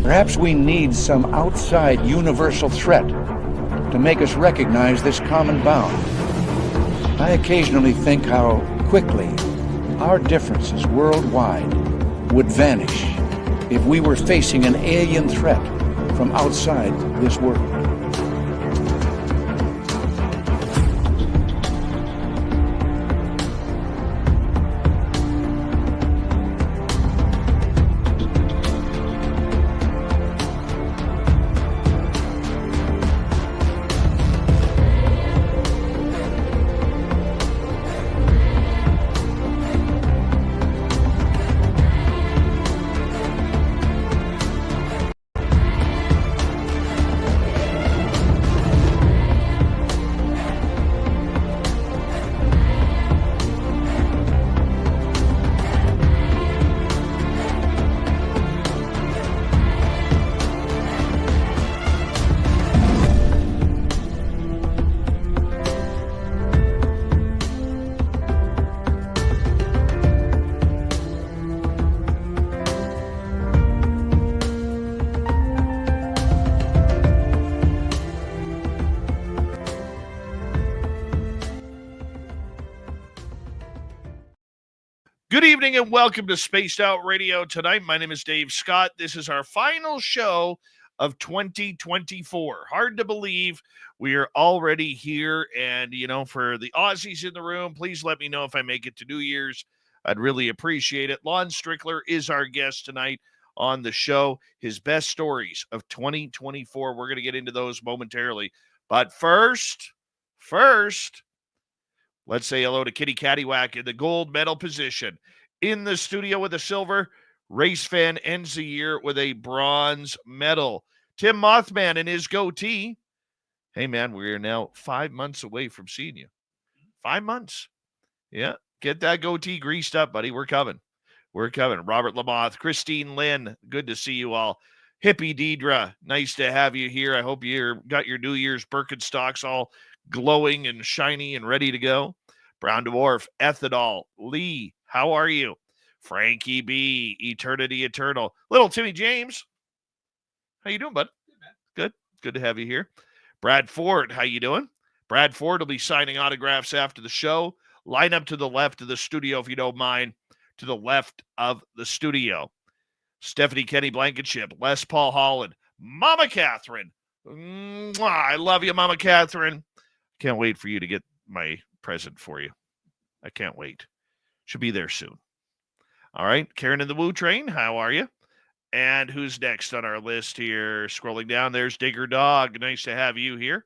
Perhaps we need some outside universal threat to make us recognize this common bound. I occasionally think how quickly our differences worldwide would vanish if we were facing an alien threat from outside this world. Good evening and welcome to Spaced Out Radio tonight. My name is Dave Scott. This is our final show of 2024. Hard to believe we are already here. And, you know, for the Aussies in the room, please let me know if I make it to New Year's. I'd really appreciate it. Lon Strickler is our guest tonight on the show. His best stories of 2024. We're going to get into those momentarily. But first, let's say hello to Kitty Caddywhack in the gold medal position. In the studio with a silver, race fan ends the year with a bronze medal. Tim Mothman and his goatee. Hey, man, we're now 5 months away from seeing you. 5 months. Yeah, get that goatee greased up, buddy. We're coming. Robert Lamoth, Christine Lynn, good to see you all. Hippie Deidre, nice to have you here. I hope you got your New Year's Birkenstocks all glowing and shiny and ready to go. Brown Dwarf, Ethanol, Lee, how are you? Frankie B, Eternity Eternal. Little Timmy James, how you doing, bud? Good to have you here. Brad Ford, how you doing? Brad Ford will be signing autographs after the show. Line up to the left of the studio if you don't mind. To the left of the studio. Stephanie Kenny Blankenship, Les Paul Holland, Mama Catherine. I love you, Mama Catherine. Can't wait for you to get my present for you. I can't wait. Should be there soon. All right. Karen in the Woo Train, how are you? And who's next on our list here? Scrolling down, there's Digger Dog. Nice to have you here.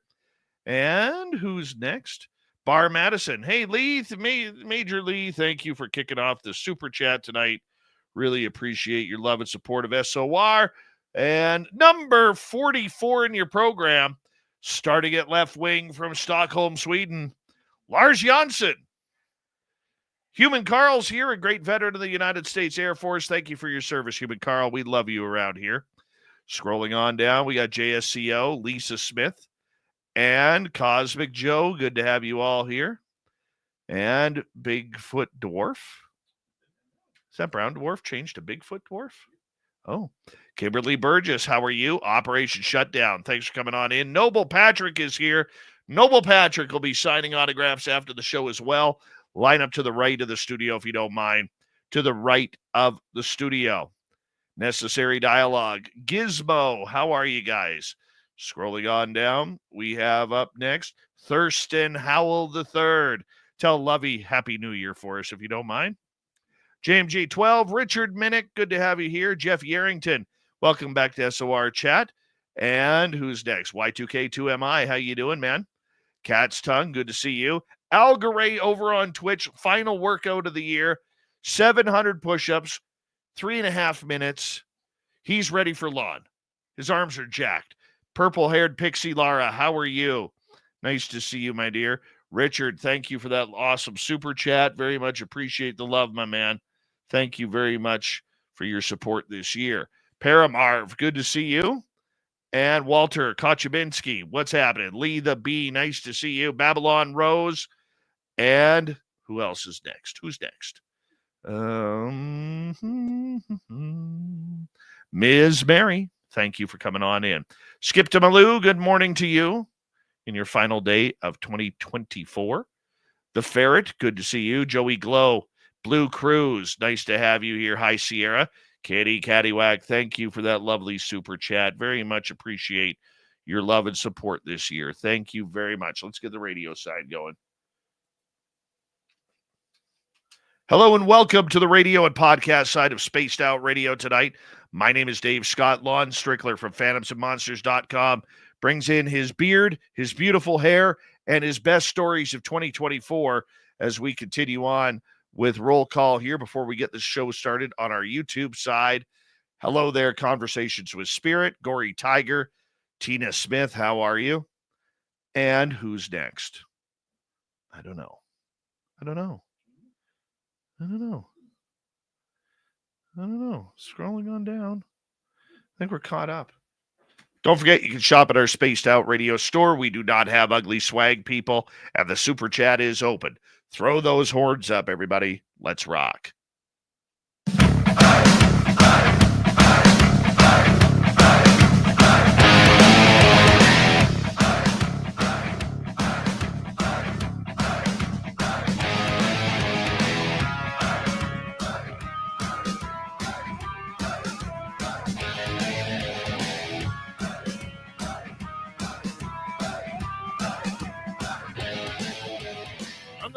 And who's next? Bar Madison. Hey, Lee, Major Lee, thank you for kicking off the super chat tonight. Really appreciate your love and support of SOR. And number 44 in your program, starting at left wing from Stockholm, Sweden, Lars Jansson. Human Carl's here, a great veteran of the United States Air Force. Thank you for your service, Human Carl. We love you around here. Scrolling on down, we got JSCO, Lisa Smith, and Cosmic Joe. Good to have you all here. And Bigfoot Dwarf. Is that Brown Dwarf changed to Bigfoot Dwarf? Oh, Kimberly Burgess, how are you? Operation Shutdown. Thanks for coming on in. Noble Patrick is here. Noble Patrick will be signing autographs after the show as well. Line up to the right of the studio if you don't mind. To the right of the studio. Necessary Dialogue. Gizmo, how are you guys? Scrolling on down, we have up next Thurston Howell III. Tell Lovey Happy New Year for us if you don't mind. JMG 12, Richard Minnick, good to have you here. Jeff Yarrington, welcome back to SOR Chat. And who's next? Y2K2MI, how you doing, man? Cat's Tongue, good to see you. Algaray over on Twitch, final workout of the year, 700 push-ups, 3.5 minutes. He's ready for Lon. His arms are jacked. Purple-haired Pixie Lara, how are you? Nice to see you, my dear. Richard, thank you for that awesome super chat. Very much appreciate the love, my man. Thank you very much for your support this year. Paramarv, good to see you. And Walter Kochubinski, what's happening? Lee the Bee, nice to see you. Babylon Rose. And who else is next? Who's next? Ms. Mary, Thank you for coming on in. Skip to Malou, good morning to you in your final day of 2024. The Ferret, good to see you. Joey Glow, Blue Cruz, nice to have you here. Hi, Sierra. Kitty Caddywhack, thank you for that lovely super chat. Very much appreciate your love and support this year. Thank you very much. Let's get the radio side going. Hello and welcome to the radio and podcast side of Spaced Out Radio tonight. My name is Dave Scott. Lon Strickler from phantomsandmonsters.com brings in his beard, his beautiful hair, and his best stories of 2024 as we continue on with roll call here before we get the show started on our YouTube side. Hello there, Conversations with Spirit, Gory Tiger, Tina Smith, how are you? And who's next? I don't know. Scrolling on down. I think we're caught up. Don't forget, you can shop at our Spaced Out Radio store. We do not have ugly swag, people, and the super chat is open. Throw those horns up, everybody. Let's rock.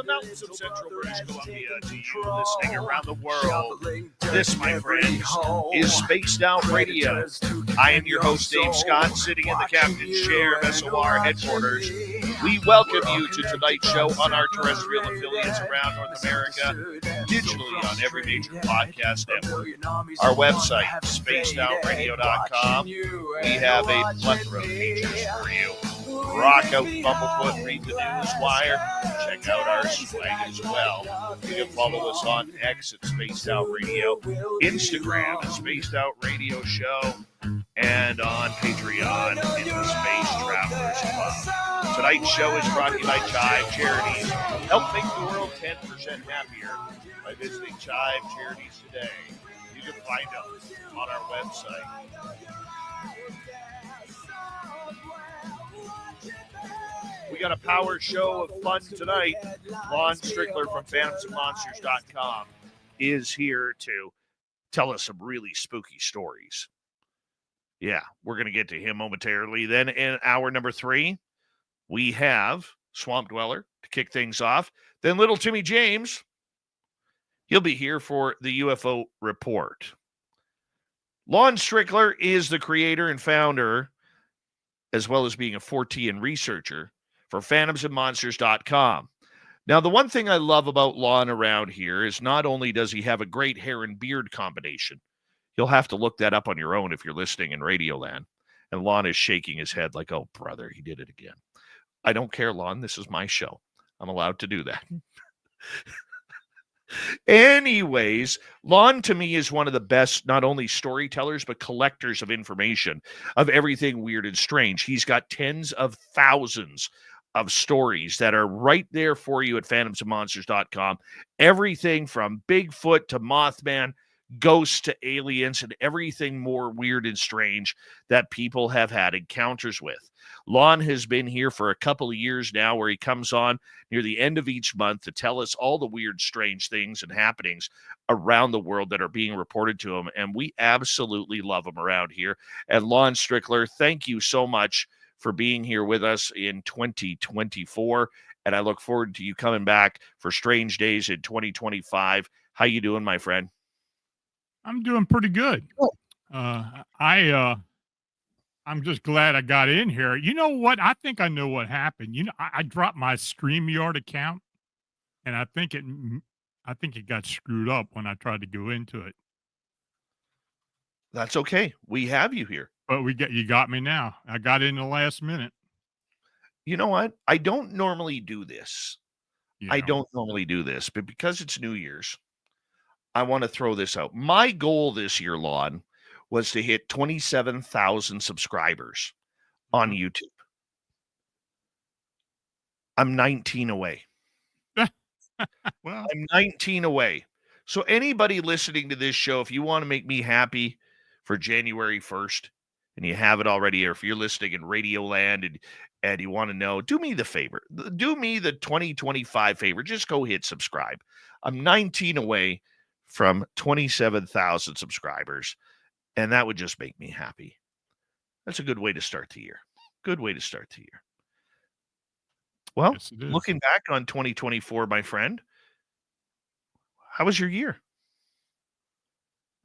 Mountains of central British Columbia to you listening around the world. This, my friends, is Spaced Out Radio. I am your host, Dave Scott, sitting in the captain's chair of SOR headquarters. We welcome you to tonight's show on our terrestrial affiliates around North America, digitally on every major podcast network. Our website, spacedoutradio.com. We have a plethora of features for you. Rock out Bumblefoot, read the news wire, check out our swag as well. You can follow us on X at Spaced Out Radio, Instagram at Spaced Out Radio Show, and on Patreon in the Space Travelers Club. Tonight's show is brought to you by Chive Charities. Help make the world 10% happier by visiting Chive Charities today. You can find them on our website. We got a power show of fun tonight. Lon Strickler from phantomsandmonsters.com is here to tell us some really spooky stories. Yeah, we're going to get to him momentarily. Then in hour number 3, we have Swamp Dweller to kick things off. Then little Timmy James, he'll be here for the UFO report. Lon Strickler is the creator and founder, as well as being a Fortean researcher, for phantomsandmonsters.com. Now, the one thing I love about Lon around here is not only does he have a great hair and beard combination, you'll have to look that up on your own if you're listening in Radioland. And Lon is shaking his head like, oh, brother, he did it again. I don't care, Lon. This is my show. I'm allowed to do that. Anyways, Lon to me is one of the best, not only storytellers, but collectors of information, of everything weird and strange. He's got tens of thousands of stories that are right there for you at phantomsandmonsters.com. Everything from Bigfoot to Mothman, ghosts to aliens, and everything more weird and strange that people have had encounters with. Lon has been here for a couple of years now, where he comes on near the end of each month to tell us all the weird, strange things and happenings around the world that are being reported to him, and we absolutely love him around here. And Lon Strickler, thank you so much for being here with us in 2024, and I look forward to you coming back for Strange Days in 2025. How you doing, my friend? I'm doing pretty good. I'm just glad I got in here. You know what? I think I know what happened. You know, I dropped my StreamYard account, and I think it got screwed up when I tried to go into it. That's okay. We have you here. But you got me now. I got in the last minute. You know what? I don't normally do this. Yeah. But because it's New Year's, I want to throw this out. My goal this year, Lon, was to hit 27,000 subscribers on YouTube. I'm 19 away. Well, I'm 19 away. So anybody listening to this show, if you want to make me happy for January 1st, and you have it already, or if you're listening in Radio Land and you want to know, do me the favor. Do me the 2025 favor. Just go hit subscribe. I'm 19 away from 27,000 subscribers, and that would just make me happy. That's a good way to start the year. Good way to start the year. Well, Yes, it is. looking back on 2024, my friend, how was your year?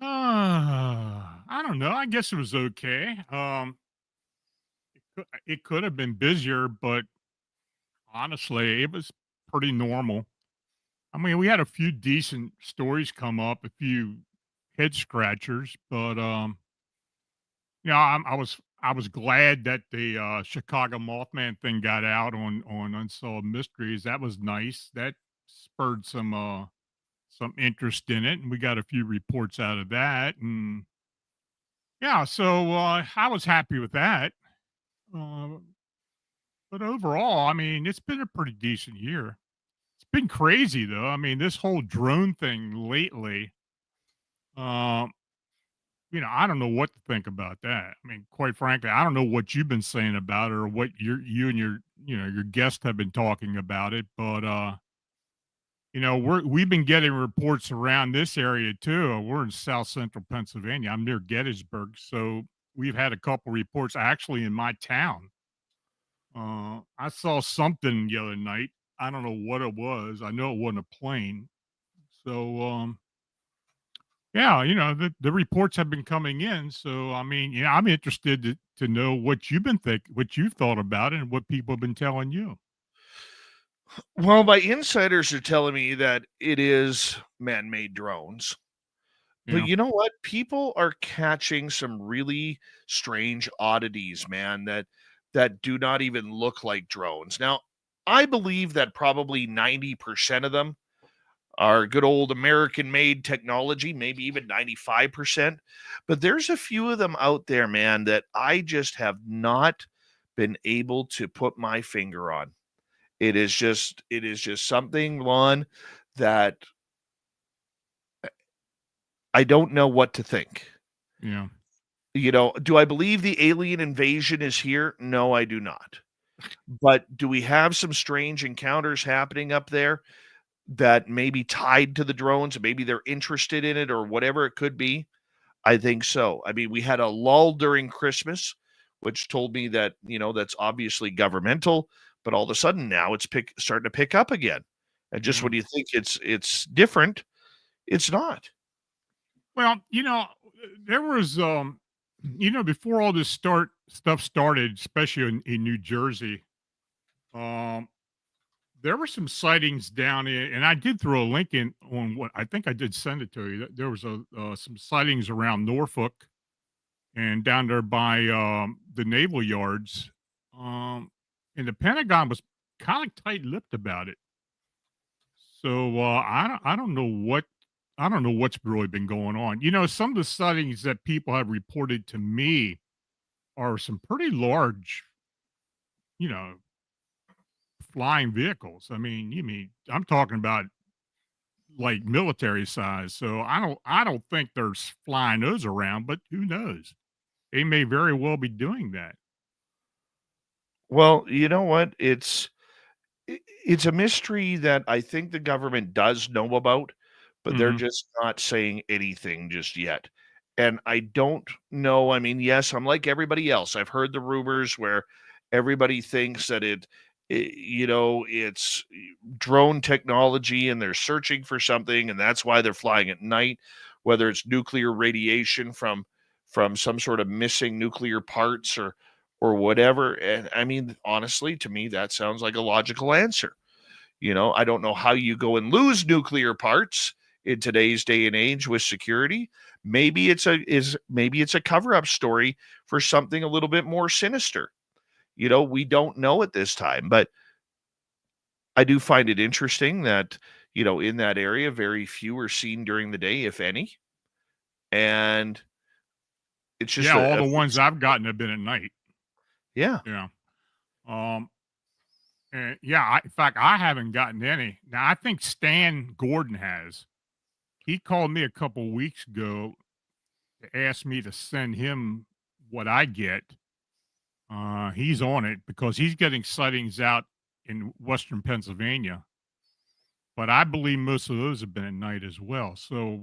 I don't know. I guess it was okay. It could have been busier, but honestly, it was pretty normal. I mean, we had a few decent stories come up, a few head scratchers, but yeah, I was glad that the Chicago Mothman thing got out on Unsolved Mysteries. That was nice. That spurred some interest in it, and we got a few reports out of that. And yeah, so I was happy with that. Uh, but overall, I mean, it's been a pretty decent year. It's been crazy though. I mean, this whole drone thing lately. Um, I don't know what to think about that. I mean, quite frankly, I don't know what you've been saying about it or what you and your guests have been talking about it, but we've been getting reports around this area too. We're in South Central Pennsylvania. I'm near Gettysburg, so we've had a couple reports actually in my town. I saw something the other night. I don't know what it was. I know it wasn't a plane. So, yeah, the reports have been coming in. So, I mean, I'm interested to know what what you've thought about it and what people have been telling you. Well, my insiders are telling me that it is man-made drones. But Yeah. you know what? People are catching some really strange oddities, man, that do not even look like drones. Now, I believe that probably 90% of them are good old American-made technology, maybe even 95%. But there's a few of them out there, man, that I just have not been able to put my finger on. It is just something, Lon, that I don't know what to think. Yeah. Do I believe the alien invasion is here? No, I do not. But do we have some strange encounters happening up there that may be tied to the drones? Maybe they're interested in it or whatever it could be. I think so. I mean, we had a lull during Christmas, which told me that, that's obviously governmental, but all of a sudden now it's starting to pick up again. And just Yeah. when you think it's different, it's not. Well, there was before all this stuff started, especially in New Jersey, um, there were some sightings down in, and I did throw a link in on what I think I did send it to you. There was some sightings around Norfolk and down there by the naval yards, and the Pentagon was kind of tight-lipped about it. So I don't know what's really been going on. Some of the sightings that people have reported to me are some pretty large, you know, flying vehicles. I mean, I'm talking about like military size. So I don't think there's flying those around, but who knows? They may very well be doing that. Well, you know what? It's a mystery that I think the government does know about, but they're Hmm. just not saying anything just yet. And I don't know. I mean, yes, I'm like everybody else. I've heard the rumors where everybody thinks that it's drone technology and they're searching for something and that's why they're flying at night, whether it's nuclear radiation from some sort of missing nuclear parts or whatever. And I mean, honestly, to me, that sounds like a logical answer. I don't know how you go and lose nuclear parts in today's day and age with security. Maybe it's a cover-up story for something a little bit more sinister. We don't know at this time, but I do find it interesting that, in that area, very few are seen during the day, if any. And it's just Yeah, all the ones I've gotten have been at night. yeah. Yeah. Um, and yeah, in fact, I haven't gotten any. Now, I think Stan Gordon has. He called me a couple weeks ago to ask me to send him what I get, he's on it because he's getting sightings out in Western Pennsylvania. But I believe most of those have been at night as well. So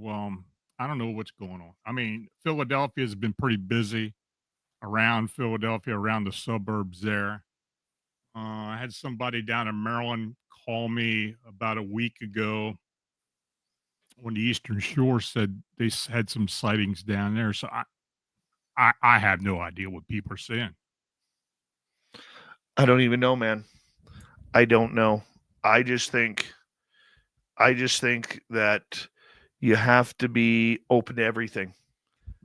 I don't know what's going on. I mean, Philadelphia has been pretty busy around Philadelphia, around the suburbs there. I had somebody down in Maryland call me about a week ago on the Eastern Shore, said they had some sightings down there. So I have no idea what people are saying. I don't even know, man. I don't know. I just think I just think that you have to be open to everything.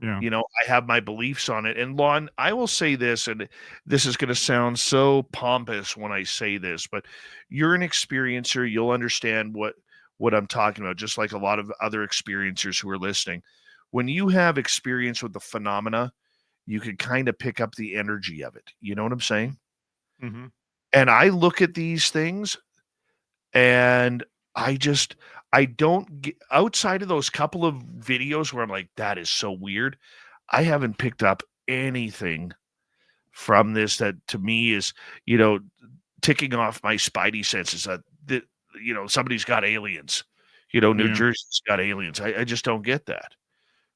Yeah. I have my beliefs on it. And Lon, I will say this, and this is going to sound so pompous when I say this, but you're an experiencer. You'll understand what I'm talking about, just like a lot of other experiencers who are listening. When you have experience with the phenomena, you can kind of pick up the energy of it. You know what I'm saying? Hmm. And I look at these things and I don't get outside of those couple of videos where I'm like, that is so weird. I haven't picked up anything from this that to me is, you know, ticking off my spidey senses that somebody's got aliens. New Yeah. Jersey's got aliens. I just don't get that.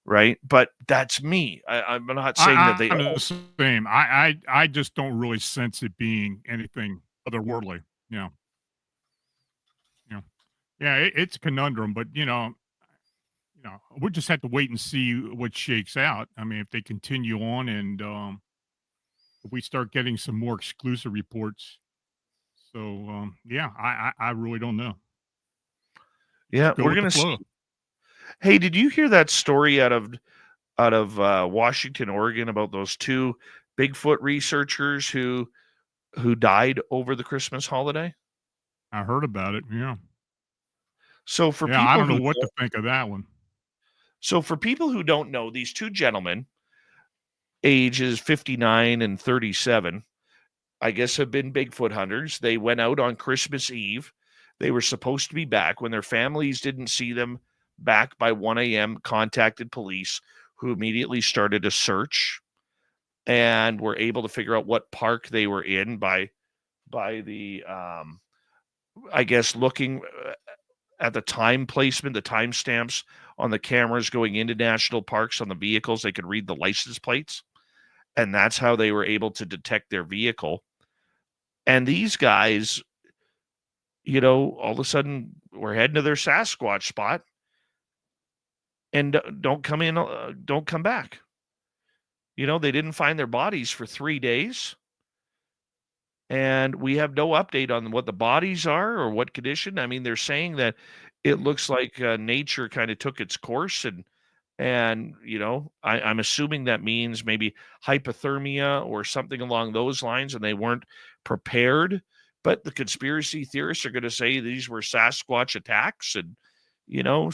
Right. But that's me. I'm not saying that they I'm all. the same. I just don't really sense it being anything otherworldly. You know, yeah, it's a conundrum, but we'll just have to wait and see what shakes out. I mean, if they continue on and if we start getting some more exclusive reports. So yeah, I really don't know. Yeah, Just go we're with the gonna see. flow. Hey, did you hear that story out of Washington, Oregon about those two Bigfoot researchers who died over the Christmas holiday? I heard about it. Yeah, So for yeah. I people don't know who what to don't, think of that one. so for people who don't know, these two gentlemen, ages 59 and 37, I guess have been Bigfoot hunters. They went out on Christmas Eve. They were supposed to be back when their families didn't see them back by 1 a.m., contacted police who immediately started a search and were able to figure out what park they were in by the I guess looking at the time placement, the timestamps on the cameras going into national parks on the vehicles. They could read the license plates, and that's how they were able to detect their vehicle. And these guys, all of a sudden were heading to their Sasquatch spot and don't come back. They didn't find their bodies for 3 days. And we have no update on what the bodies are or what condition. I mean, they're saying that it looks like nature kind of took its course, and I'm assuming that means maybe hypothermia or something along those lines, and they weren't prepared. But the conspiracy theorists are going to say these were Sasquatch attacks, and you know,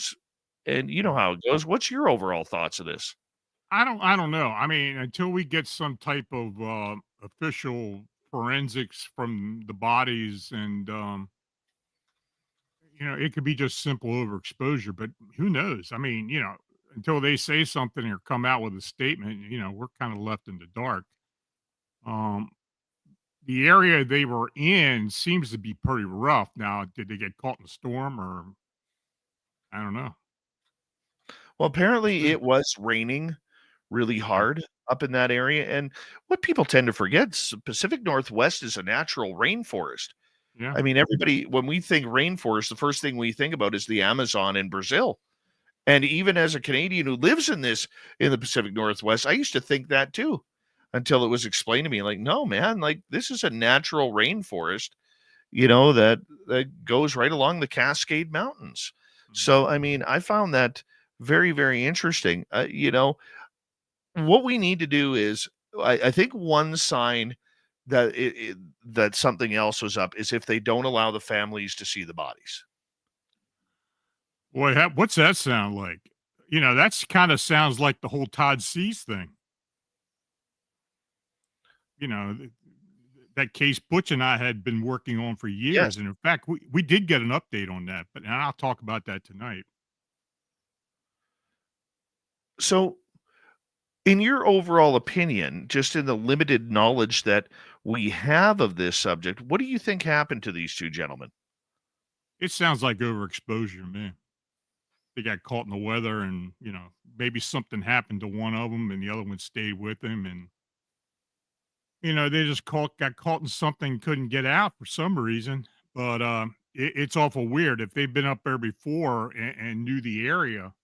and you know how it goes. What's your overall thoughts of this? I don't know. I mean, until we get some type of official forensics from the bodies and it could be just simple overexposure, but who knows? I mean, until they say something or come out with a statement, we're kind of left in the dark. Um, the area they were in seems to be pretty rough. Now, did they get caught in a storm or I don't know. Well, We'll apparently see. it was raining really Yeah. hard up in that area. And what people tend to forget is the Pacific Northwest is a natural rainforest. Yeah. I mean, everybody, when we think rainforest, the first thing we think about is the Amazon in Brazil. And even as a Canadian who lives in the Pacific Northwest, I used to think that too until it was explained to me like, no, man, like this is a natural rainforest, that goes right along the Cascade Mountains. Mhm. So, I mean, I found that very, very interesting. What we need to do is, I think one sign that something else was up is if they don't allow the families to see the bodies. Boy, what's that sound like? That's kind of sounds like the whole Todd Cease thing. You know, th- that case Butch and I had been working on for Yes. years. And in fact, we did get an update on that, but and I'll talk about that tonight. So In your overall opinion, just in the limited knowledge that we have of this subject, what do you think happened to these two gentlemen? It sounds like overexposure to me. They got caught in the weather and, maybe something happened to one of them and the other one stayed with him. And, they just got caught in something, couldn't get out for some reason. But it's awful weird. If they've been up there before and knew the area,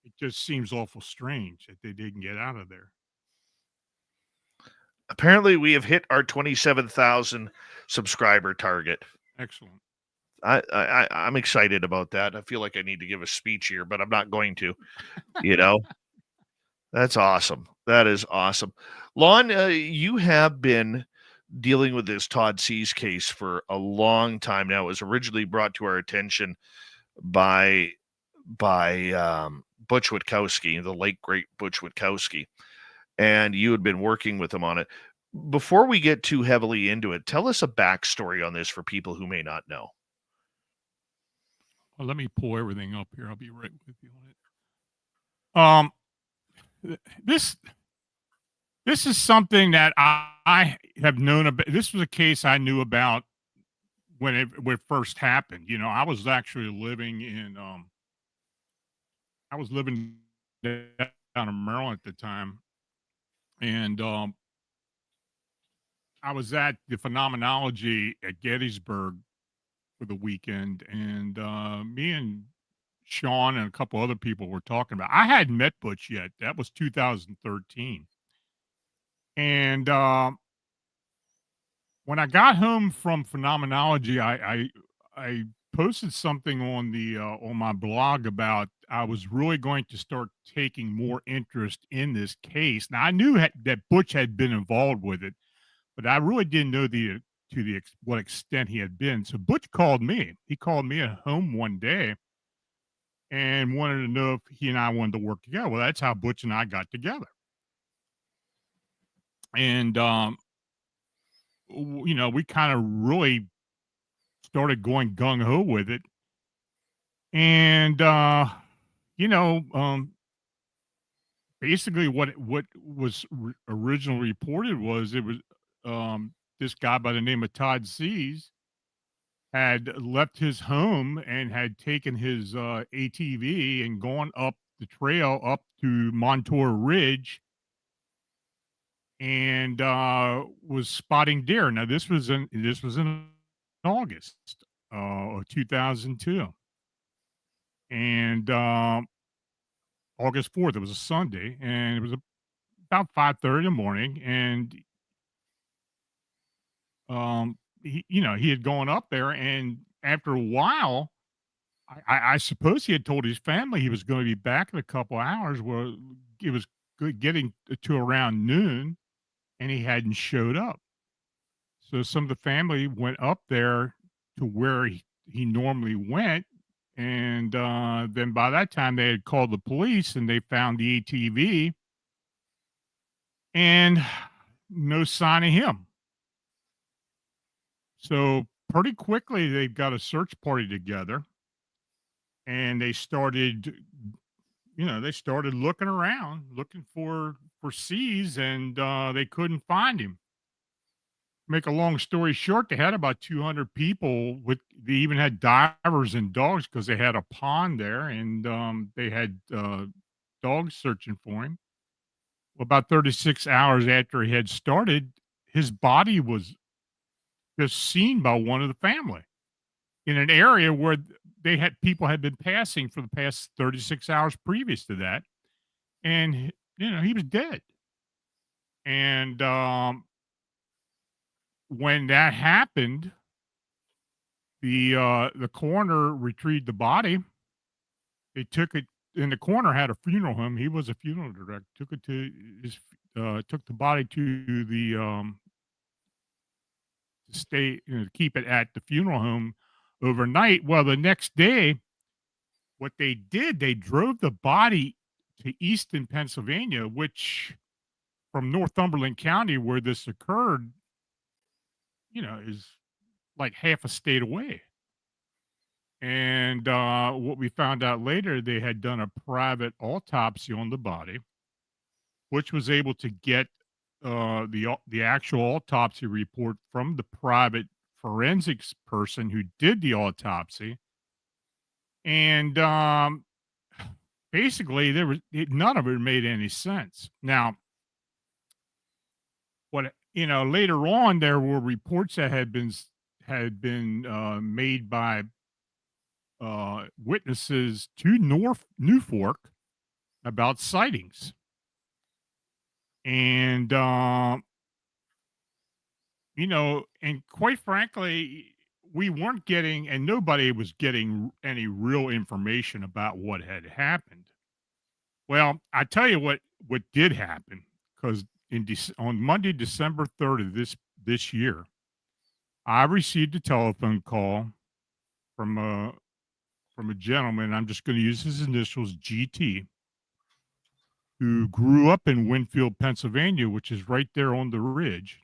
it just seems awful strange that they didn't get out of there. Apparently, we have hit our 27,000 subscriber target. Excellent. I'm excited about that. I feel like I need to give a speech here, but I'm not going to. You know, that's awesome. That is awesome. Lon, you have been dealing with this Todd Seas case for a long time now. It was originally brought to our attention by Butch Witkowski, the late great Butch Witkowski, and you had been working with him on it. Before we get too heavily into it, tell us a backstory on this for people who may not know. Well, let me pull everything up here. I'll be right with you on it. This is something that I have known about. This was a case I knew about when it first happened. I was actually living in down in Maryland at the time, and I was at the Phenomenology at Gettysburg for the weekend, and me and Sean and a couple other people were talking about. I hadn't met Butch yet. That was 2013, and when I got home from Phenomenology, I posted something on my blog about I was really going to start taking more interest in this case. Now I knew that Butch had been involved with it, but I really didn't know what extent he had been. So Butch called me. He called me at home one day and wanted to know if he and I wanted to work together. Well, that's how Butch and I got together. And we kind of really started going gung ho with it. And basically what was originally reported was it was this guy by the name of Todd Seas had left his home and had taken his ATV and gone up the trail up to Montour Ridge and was spotting deer. Now this was in August of 2002, and August 4th. It was a Sunday, and it was about 5:30 in the morning, and he had gone up there, and after a while, I suppose he had told his family he was going to be back in a couple hours. Well, it was getting to around noon, and he hadn't showed up. So some of the family went up there to where he normally went, and then by that time they had called the police, and they found the ATV, and no sign of him. So pretty quickly, they got a search party together, and they started looking around, looking for Seas, and they couldn't find him. Make a long story short, they had about 200 people. They even had divers and dogs because they had a pond there, and they had dogs searching for him. Well, about 36 hours after he had started, his body was just seen by one of the family in an area where people had been passing for the past 36 hours previous to that, and he was dead. And when that happened, the coroner retrieved the body. They took it, and the coroner had a funeral home. He was a funeral director. Took the body to the stay, keep it at the funeral home overnight. Well, the next day, what they did, they drove the body to Easton, Pennsylvania, which from Northumberland County, where this occurred, is like half a state away. And what we found out later, they had done a private autopsy on the body. Butch was able to get the actual autopsy report from the private forensics person who did the autopsy, and basically none of it made any sense. Now, later on there were reports that had been made by witnesses to North Newfork about sightings. And, and quite frankly, we weren't getting, and nobody was getting any real information about what had happened. Well, I tell you what did happen, because on Monday, December 3rd of this year, I received a telephone call from a gentleman. I'm just going to use his initials, GT, who grew up in Winfield, Pennsylvania, which is right there on the ridge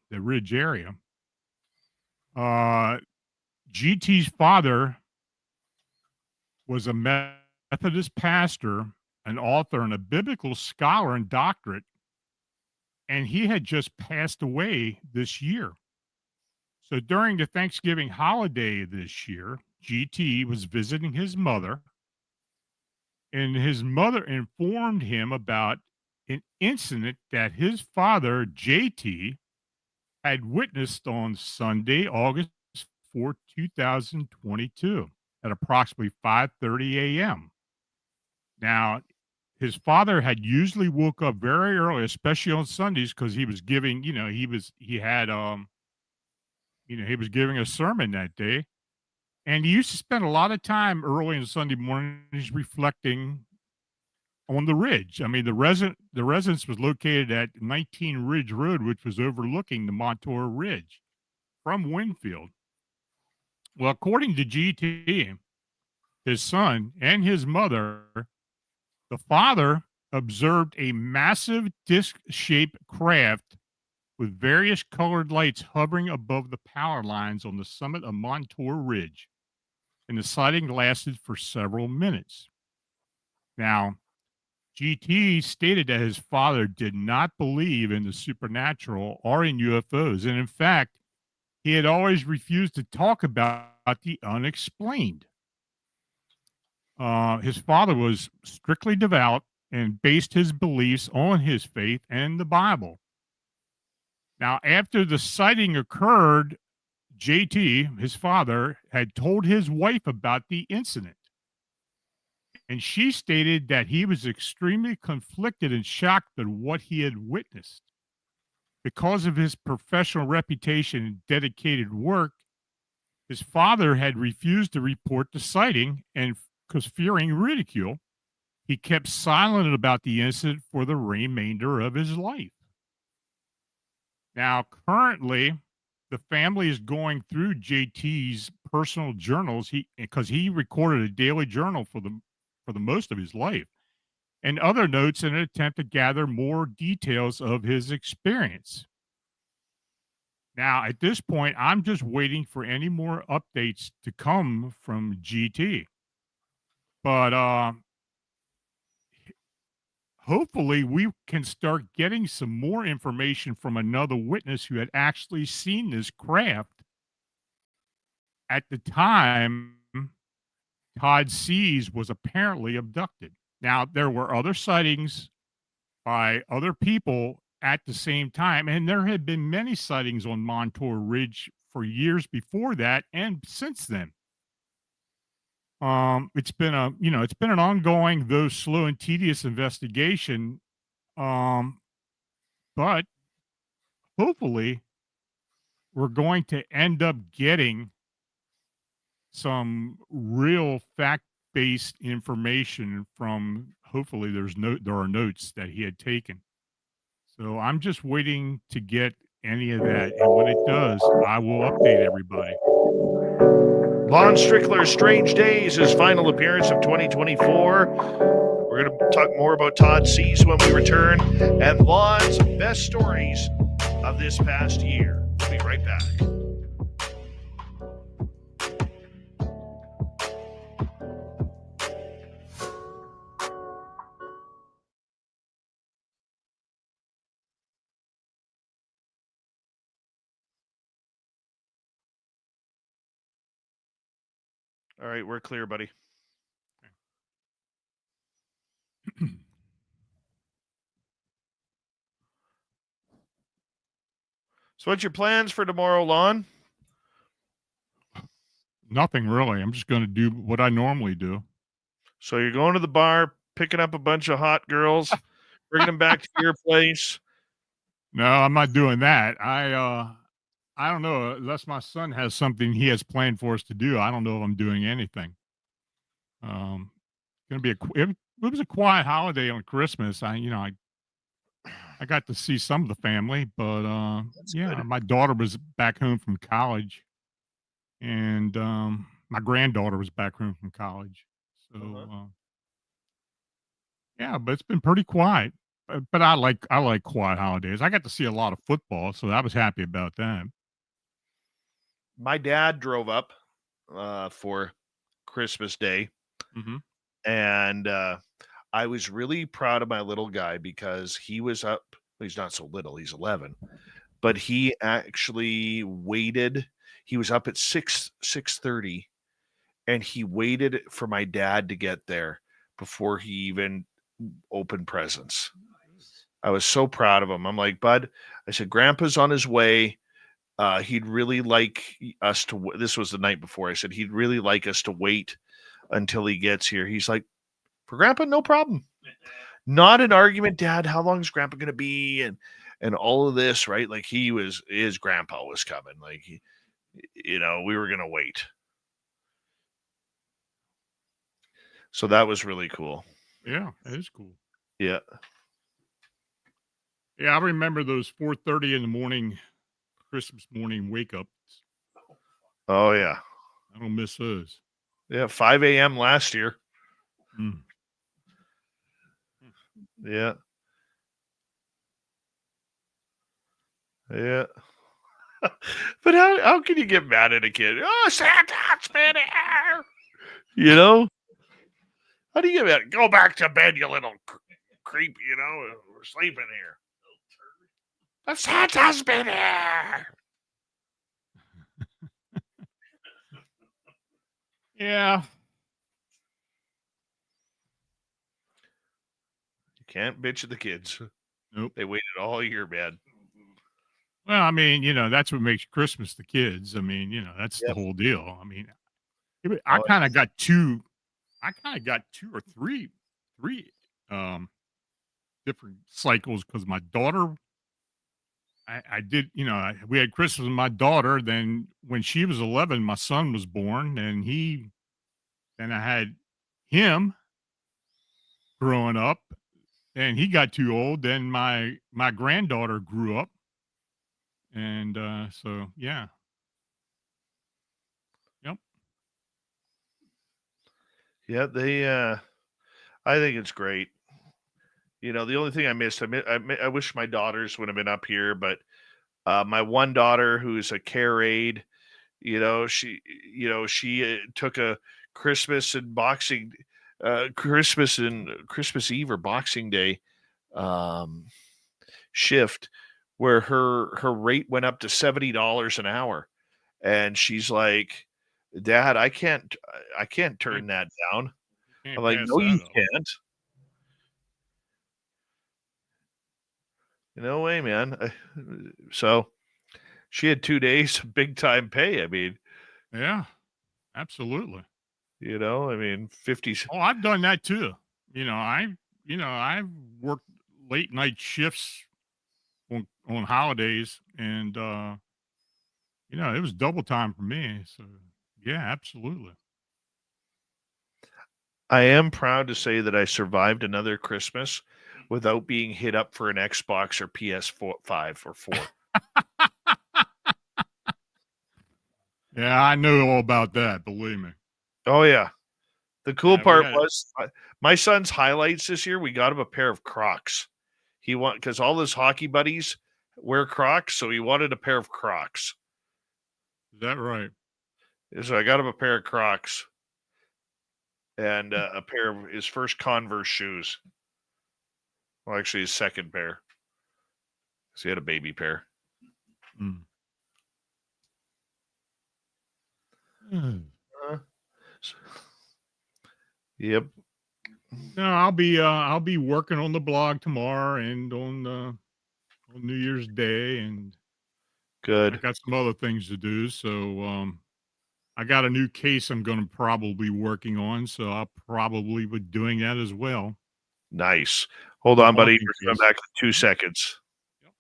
area. GT's father was a Methodist pastor, an author, and a biblical scholar and doctorate, and he had just passed away this year. So during the Thanksgiving holiday this year, GT was visiting his mother, and his mother informed him about an incident that his father, JT, had witnessed on Sunday, August 4th, 2022, at approximately 5:30 a.m. Now, his father had usually woke up very early, especially on Sundays, because he was giving, he was giving a sermon that day. And he used to spend a lot of time early on Sunday mornings reflecting on the ridge. I mean, the residence was located at 19 Ridge Road, which was overlooking the Montour Ridge from Winfield. Well, according to GT, his son and his mother, the father observed a massive disc-shaped craft with various colored lights hovering above the power lines on the summit of Montour Ridge, and the sighting lasted for several minutes. Now, GT stated that his father did not believe in the supernatural or in UFOs, and in fact, he had always refused to talk about the unexplained. His father was strictly devout and based his beliefs on his faith and the Bible. Now, after the sighting occurred, JT, his father, had told his wife about the incident. And she stated that he was extremely conflicted and shocked at what he had witnessed. Because of his professional reputation and dedicated work, his father had refused to report the sighting, and because fearing ridicule, he kept silent about the incident for the remainder of his life. Now, currently, the family is going through JT's personal journals, because he recorded a daily journal for the most of his life, and other notes in an attempt to gather more details of his experience. Now, at this point, I'm just waiting for any more updates to come from GT. But hopefully we can start getting some more information from another witness who had actually seen this craft at the time Todd Sees was apparently abducted. Now, there were other sightings by other people at the same time, and there had been many sightings on Montour Ridge for years before that and since then. It's been an ongoing, though slow and tedious investigation. But hopefully we're going to end up getting some real fact-based information from, hopefully there are notes that he had taken. So I'm just waiting to get any of that. And when it does, I will update everybody. Lon Strickler's Strange Days, his final appearance of 2024. We're going to talk more about Todd Sees when we return, and Lon's best stories of this past year. We'll be right back. All right, we're clear, buddy. So what's your plans for tomorrow, Lon? Nothing really. I'm just going to do what I normally do. So you're going to the bar, picking up a bunch of hot girls, bringing them back to your place. No, I'm not doing that. I don't know, unless my son has something he has planned for us to do. I don't know if I'm doing anything. Gonna be it was a quiet holiday on Christmas. I got to see some of the family, but yeah, good. my daughter was back home from college, and my granddaughter was back home from college. So yeah, but it's been pretty quiet. But I like quiet holidays. I got to see a lot of football, so I was happy about that. My dad drove up for Christmas Day, Mhm. and I was really proud of my little guy because he was up. He's not so little; he's 11, but he actually waited. He was up at 6:30, and he waited for my dad to get there before he even opened presents. I was so proud of him. I'm like, Bud, I said, Grandpa's on his way. He'd really like us to. This was the night before. I said he'd really like us to wait until he gets here. He's like, for Grandpa, no problem. Not an argument, Dad. How long is Grandpa going to be? And all of this, right? Like his grandpa was coming. Like we were going to wait. So that was really cool. Yeah, it is cool. Yeah. Yeah, I remember those 4:30 in the morning, Christmas morning wake ups. Oh yeah. I don't miss those. Yeah. 5 a.m. last year. Mm. Yeah. Yeah. But how can you get mad at a kid? Oh, Santa's been here. You know? How do you get mad? Go back to bed, you little creep, We're sleeping here. But Santa's been here. Yeah. You can't bitch at the kids. Nope. They waited all year, man. Well, I mean, that's what makes Christmas the kids. I mean, that's the whole deal. I mean, I kind of got two or three different cycles because my daughter, I did, we had Christmas with my daughter. Then when she was 11, my son was born, and then I had him growing up, and he got too old. Then my granddaughter grew up, and so yeah. Yep. Yeah, I think it's great. The only thing I missed, I wish my daughters would have been up here, but my one daughter who's a care aide, she took a Christmas and Christmas Eve or Boxing Day shift where her rate went up to $70 an hour, and she's like, Dad, I can't turn that down. I'm like, no, you can't. No way, man. So she had 2 days of big time pay. I mean, Yeah, absolutely. 50. Oh, I've done that too. I've worked late night shifts on holidays, and it was double time for me. So yeah, absolutely. I am proud to say that I survived another Christmas without being hit up for an Xbox or PS5 or 4. Yeah, I know all about that. Believe me. Oh yeah. The cool part had was my son's highlights this year. We got him a pair of Crocs. Because all his hockey buddies wear Crocs, so he wanted a pair of Crocs. Is that right? So I got him a pair of Crocs and a pair of his first Converse shoes. Well, actually, his second pair. So he had a baby pair. Mm. Yep. No, I'll be working on the blog tomorrow and on New Year's Day, and I Good. got some other things to do. So I got a new case I'm going to probably be working on, so I'll probably be doing that as well. Nice. Hold The on, buddy. haunting You're coming case. back in 2 seconds. Yep.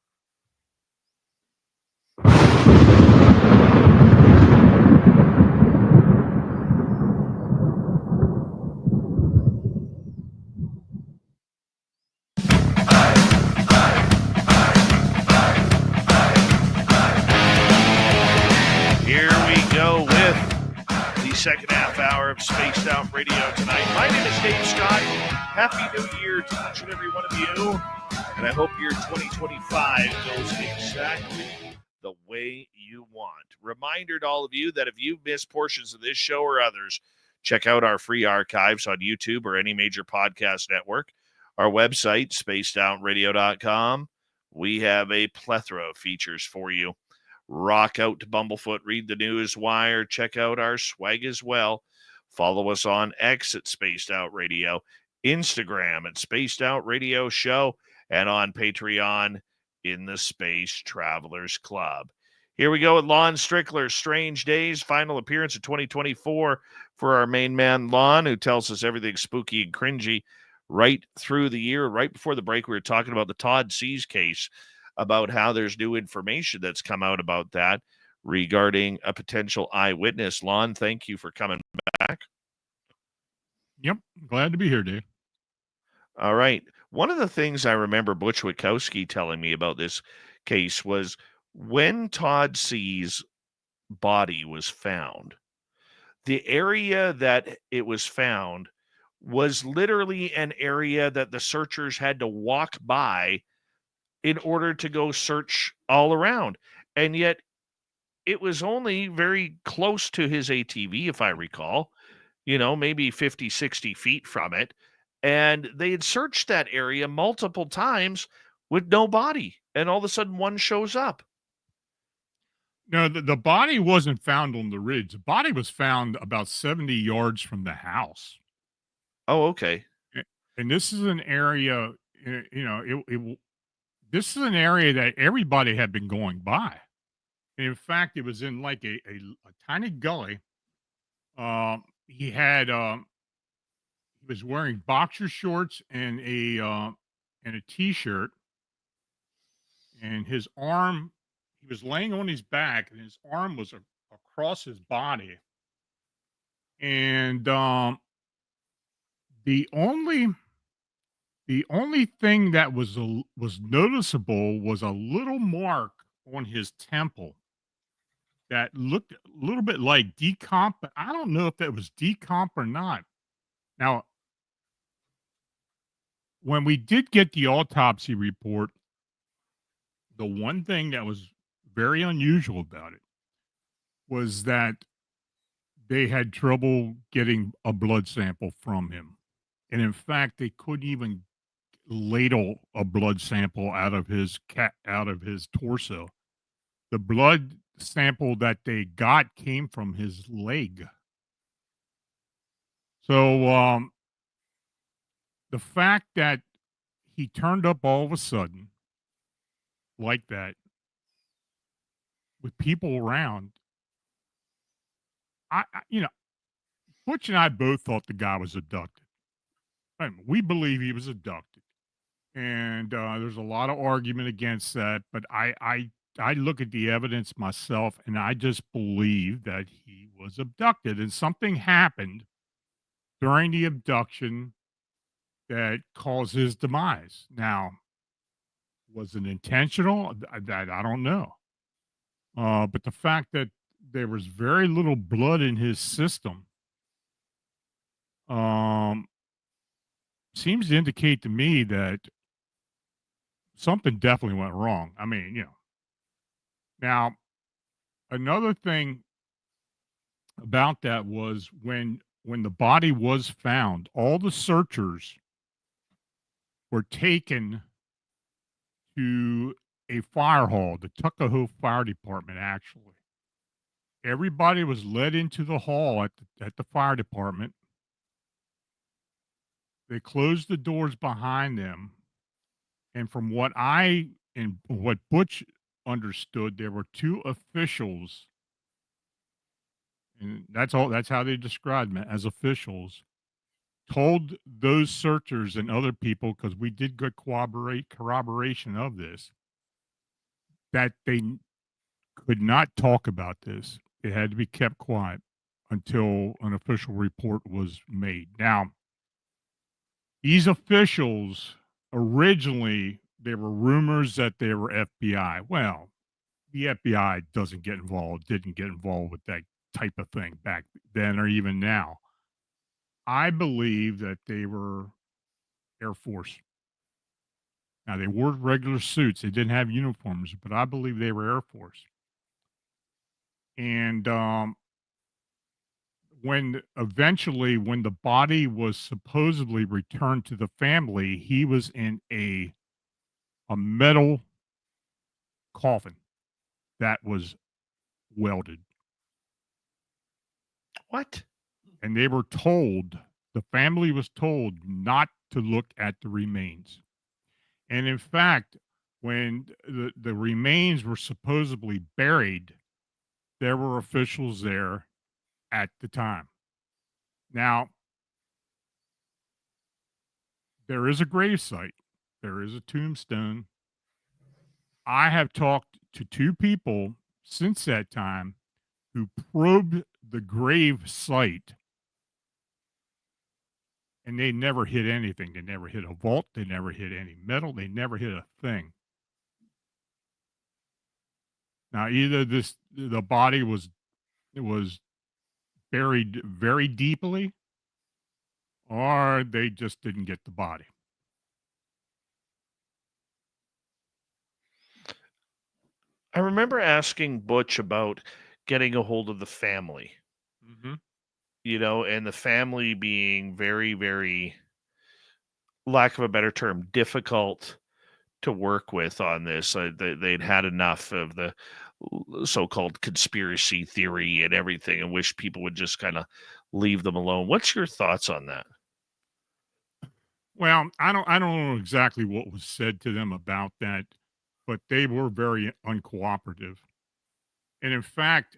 Here we go with the second half hour of Spaced Out Radio tonight. My name is Dave Scott. Happy New Year to each and every one of you. And I hope your 2025 goes exactly the way you want. Reminder to all of you that if you've missed portions of this show or others, check out our free archives on YouTube or any major podcast network. Our website, spacedoutradio.com. We have a plethora of features for you. Rock out to Bumblefoot, read the news wire, check out our swag as well. Follow us on X at Spaced Out Radio, Instagram at Spaced Out Radio Show, and on Patreon in the Space Travelers Club. Here we go with Lon Strickler, Strange Days, final appearance of 2024 for our main man, Lon, who tells us everything spooky and cringy right through the year. Right before the break, we were talking about the Todd Seas case, about how there's new information that's come out about that regarding a potential eyewitness. Lon, thank you for coming back. Yep. Glad to be here, Dave. All right. One of the things I remember Butch Witkowski telling me about this case was when Todd C's body was found, the area that it was found was literally an area that the searchers had to walk by in order to go search all around. And yet it was only very close to his ATV, if I recall, maybe 50, 60 feet from it. And they had searched that area multiple times with no body. And all of a sudden one shows up. No, the body wasn't found on the ridge. The body was found about 70 yards from the house. Oh, okay. And this is an area, this is an area that everybody had been going by. And in fact, it was in like a tiny gully. He was wearing boxer shorts and a t-shirt, and his arm, he was laying on his back, and his arm was across his body. And the only thing that was noticeable was a little mark on his temple that looked a little bit like decomp, but I don't know if that was decomp or not. Now, when we did get the autopsy report, the one thing that was very unusual about it was that they had trouble getting a blood sample from him. And in fact, they couldn't even ladle a blood sample out of his torso. The blood sample that they got came from his leg. So the fact that he turned up all of a sudden like that with people around, Butch and I both thought the guy was abducted. I mean, we believe he was abducted, and there's a lot of argument against that. But I look at the evidence myself, and I just believe that he was abducted, and something happened during the abduction that caused his demise. Now, was it intentional? That I don't know. But the fact that there was very little blood in his system seems to indicate to me that something definitely went wrong. I mean, Now, another thing about that was when the body was found, all the searchers were taken to a fire hall, the Tuckahoe Fire Department, actually. Everybody was led into the hall at the fire department. They closed the doors behind them, and from what I and what Butch understood, there were two officials, and that's all. That's how they described them as officials. Told those searchers and other people, because we did get corroboration of this, that they could not talk about this. It had to be kept quiet until an official report was made. Now, these officials originally, there were rumors that they were FBI. Well, the FBI didn't get involved with that type of thing back then or even now. I believe that they were Air Force. Now, they wore regular suits. They didn't have uniforms, but I believe they were Air Force. And when the body was supposedly returned to the family, he was in a metal coffin that was welded. What? And the family was told not to look at the remains. And in fact, when the remains were supposedly buried, there were officials there at the time. Now, there is a gravesite, there is a tombstone. I have talked to two people since that time who probed the grave site, and they never hit anything. They never hit a vault. They never hit any metal. They never hit a thing. Now, either the body was buried very deeply, or they just didn't get the body. I remember asking Butch about getting a hold of the family, Mm-hmm. and the family being very, very, lack of a better term, difficult to work with on this. They'd had enough of the so-called conspiracy theory and everything, and wish people would just kind of leave them alone. What's your thoughts on that? Well, I don't know exactly what was said to them about that, but they were very uncooperative. And in fact,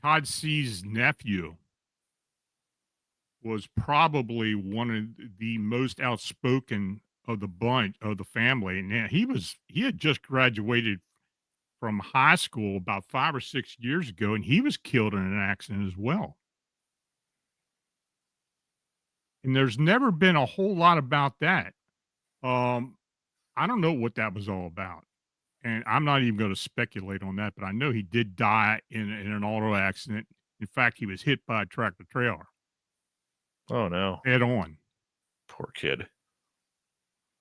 Todd C's nephew was probably one of the most outspoken of the family. And he had just graduated from high school about 5 or 6 years ago, and he was killed in an accident as well. And there's never been a whole lot about that. I don't know what that was all about. And I'm not even going to speculate on that, but I know he did die in an auto accident. In fact, he was hit by a tractor trailer Oh, no. head on. Poor kid.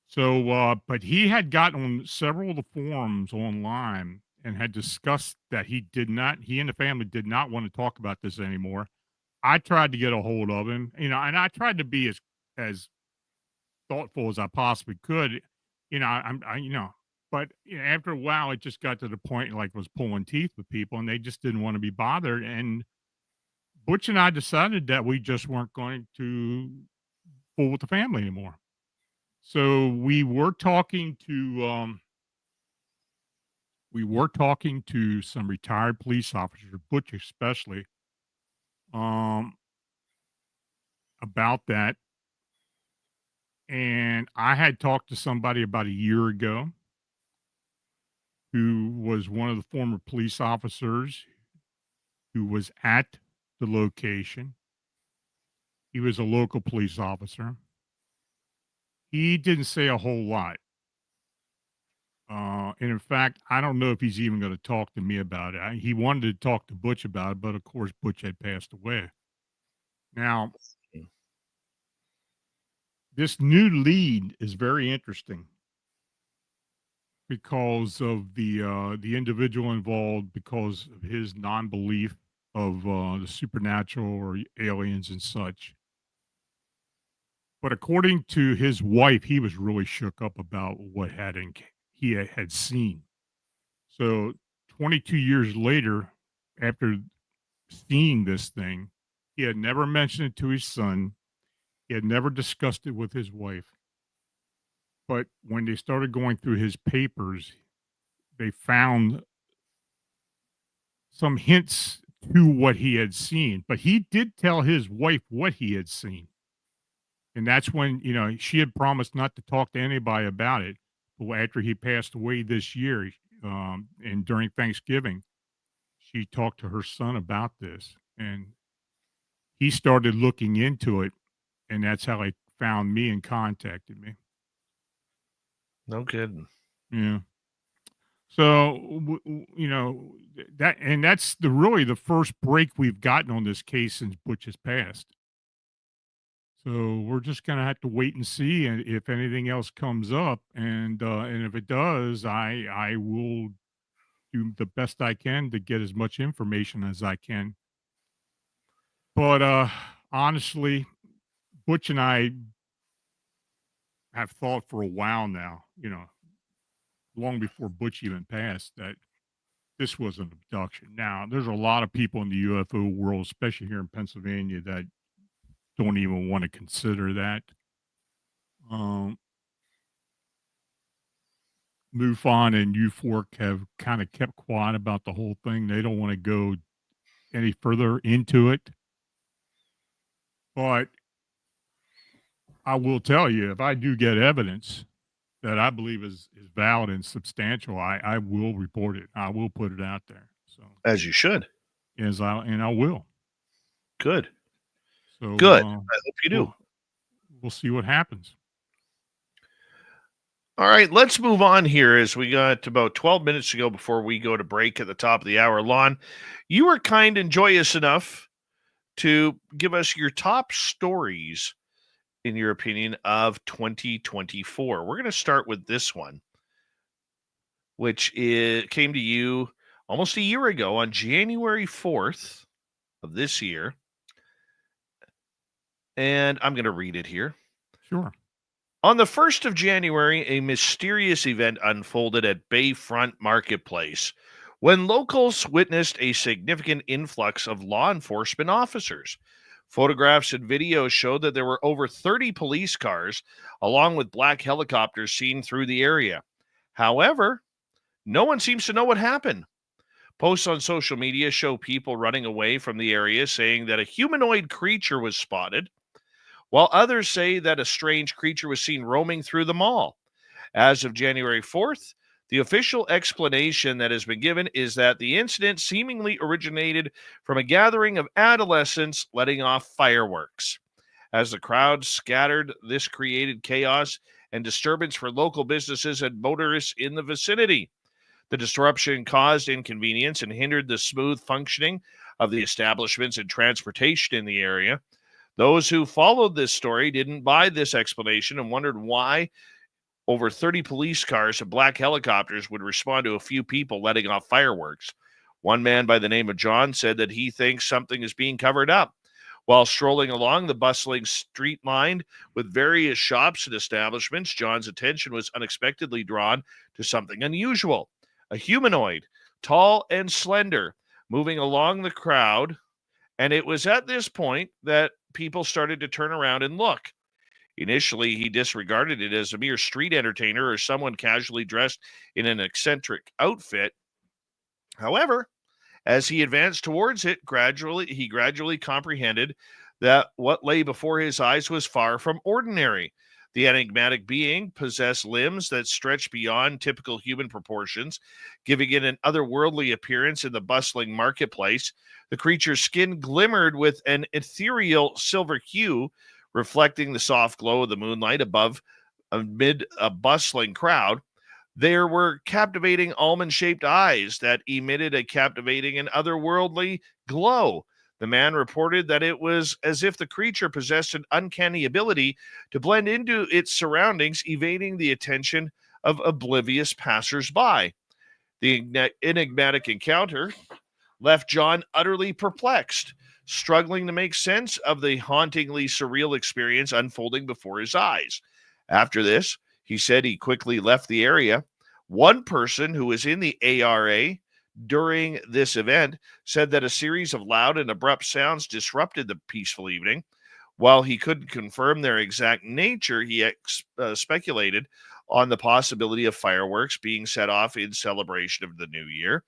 So, but he had gotten on several of the forums online and had discussed that he and the family did not want to talk about this anymore. I tried to get a hold of him, and I tried to be as thoughtful as I possibly could. But after a while, it just got to the point like was pulling teeth with people, and they just didn't want to be bothered. And Butch and I decided that we just weren't going to fool with the family anymore. So we were talking to some retired police officers, Butch especially, about that. And I had talked to somebody about a year ago who was one of the former police officers who was at the location. He was a local police officer. He didn't say a whole lot. And in fact, I don't know if he's even going to talk to me about it. He wanted to talk to Butch about it, but of course, Butch had passed away. Now, this new lead is very interesting because of the individual involved, because of his non-belief of the supernatural or aliens and such. But according to his wife, he was really shook up about what he had seen. So 22 years later, after seeing this thing, he had never mentioned it to his son. He had never discussed it with his wife. But when they started going through his papers, they found some hints to what he had seen. But he did tell his wife what he had seen. And that's when, she had promised not to talk to anybody about it. But after he passed away this year, and during Thanksgiving, she talked to her son about this. And he started looking into it. And that's how he found me and contacted me. No kidding. Yeah. So, that's really the first break we've gotten on this case since Butch has passed. So we're just gonna have to wait and see, and if anything else comes up, and if it does, I will do the best I can to get as much information as I can. But honestly, Butch and I have thought for a while now, long before Butch even passed, that this was an abduction. Now, there's a lot of people in the UFO world, especially here in Pennsylvania, that don't even want to consider that. MUFON and UFORC have kind of kept quiet about the whole thing. They don't want to go any further into it. But I will tell you, if I do get evidence that I believe is valid and substantial, I will report it. I will put it out there. So As you should. I will. Good. So good. I hope you do. We'll see what happens. All right, let's move on here as we got about 12 minutes to go before we go to break at the top of the hour. Lon, you were kind and joyous enough to give us your top stories, in your opinion, of 2024. We're going to start with this one, which came to you almost a year ago on January 4th of this year. And I'm going to read it here. Sure. On the 1st of January, a mysterious event unfolded at Bayfront Marketplace when locals witnessed a significant influx of law enforcement officers. Photographs and videos showed that there were over 30 police cars, along with black helicopters seen through the area. However, no one seems to know what happened. Posts on social media show people running away from the area, saying that a humanoid creature was spotted, while others say that a strange creature was seen roaming through the mall. As of January 4th, the official explanation that has been given is that the incident seemingly originated from a gathering of adolescents letting off fireworks. As the crowd scattered, this created chaos and disturbance for local businesses and motorists in the vicinity. The disruption caused inconvenience and hindered the smooth functioning of the establishments and transportation in the area. Those who followed this story didn't buy this explanation and wondered why over 30 police cars and black helicopters would respond to a few people letting off fireworks. One man by the name of John said that he thinks something is being covered up. While strolling along the bustling street lined with various shops and establishments, John's attention was unexpectedly drawn to something unusual. A humanoid, tall and slender, moving along the crowd. And it was at this point that people started to turn around and look. Initially, he disregarded it as a mere street entertainer or someone casually dressed in an eccentric outfit. However, as he advanced towards it, he gradually comprehended that what lay before his eyes was far from ordinary. The enigmatic being possessed limbs that stretched beyond typical human proportions, giving it an otherworldly appearance in the bustling marketplace. The creature's skin glimmered with an ethereal silver hue, reflecting the soft glow of the moonlight amid a bustling crowd. There were captivating almond-shaped eyes that emitted a captivating and otherworldly glow. The man reported that it was as if the creature possessed an uncanny ability to blend into its surroundings, evading the attention of oblivious passers-by. The enigmatic encounter left John utterly perplexed, struggling to make sense of the hauntingly surreal experience unfolding before his eyes. After this, he said he quickly left the area. One person who was in the ARA during this event said that a series of loud and abrupt sounds disrupted the peaceful evening. While he couldn't confirm their exact nature, he speculated on the possibility of fireworks being set off in celebration of the new year.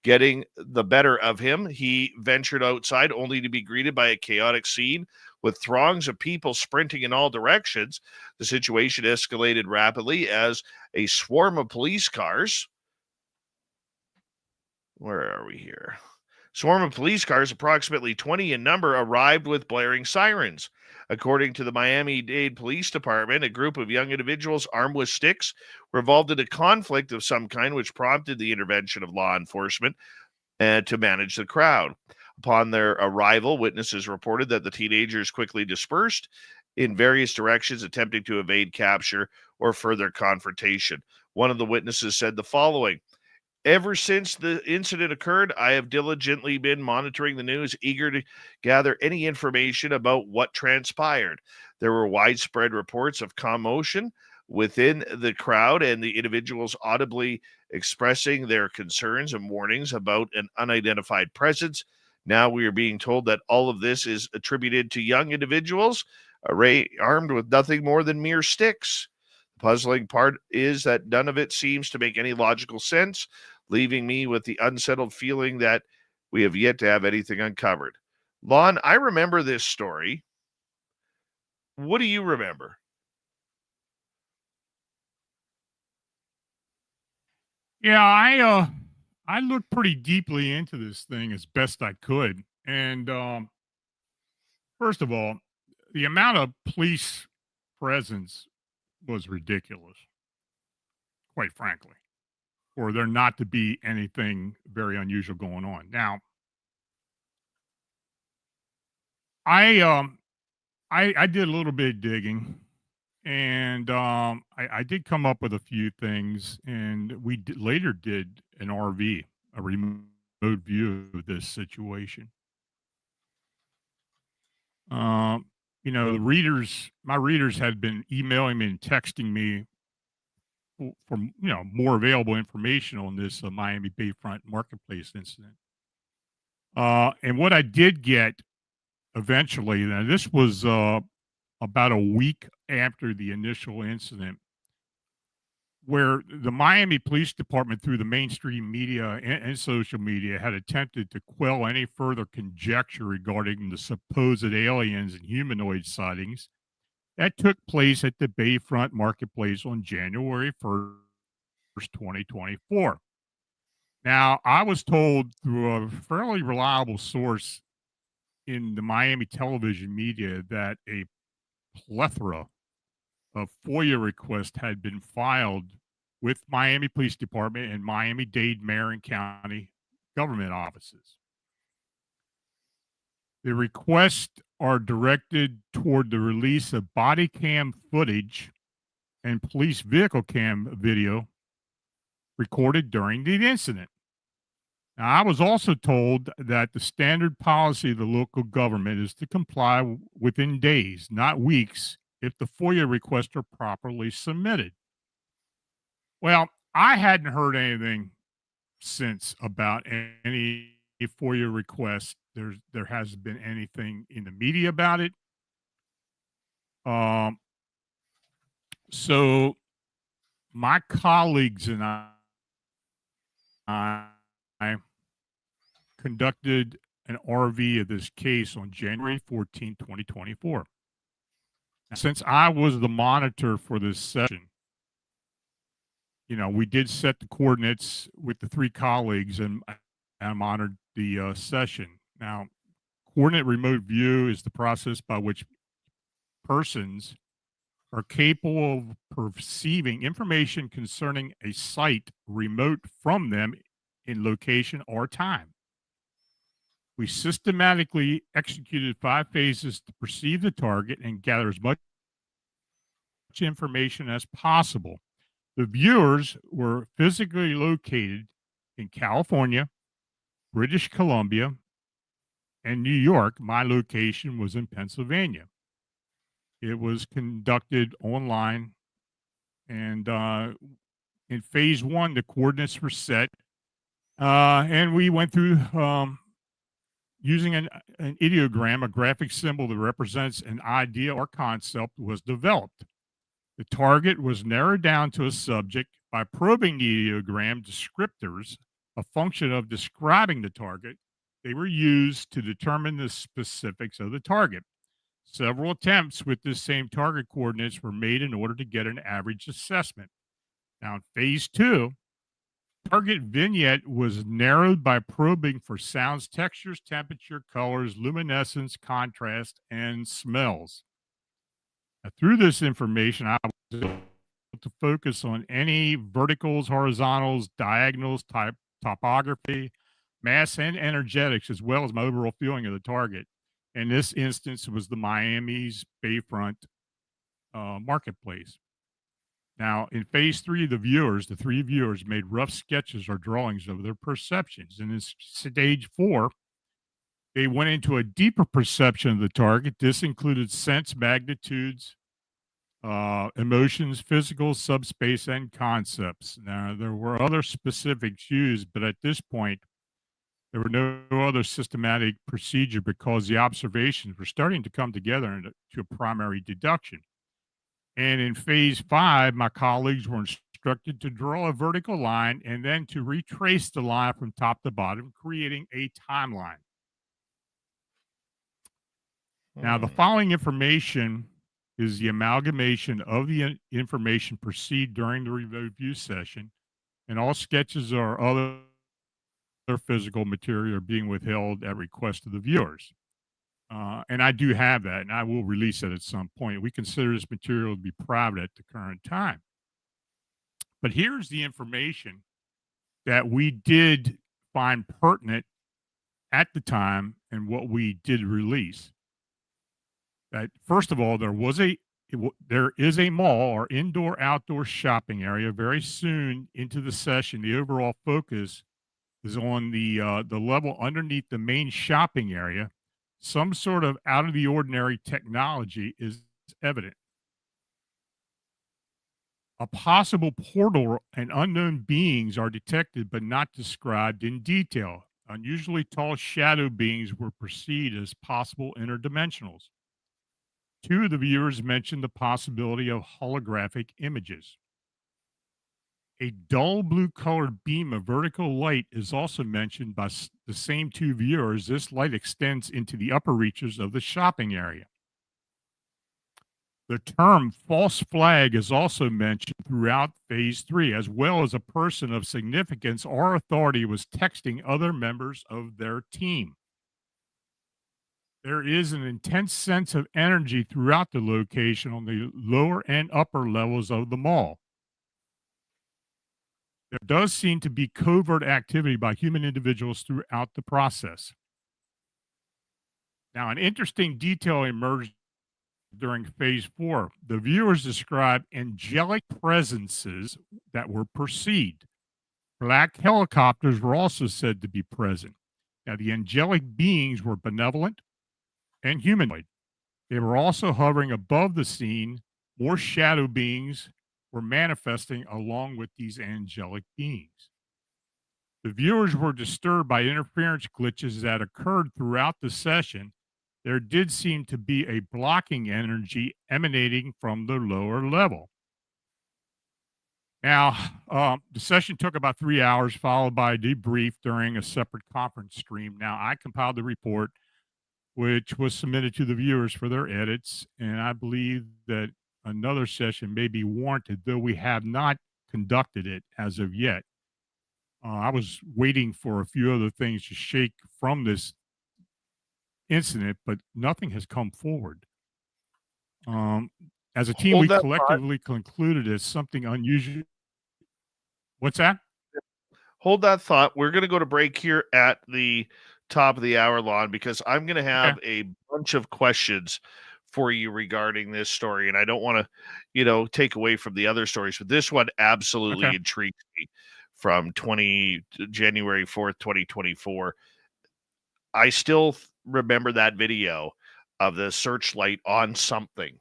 Getting the better of him, he ventured outside only to be greeted by a chaotic scene with throngs of people sprinting in all directions. The situation escalated rapidly as a swarm of police cars. Where are we here? Swarm of police cars, approximately 20 in number, arrived with blaring sirens. According to the Miami-Dade Police Department, a group of young individuals armed with sticks were involved in a conflict of some kind, which prompted the intervention of law enforcement to manage the crowd. Upon their arrival, witnesses reported that the teenagers quickly dispersed in various directions, attempting to evade capture or further confrontation. One of the witnesses said the following: "Ever since the incident occurred, I have diligently been monitoring the news, eager to gather any information about what transpired. There were widespread reports of commotion within the crowd and the individuals audibly expressing their concerns and warnings about an unidentified presence. Now we are being told that all of this is attributed to young individuals armed with nothing more than mere sticks. The puzzling part is that none of it seems to make any logical sense, leaving me with the unsettled feeling that we have yet to have anything uncovered." Lon, I remember this story. What do you remember? Yeah, I looked pretty deeply into this thing as best I could, and first of all, the amount of police presence was ridiculous, quite frankly, for there not to be anything very unusual going on. Now, I um I did a little bit of digging, and I did come up with a few things, and later did an RV, a remote view of this situation. Um, the my readers had been emailing me and texting me for more available information on this Miami Bayfront Marketplace incident. And what I did get eventually, now this was about a week after the initial incident, where the Miami Police Department, through the mainstream media and social media, had attempted to quell any further conjecture regarding the supposed aliens and humanoid sightings that took place at the Bayfront Marketplace on January 1st, 2024. Now, I was told through a fairly reliable source in the Miami television media that a plethora of FOIA requests had been filed with Miami Police Department and Miami-Dade Mayor and County government offices. The requests are directed toward the release of body cam footage and police vehicle cam video recorded during the incident. Now, I was also told that the standard policy of the local government is to comply within days, not weeks, if the FOIA requests are properly submitted. Well, I hadn't heard anything since about any FOIA requests. There hasn't been anything in the media about it. So my colleagues and I conducted an RV of this case on January 14, 2024. Since I was the monitor for this session, we did set the coordinates with the three colleagues, and I monitored the session. Now, coordinate remote view is the process by which persons are capable of perceiving information concerning a site remote from them in location or time. We systematically executed 5 phases to perceive the target and gather as much information as possible. The viewers were physically located in California, British Columbia, and New York. My location was in Pennsylvania. It was conducted online, and in phase 1, the coordinates were set, and we went through using an ideogram, a graphic symbol that represents an idea or concept, was developed. The target was narrowed down to a subject by probing the ideogram descriptors, a function of describing the target. They were used to determine the specifics of the target. Several attempts with this same target coordinates were made in order to get an average assessment. Now, in phase 2, target vignette was narrowed by probing for sounds, textures, temperature, colors, luminescence, contrast, and smells. Now, through this information, I was able to focus on any verticals, horizontals, diagonals, topography, mass, and energetics, as well as my overall feeling of the target. In this instance, it was the Miami's Bayfront marketplace. Now, in phase 3, the 3 viewers made rough sketches or drawings of their perceptions. And in stage 4, they went into a deeper perception of the target. This included sense, magnitudes, emotions, physical, subspace, and concepts. Now, there were other specifics used, but at this point, there were no other systematic procedure because the observations were starting to come together into a primary deduction. And in phase 5, my colleagues were instructed to draw a vertical line and then to retrace the line from top to bottom, creating a timeline. Now, the following information is the amalgamation of the information perceived during the review session, and all sketches or other physical material are being withheld at request of the viewers. And I do have that, and I will release it at some point. We consider this material to be private at the current time. But here's the information that we did find pertinent at the time and what we did release. That first of all, there is a mall or indoor-outdoor shopping area. Very soon into the session, the overall focus is on the level underneath the main shopping area. Some sort of out-of-the-ordinary technology is evident. A possible portal and unknown beings are detected but not described in detail. Unusually tall shadow beings were perceived as possible interdimensionals. 2 of the viewers mentioned the possibility of holographic images. A dull blue colored beam of vertical light is also mentioned by the same 2 viewers. This light extends into the upper reaches of the shopping area. The term false flag is also mentioned throughout phase 3, as well as a person of significance or authority was texting other members of their team. There is an intense sense of energy throughout the location on the lower and upper levels of the mall. There does seem to be covert activity by human individuals throughout the process. Now, an interesting detail emerged during phase 4. The viewers described angelic presences that were perceived. Black helicopters were also said to be present. Now, the angelic beings were benevolent and humanoid. They were also hovering above the scene. More shadow beings were manifesting along with these angelic beings. The viewers were disturbed by interference glitches that occurred throughout the session. There did seem to be a blocking energy emanating from the lower level. Now, the session took about 3 hours, followed by a debrief during a separate conference stream. Now, I compiled the report, which was submitted to the viewers for their edits, and I believe that another session may be warranted, though we have not conducted it as of yet. I was waiting for a few other things to shake from this incident, but nothing has come forward. As a team, we collectively concluded as something unusual. What's that? Hold that thought. We're going to go to break here at the top of the hour, Lon, because I'm going to have a bunch of questions for you regarding this story, and I don't want to, take away from the other stories, but this one absolutely intrigues me. From January 4th, 2024. I still remember that video of the searchlight on something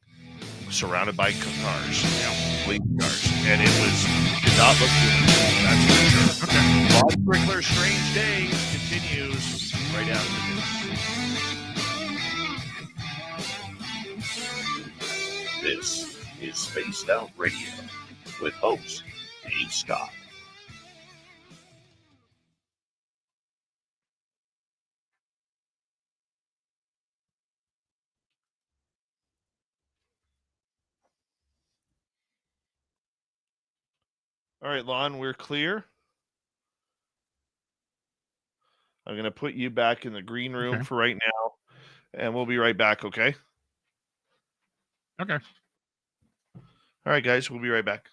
surrounded by cars, police cars, and did not look good. That's for sure. Lon Strickler, Strange Days continues right after this. Spaced Out Radio with host Dave Scott. All right, Lon, we're clear. I'm going to put you back in the green room for right now, and we'll be right back, okay? Okay. All right, guys, we'll be right back.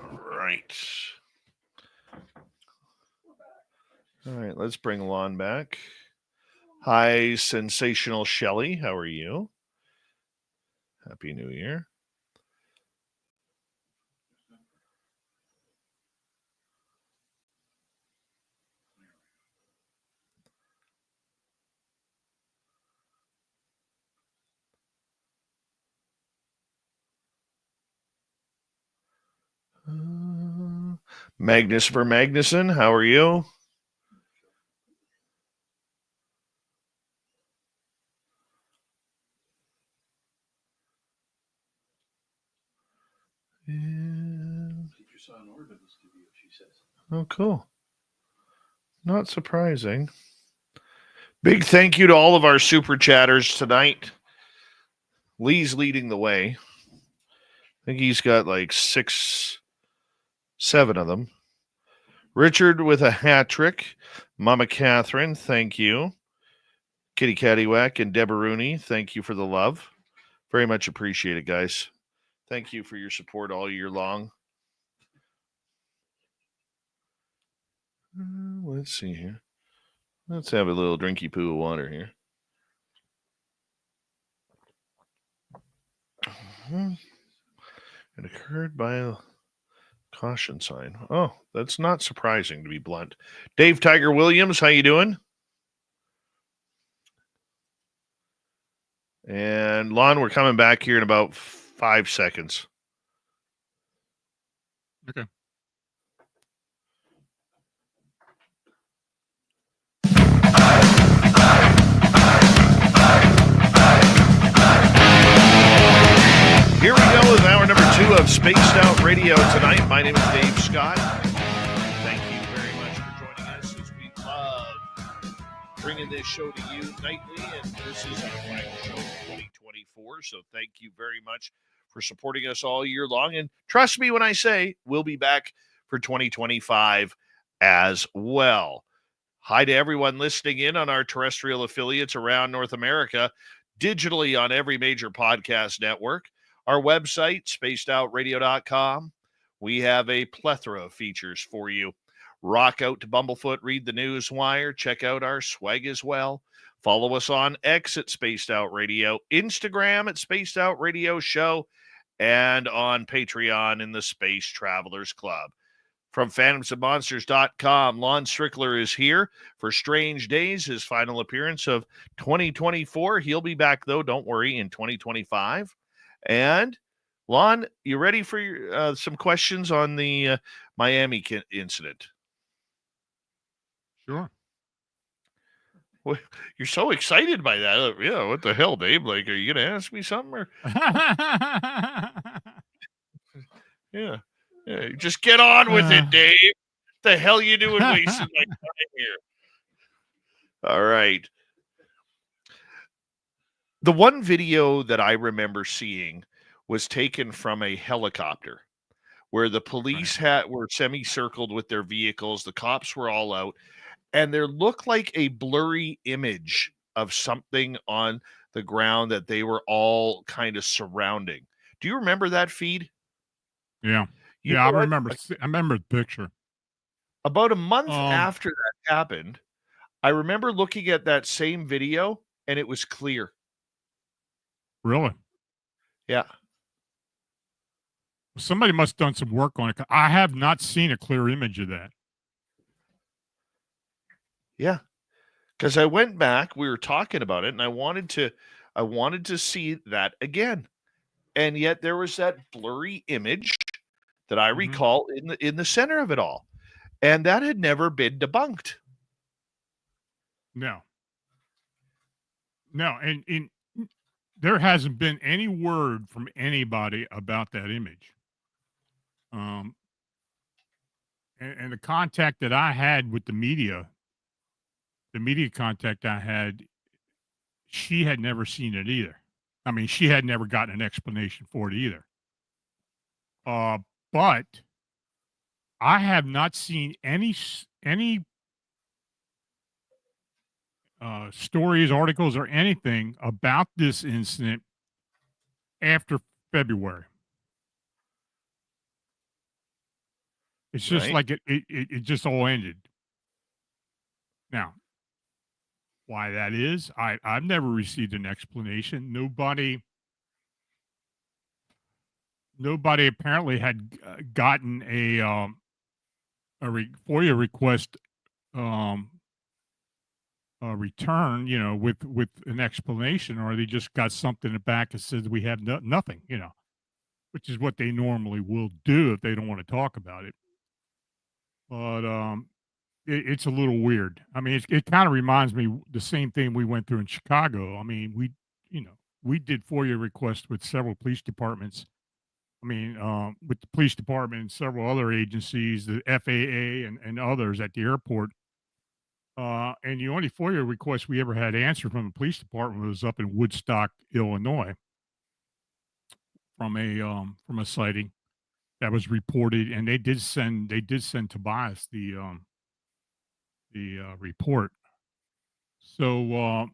Right. All right, let's bring Lon back. Hi, Sensational Shelley. How are you? Happy New Year. Magnus for Magnuson, how are you? Oh, cool. Not surprising. Big thank you to all of our super chatters tonight. Lee's leading the way. I think he's got like 6, 7 of them. Richard with a hat trick. Mama Catherine, thank you. Kitty Cattywack and Deborah Rooney, thank you for the love. Very much appreciated, guys. Thank you for your support all year long. Let's see here. Let's have a little drinky poo of water here. It occurred by a caution sign. Oh, that's not surprising, to be blunt. Dave Tiger Williams, how you doing? And Lon, we're coming back here in about 5 seconds. Okay. Here we go with hour number 2 of Spaced Out Radio tonight. My name is Dave Scott. Thank you very much for joining us as we love bringing this show to you nightly. And this is our final show of 2024. So thank you very much for supporting us all year long. And trust me when I say we'll be back for 2025 as well. Hi to everyone listening in on our terrestrial affiliates around North America, digitally on every major podcast network. Our website, spacedoutradio.com. We have a plethora of features for you. Rock out to Bumblefoot, read the news wire, check out our swag as well. Follow us on X at Spaced Out Radio, Instagram at Spaced Out Radio Show, and on Patreon in the Space Travelers Club. From phantomsandmonsters.com, Lon Strickler is here for Strange Days, his final appearance of 2024. He'll be back, though, don't worry, in 2025. And, Lon, you ready for some questions on the Miami incident? Sure. Well, you're so excited by that. Yeah, what the hell, Dave? Like, are you going to ask me something? Or? Yeah. Just get on with it, Dave. What the hell you doing wasting my time here? All right. The one video that I remember seeing was taken from a helicopter where the police were semicircled with their vehicles. The cops were all out, and there looked like a blurry image of something on the ground that they were all kind of surrounding. Do you remember that feed? Yeah. I remember the picture. About a month after that happened, I remember looking at that same video, and it was clear. Really? Yeah. Somebody must have done some work on it. I have not seen a clear image of that. Yeah. Because I went back, we were talking about it, and I wanted to see that again. And yet there was that blurry image that I recall in the center of it all. And that had never been debunked. No. And there hasn't been any word from anybody about that image. And the contact that I had with the media contact I had, she had never seen it either. I mean, she had never gotten an explanation for it either. But I have not seen any stories, articles, or anything about this incident after February. It's just like it just all ended. Now, why that is, I've never received an explanation. Nobody apparently had gotten a FOIA request return, with an explanation, or they just got something back that says we have nothing, which is what they normally will do if they don't want to talk about it. but it's a little weird. I mean, it kind of reminds me the same thing we went through in Chicago. I mean, you know, we did FOIA requests with several police departments. I mean, with the police department and several other agencies, the FAA and others at the airport. And the only FOIA request we ever had answered from the police department was up in Woodstock, Illinois, from a sighting that was reported, and they did send Tobias the report. So,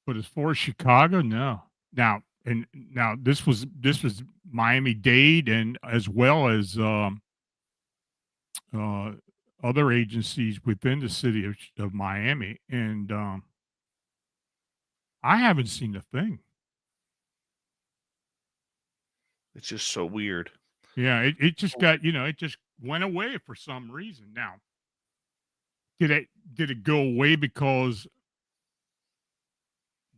but as far as Chicago, no. Now this was Miami-Dade and as well as uh, other agencies within the city of Miami, and I haven't seen a thing. It's just so weird. Yeah, it just got it just went away for some reason. Now, did it go away because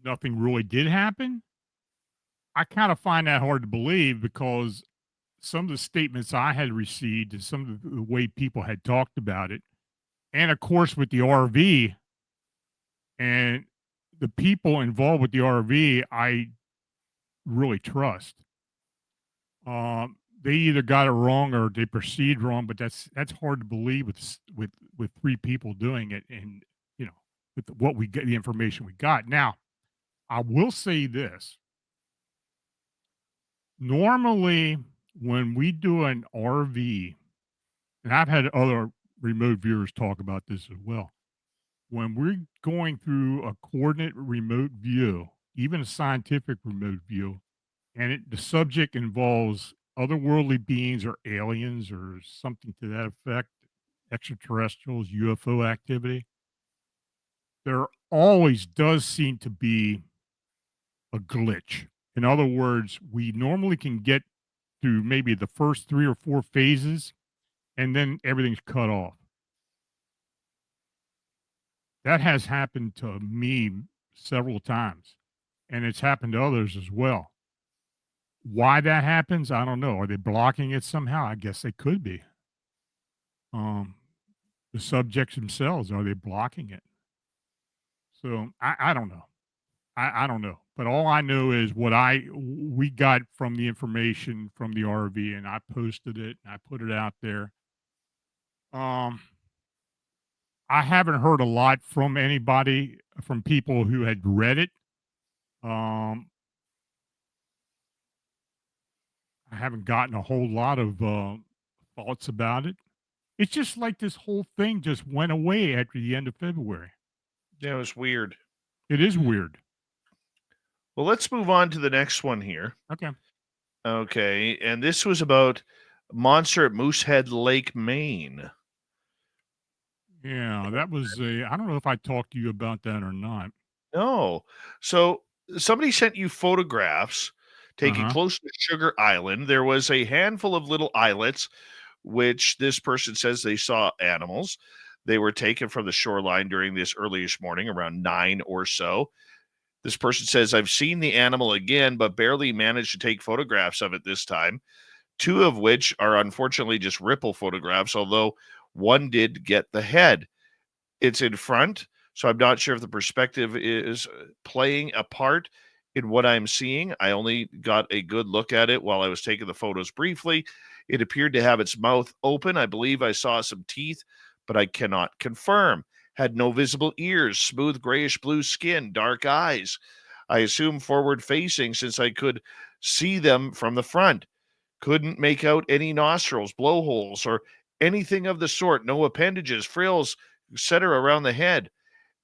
nothing really did happen? I kind of find that hard to believe because some of the statements I had received and some of the way people had talked about it, and of course with the RV and the people involved with the RV, I really trust. They either got it wrong or they proceed wrong, but that's hard to believe with three people doing it, and with what we get, the information we got. Now, I will say this: normally, when we do an RV, and I've had other remote viewers talk about this as well. When we're going through a coordinate remote view, even a scientific remote view, and the subject involves otherworldly beings or aliens or something to that effect, extraterrestrials, UFO activity, there always does seem to be a glitch. In other words, we normally can get through maybe the first 3 or 4 phases, and then everything's cut off. That has happened to me several times, and it's happened to others as well. Why that happens, I don't know. Are they blocking it somehow? I guess they could be. Um, the subjects themselves, are they blocking it? So I don't know. I don't know. But all I know is what we got from the information from the RV, and I posted it and I put it out there. Um, I haven't heard a lot from anybody, from people who had read it. Um, I haven't gotten a whole lot of thoughts about it. It's just like this whole thing just went away after the end of February. Yeah, it was weird. It is weird. Well, let's move on to the next one here. Okay. Okay, and this was about monster at Moosehead Lake, Maine. Yeah, that was I don't know if I talked to you about that or not. No. So somebody sent you photographs taken Uh-huh. close to Sugar Island. There was a handful of little islets, which this person says they saw animals. They were taken from the shoreline during this earliest morning, around 9 or so. This person says, I've seen the animal again, but barely managed to take photographs of it this time. 2 of which are unfortunately just ripple photographs, although one did get the head. It's in front, so I'm not sure if the perspective is playing a part in what I'm seeing. I only got a good look at it while I was taking the photos briefly. It appeared to have its mouth open. I believe I saw some teeth, but I cannot confirm. Had no visible ears, smooth grayish blue skin, dark eyes. I assume forward facing since I could see them from the front. Couldn't make out any nostrils, blowholes, or anything of the sort. No appendages, frills, etc. around the head.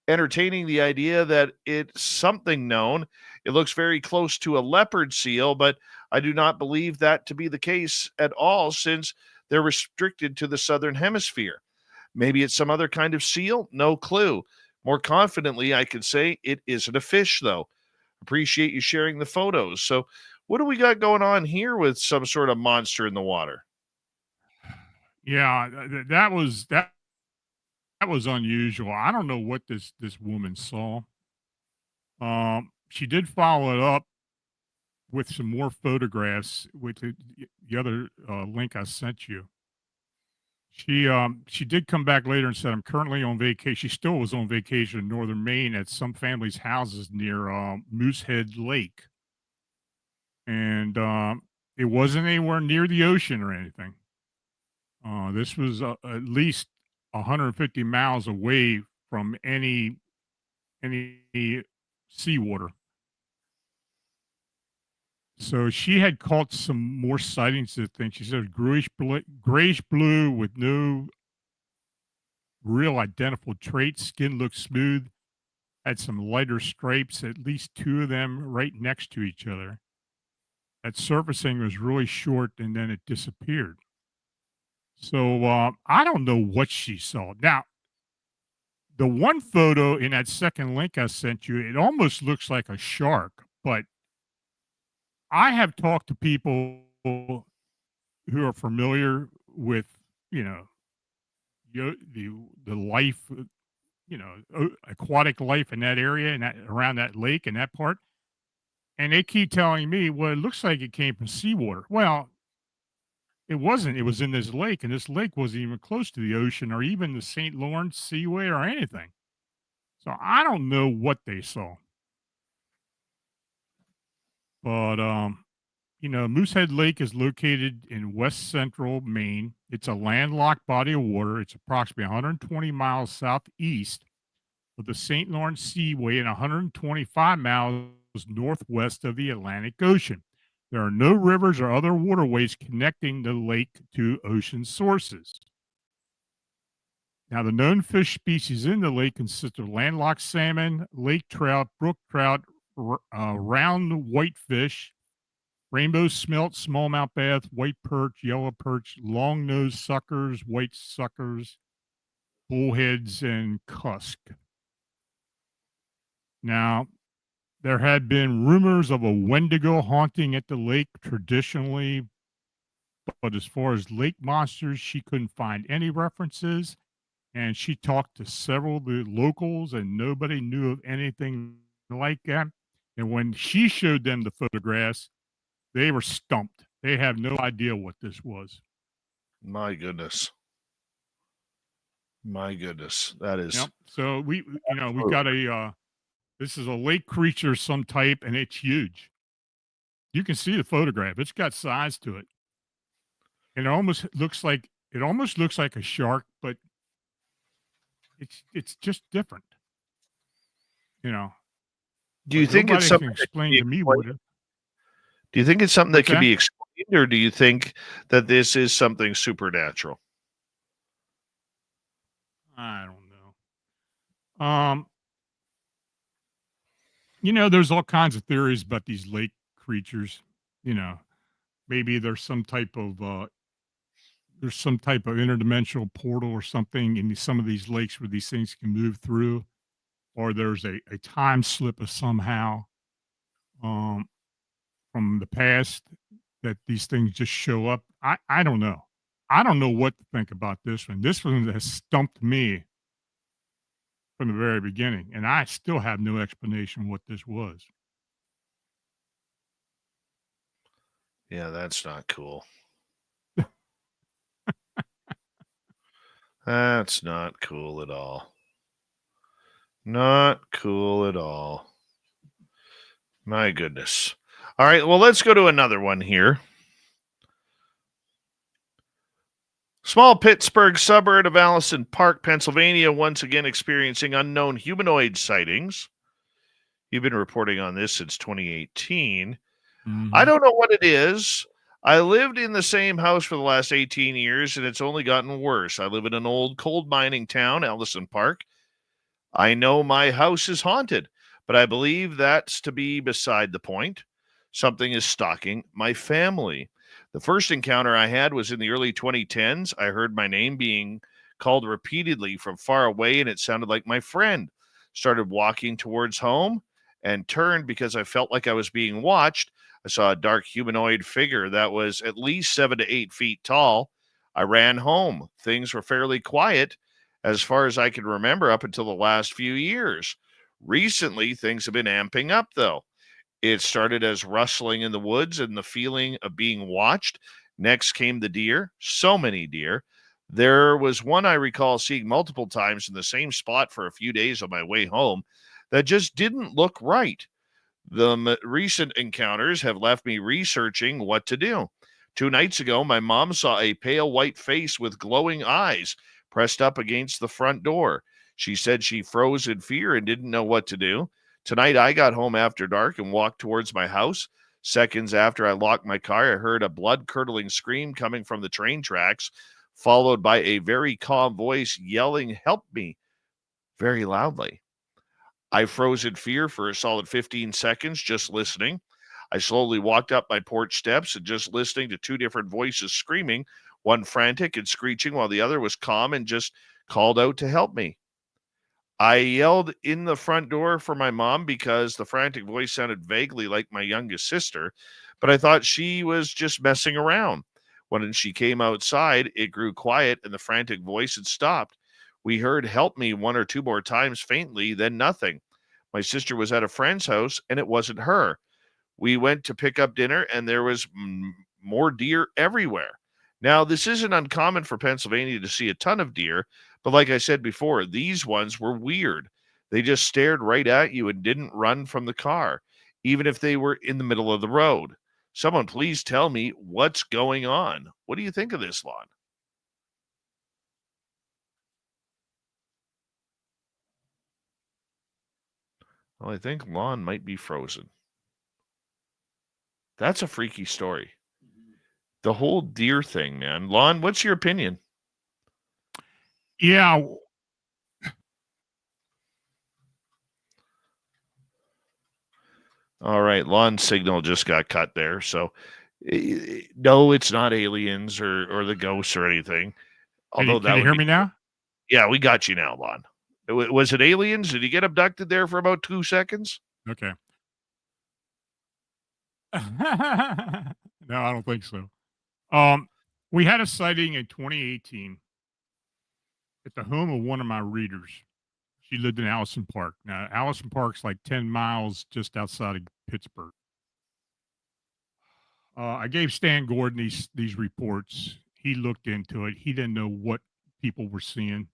Entertaining the idea that it's something known. It looks very close to a leopard seal, but I do not believe that to be the case at all since they're restricted to the southern hemisphere. Maybe it's some other kind of seal? No clue. More confidently, I could say it isn't a fish, though. Appreciate you sharing the photos. So, what do we got going on here with some sort of monster in the water? Yeah, that was unusual. I don't know what this woman saw. She did follow it up with some more photographs with the other link I sent you. She did come back later and said, "I'm currently on vacation." She still was on vacation in northern Maine at some family's houses near Moosehead Lake, and it wasn't anywhere near the ocean or anything. This was at least 150 miles away from any seawater. So she had caught some more sightings. I think she said grayish blue with no real identifiable traits. Skin looked smooth, had some lighter stripes, at least two of them right next to each other. That surfacing was really short and then it disappeared. So I don't know what she saw. Now, the one photo in that second link I sent you, it almost looks like a shark, but I have talked to people who are familiar with, you know, the life, aquatic life in that area and that around that lake and that part, and they keep telling me, well, it looks like it came from seawater. Well, it wasn't. It was in this lake, and this lake wasn't even close to the ocean or even the St. Lawrence Seaway or anything. So I don't know what they saw. But Moosehead Lake is located in west central Maine. It's a landlocked body of water. It's approximately 120 miles southeast of the St. Lawrence Seaway and 125 miles northwest of the Atlantic Ocean. There are no rivers or other waterways connecting the lake to ocean sources. Now, the known fish species in the lake consist of landlocked salmon, lake trout, brook trout, round whitefish, rainbow smelt, smallmouth bass, white perch, yellow perch, long-nosed suckers, white suckers, bullheads, and cusk. Now, there had been rumors of a Wendigo haunting at the lake traditionally, but as far as lake monsters, she couldn't find any references, and she talked to several of the locals, and nobody knew of anything like that. And when she showed them the photographs, they were stumped. They have no idea what this was. My goodness. That is. Yep. So we've got this is a lake creature of some type, and it's huge. You can see the photograph. It's got size to it. And it almost looks like a shark, but it's just different. Do you think it's something can explain to me what it? Do you think it's something that What's can that? be explained, or do you think that this is something supernatural? I don't know. There's all kinds of theories about these lake creatures. Maybe there's some type of interdimensional portal or something in some of these lakes where these things can move through, or there's a time slip of somehow from the past that these things just show up. I don't know. I don't know what to think about this one. This one has stumped me from the very beginning, and I still have no explanation what this was. Yeah, that's not cool. That's not cool at all. Not cool at all. My goodness. All right, well, let's go to another one here. Small Pittsburgh suburb of Allison Park, Pennsylvania, once again experiencing unknown humanoid sightings. You've been reporting on this since 2018. Mhm. I don't know what it is. I lived in the same house for the last 18 years, and it's only gotten worse. I live in an old coal mining town, Allison Park. I know my house is haunted, but I believe that's to be beside the point. Something is stalking my family. The first encounter I had was in the early 2010s. I heard my name being called repeatedly from far away, and it sounded like my friend. Started walking towards home and turned because I felt like I was being watched. I saw a dark humanoid figure that was at least 7 to 8 feet tall. I ran home. Things were fairly quiet as far as I can remember up until the last few years. Recently, things have been amping up, though. It started as rustling in the woods and the feeling of being watched. Next came the deer, so many deer. There was one I recall seeing multiple times in the same spot for a few days on my way home that just didn't look right. The recent encounters have left me researching what to do. 2 nights ago, my mom saw a pale white face with glowing eyes pressed up against the front door. She said she froze in fear and didn't know what to do. Tonight, I got home after dark and walked towards my house. Seconds after I locked my car, I heard a blood-curdling scream coming from the train tracks, followed by a very calm voice yelling, "Help me," very loudly. I froze in fear for a solid 15 seconds just listening. I slowly walked up my porch steps and just listening to two different voices screaming, one frantic and screeching while the other was calm and just called out to help me. I yelled in the front door for my mom because the frantic voice sounded vaguely like my youngest sister, but I thought she was just messing around. When she came outside, it grew quiet and the frantic voice had stopped. We heard "help me" one or two more times faintly, then nothing. My sister was at a friend's house and it wasn't her. We went to pick up dinner and there was more deer everywhere. Now, this isn't uncommon for Pennsylvania to see a ton of deer, but like I said before, these ones were weird. They just stared right at you and didn't run from the car, even if they were in the middle of the road. Someone please tell me what's going on. What do you think of this, Lon? Well, I think Lon might be frozen. That's a freaky story. The whole deer thing, man. Lon, what's your opinion? Yeah. All right, Lon's signal just got cut there. So, no, it's not aliens or the ghosts or anything. Although Can you hear me now? Yeah, we got you now, Lon. Was it aliens? Did he get abducted there for about 2 seconds? Okay. No, I don't think so. We had a sighting in 2018 at the home of one of my readers. She lived in Allison Park. Now, Allison Park's like 10 miles just outside of Pittsburgh. I gave Stan Gordon these reports. He looked into it. He didn't know what people were seeing.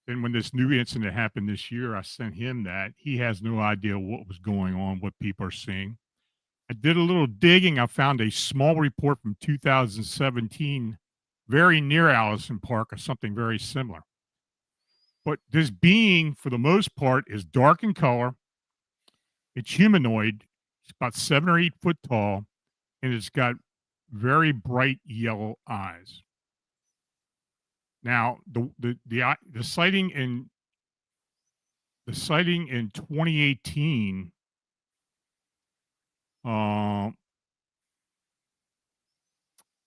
Then when this new incident happened this year, I sent him that. He has no idea what was going on, what people are seeing. I did a little digging. I found a small report from 2017, very near Allison Park, of something very similar. But this being, for the most part, is dark in color. It's humanoid. It's about 7 or 8 foot tall, and it's got very bright yellow eyes. Now, the sighting in 2018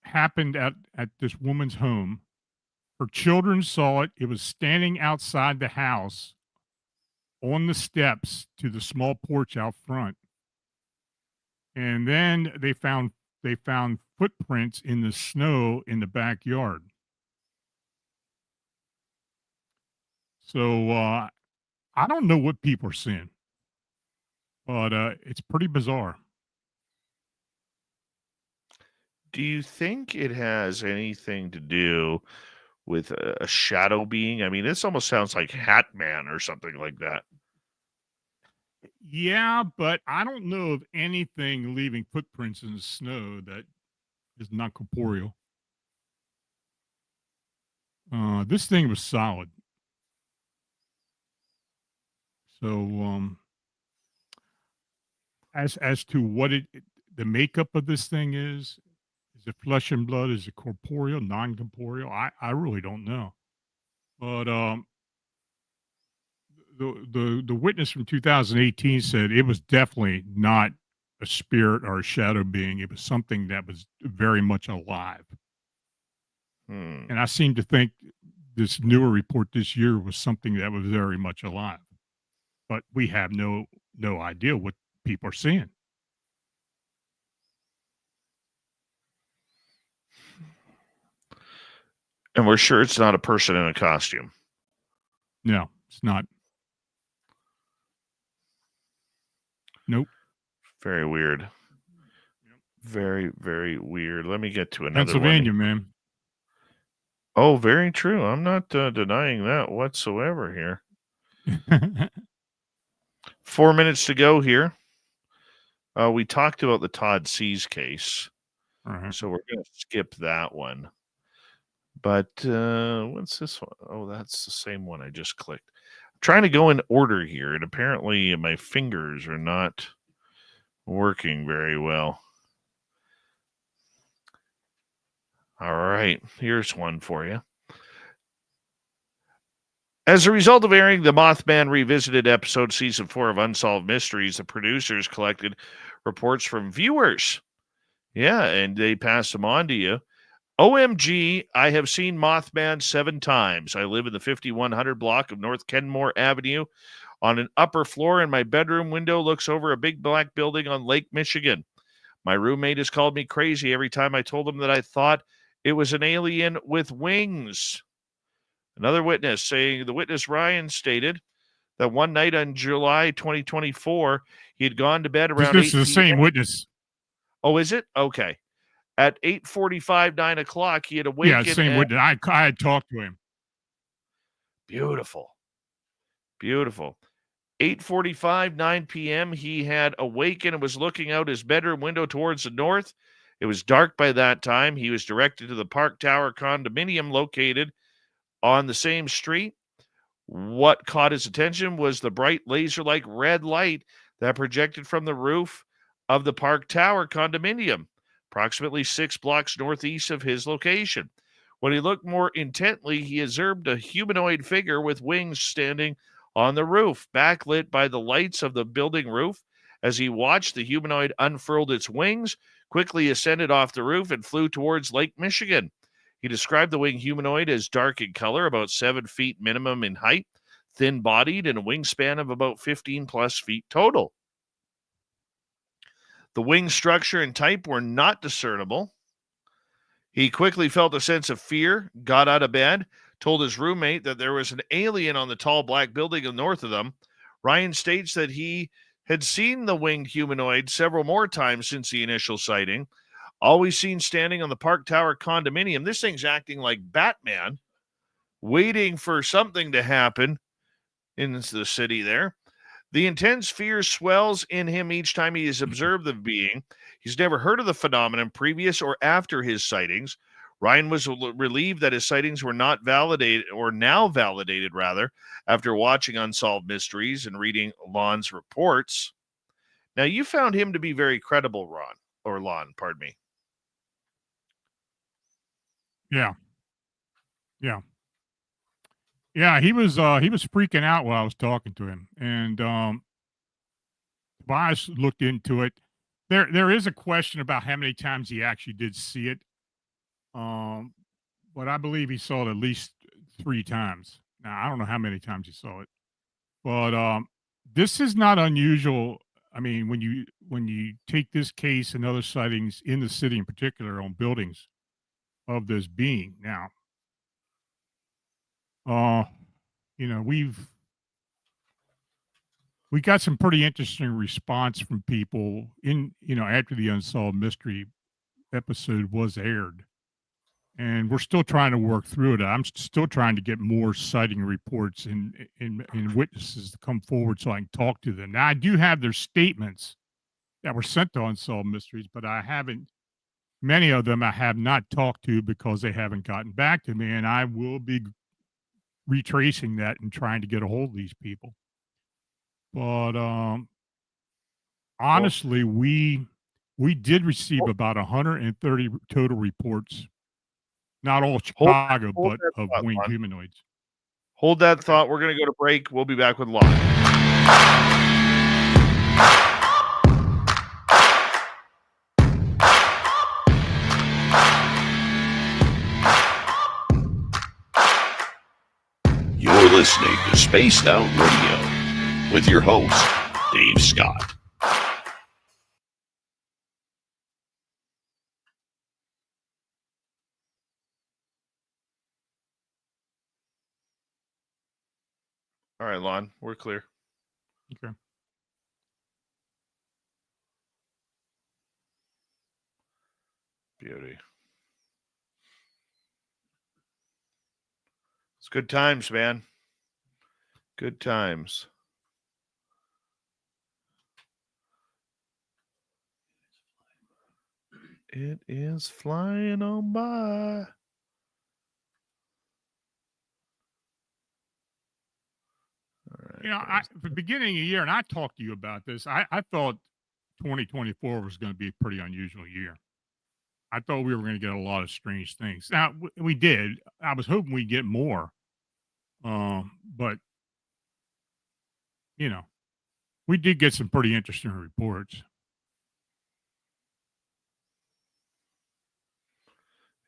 happened at this woman's home. Her children saw it. It was standing outside the house on the steps to the small porch out front. And then they found footprints in the snow in the backyard. So I don't know what people are seeing, but it's pretty bizarre. Do you think it has anything to do with a shadow being? I mean, this almost sounds like Hat Man or something like that. Yeah, but I don't know of anything leaving footprints in the snow that is not corporeal. This thing was solid. So, as to what the makeup of this thing is it flesh and blood? Is it corporeal, non-corporeal? I really don't know. But the witness from 2018 said it was definitely not a spirit or a shadow being. It was something that was very much alive. And I seem to think this newer report this year was something that was very much alive. But we have no idea what people are seeing. And we're sure it's not a person in a costume. No, it's not. Nope. Very weird. Very, very weird. Let me get to another Pennsylvania, one. man. Oh, very true. I'm not denying that whatsoever here. 4 minutes to go here. We talked about the Todd Seas case, so we're going to skip that one. But what's this one? Oh, that's the same one I just clicked. I'm trying to go in order here, and apparently my fingers are not working very well. All right, here's one for you. As a result of airing the Mothman Revisited episode, season 4 of Unsolved Mysteries, the producers collected reports from viewers. Yeah, and they passed them on to you. OMG, I have seen Mothman 7 times. I live in the 5100 block of North Kenmore Avenue on an upper floor, and my bedroom window looks over a big black building on Lake Michigan. My roommate has called me crazy every time I told him that I thought it was an alien with wings. Another witness saying the witness Ryan stated that one night on July 2024, he had gone to bed around 8 This is the same witness. Oh, is it? Okay. At 8:45, 9 o'clock, he had awakened. Yeah, same witness. I had talked to him. Beautiful. Beautiful. 8:45, 9 p.m., he had awakened and was looking out his bedroom window towards the north. It was dark by that time. He was directed to the Park Tower condominium located on the same street. What caught his attention was the bright laser-like red light that projected from the roof of the Park Tower condominium, approximately 6 blocks northeast of his location. When he looked more intently, he observed a humanoid figure with wings standing on the roof, backlit by the lights of the building roof. As he watched, the humanoid unfurled its wings, quickly ascended off the roof, and flew towards Lake Michigan. He described the winged humanoid as dark in color, about 7 feet minimum in height, thin-bodied, and a wingspan of about 15 plus feet total. The wing structure and type were not discernible. He quickly felt a sense of fear, got out of bed, told his roommate that there was an alien on the tall black building north of them. Ryan states that he had seen the winged humanoid several more times since the initial sighting, always seen standing on the Park Tower condominium. This thing's acting like Batman, waiting for something to happen in the city there. The intense fear swells in him each time he has observed the being. He's never heard of the phenomenon previous or after his sightings. Ryan was relieved that his sightings were not validated, or now validated, rather, after watching Unsolved Mysteries and reading Lon's reports. Now, you found him to be very credible, Lon, pardon me. Yeah. Yeah. Yeah, he was freaking out while I was talking to him. And Tobias looked into it. There is a question about how many times he actually did see it. But I believe he saw it at least 3 times. Now, I don't know how many times he saw it. But this is not unusual. I mean, when you take this case and other sightings in the city in particular on buildings of this being. Now, you know, we got some pretty interesting response from people after the Unsolved Mystery episode was aired. And we're still trying to work through it. I'm still trying to get more sighting reports and witnesses to come forward so I can talk to them. Now, I do have their statements that were sent to Unsolved Mysteries, but many of them I have not talked to because they haven't gotten back to me. And I will be retracing that and trying to get a hold of these people. But honestly, we did receive about 130 total reports. Not all Chicago, but of winged humanoids. Hold that thought. We're going to go to break. We'll be back with Lon. You're listening to Spaced Out Radio with your host, Dave Scott. All right, Lon, we're clear. Okay. Beauty. Good times, man. Good times. It is flying on by. You know, at the beginning of the year, and I talked to you about this, I thought 2024 was going to be a pretty unusual year. I thought we were going to get a lot of strange things. Now, we did. I was hoping we'd get more. But, you know, we did get some pretty interesting reports.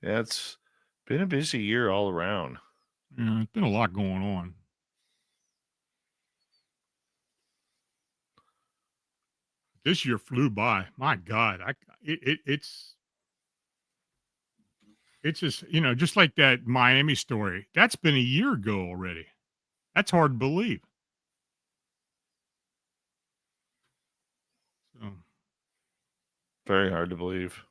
Yeah, it's been a busy year all around. Yeah, there's been a lot going on. This year flew by. My God, it's just, you know, just like that Miami story. That's been a year ago already. That's hard to believe. So, Very hard to believe.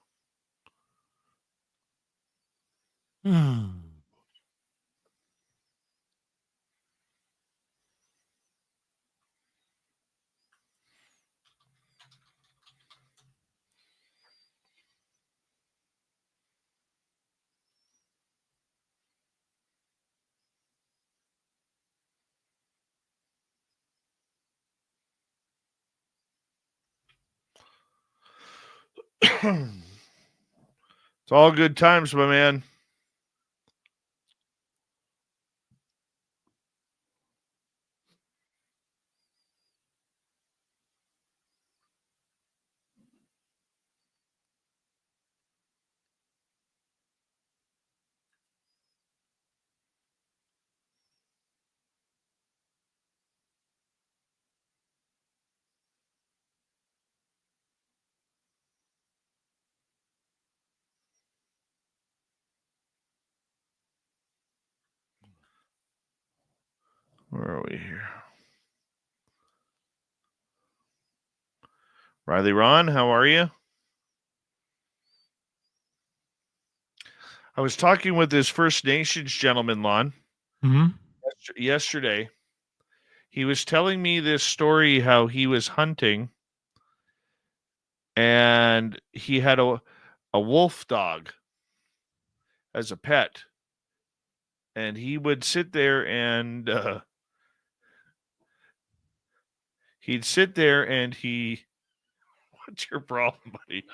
It's all good times, my man. Where are we here? Riley Ron, how are you? I was talking with this First Nations gentleman, Lon, yesterday. He was telling me this story how he was hunting and he had a wolf dog as a pet. And he would sit there and he'd sit there and what's your problem, buddy?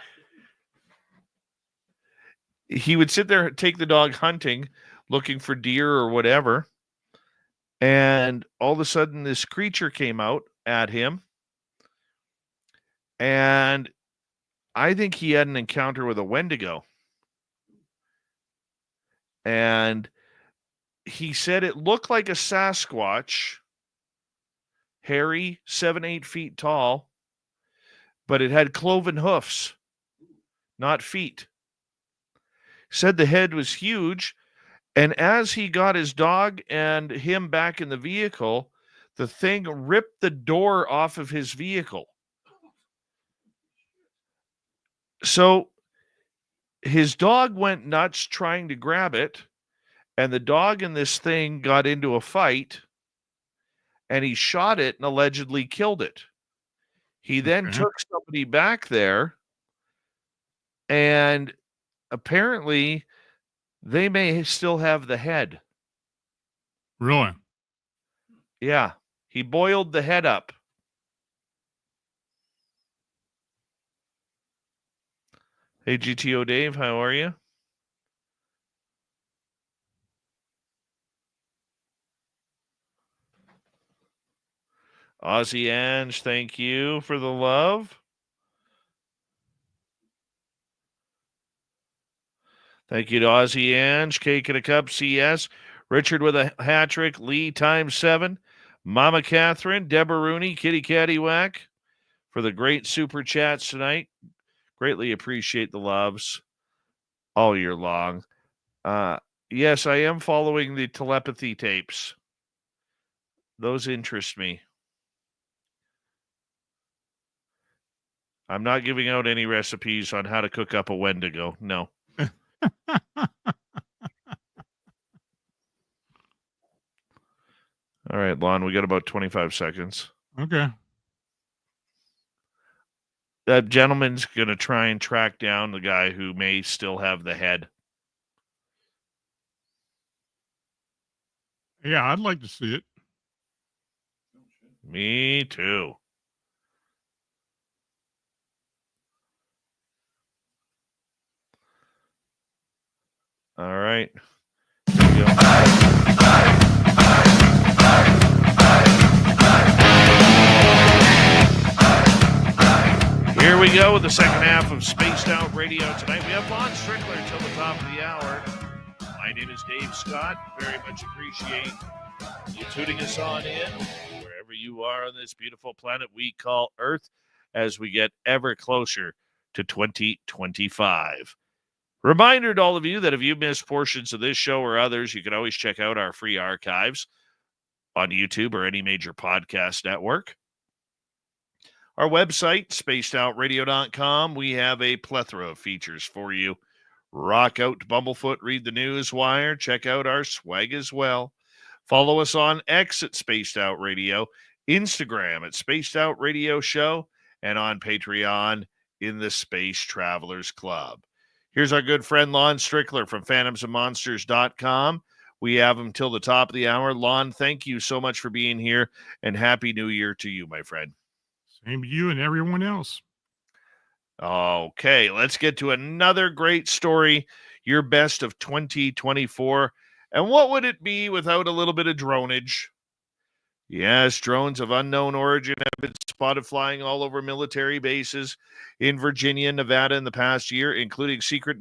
He would sit there, take the dog hunting, looking for deer or whatever. And all of a sudden, this creature came out at him. And I think he had an encounter with a Wendigo. And he said it looked like a Sasquatch, hairy, 7-8 feet tall, but it had cloven hoofs, not feet. Said the head was huge. And as he got his dog and him back in the vehicle, the thing ripped the door off of his vehicle. So his dog went nuts trying to grab it, and the dog and this thing got into a fight, and he shot it and allegedly killed it. He then took somebody back there, and apparently they may still have the head. Really? Yeah. He boiled the head up. Hey, GTO Dave, how are you? Aussie Ange, thank you for the love. Thank you to Aussie Ange, Cake and a Cup, CS. Richard with a hat trick, Lee ×7. Mama Catherine, Deborah Rooney, Kitty Caddywhack for the great super chats tonight. Greatly appreciate the loves all year long. Yes, I am following the telepathy tapes. Those interest me. I'm not giving out any recipes on how to cook up a Wendigo. No. All right, Lon, we got about 25 seconds. Okay. That gentleman's going to try and track down the guy who may still have the head. Yeah, I'd like to see it. Me too. All right. Here we go. Here we go with the second half of Spaced Out Radio tonight. We have Lon Strickler until the top of the hour. My name is Dave Scott. Very much appreciate you tuning us on in wherever you are on this beautiful planet we call Earth as we get ever closer to 2025. Reminder to all of you that if you missed portions of this show or others, you can always check out our free archives on YouTube or any major podcast network. Our website, spacedoutradio.com, we have a plethora of features for you. Rock out to Bumblefoot, read the news wire, check out our swag as well. Follow us on X at Spaced Out Radio, Instagram at Spaced Out Radio Show, and on Patreon in the Space Travelers Club. Here's our good friend Lon Strickler from phantomsandmonsters.com. We have him till the top of the hour. Lon, thank you so much for being here, and Happy New Year to you, my friend. Same to you and everyone else. Okay, let's get to another great story, your best of 2024. And what would it be without a little bit of dronage? Yes, drones of unknown origin have been spotted flying all over military bases in Virginia and Nevada in the past year, including secret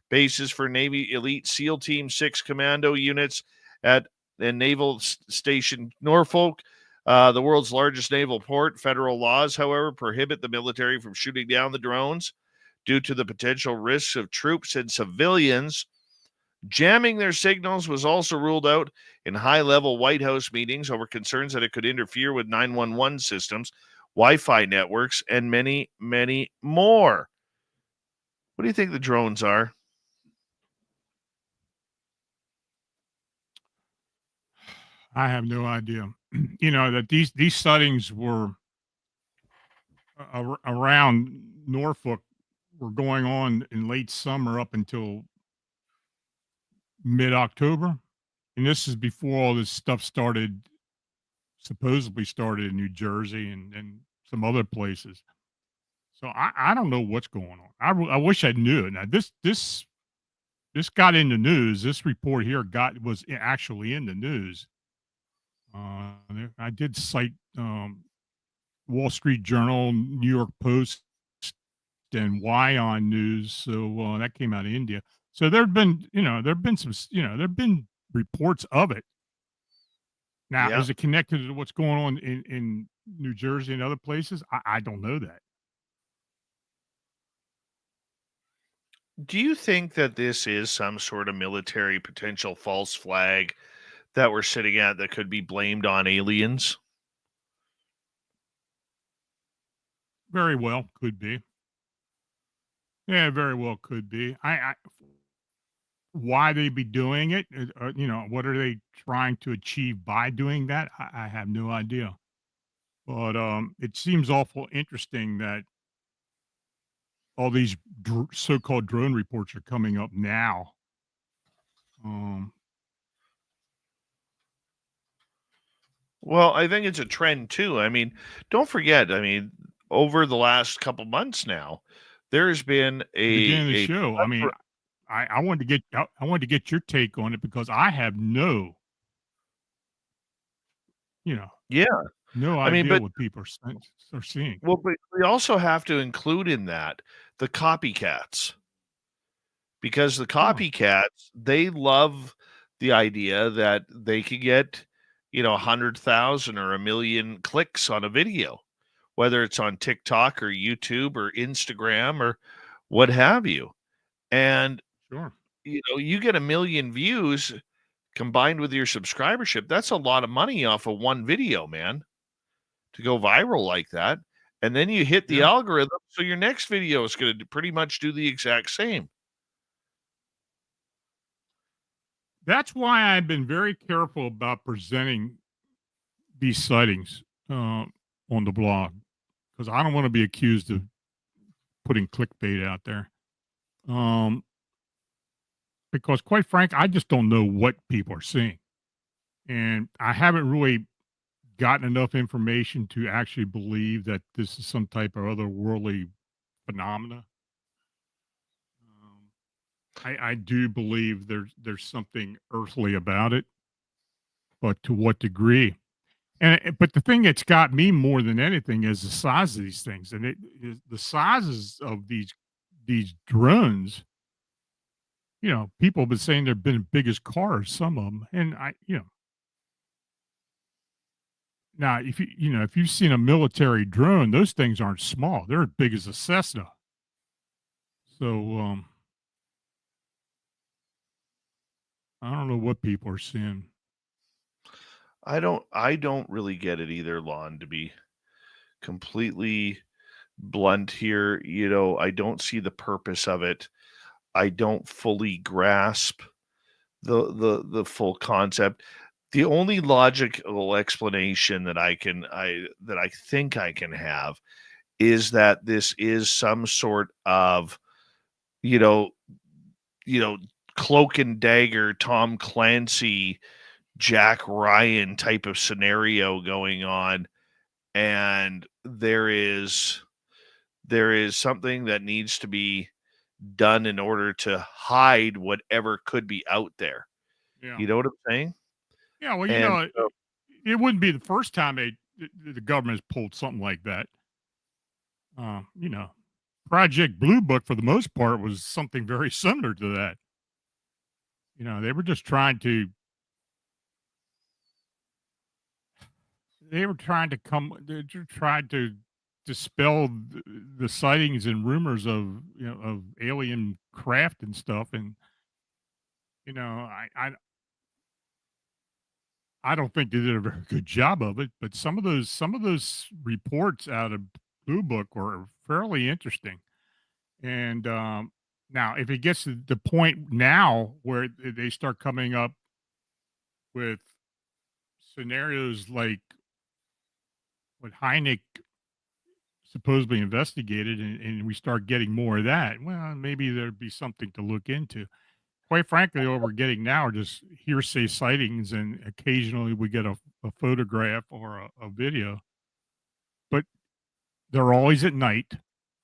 bases for Navy Elite SEAL Team 6 commando units at the Naval Station Norfolk. The world's largest naval port. Federal laws, however, prohibit the military from shooting down the drones due to the potential risks of troops and civilians. Jamming their signals was also ruled out in high-level White House meetings over concerns that it could interfere with 911 systems, Wi-Fi networks, and many, many more. What do you think the drones are? I have no idea. You know that these sightings were around Norfolk were going on in late summer up until mid-October, and this is before all this stuff supposedly started in New Jersey and some other places. So I don't know what's going on. I wish I knew. Now this got in the news. This report here was actually in the news. I did cite Wall Street Journal, New York Post, and Wyon News. So that came out of India. So there've been reports of it. Now, Yeah. is it connected to what's going on in New Jersey and other places? I don't know that. Do you think that this is some sort of military potential false flag that we're sitting at that could be blamed on aliens? Very well could be. Yeah, very well could be. Why they be doing it? What are they trying to achieve by doing that? I have no idea. But it seems awful interesting that all these so-called drone reports are coming up now. Well, I think it's a trend too. I mean, don't forget, over the last couple months now, there's been Beginning of the a show. I mean, I wanted to get your take on it because I have no yeah. idea But what people are seeing. well, but we also have to include in that the copycats, because the copycats, they love the idea that they can get 100,000 or 1,000,000 clicks on a video, whether it's on TikTok or YouTube or Instagram or what have you. And Sure. you get 1,000,000 views combined with your subscribership. That's a lot of money off of one video, man, to go viral like that. And then you hit the Yeah. algorithm, so your next video is going to pretty much do the exact same. That's why I've been very careful about presenting these sightings on the blog because I don't want to be accused of putting clickbait out there. Because quite frank, I just don't know what people are seeing. And I haven't really gotten enough information to actually believe that this is some type of otherworldly phenomena. I do believe there's something earthly about it, but to what degree? But the thing that's got me more than anything is the size of these things, and it is the sizes of these drones. You know, people have been saying they've been as big as cars, some of them, and now if you've seen a military drone, those things aren't small; they're as big as a Cessna. So I don't know what people are seeing. I don't really get it either, Lon, to be completely blunt here. I don't see the purpose of it. I don't fully grasp the full concept. The only logical explanation that I think I can have is that this is some sort of, you know, cloak and dagger, Tom Clancy, Jack Ryan type of scenario going on, and there is something that needs to be done in order to hide whatever could be out there. Yeah. You know what I'm saying? Yeah, well, And it wouldn't be the first time the government has pulled something like that. Project Blue Book, for the most part, was something very similar to that. They were just trying to. They were trying to tried to dispel the sightings and rumors of alien craft and stuff, and I don't think they did a very good job of it, but some of those reports out of Blue Book were fairly interesting. And now, if it gets to the point now where they start coming up with scenarios like what Hynek supposedly investigated, and we start getting more of that, well, maybe there'd be something to look into. Quite frankly, what we're getting now are just hearsay sightings, and occasionally we get a photograph or a video, but they're always at night,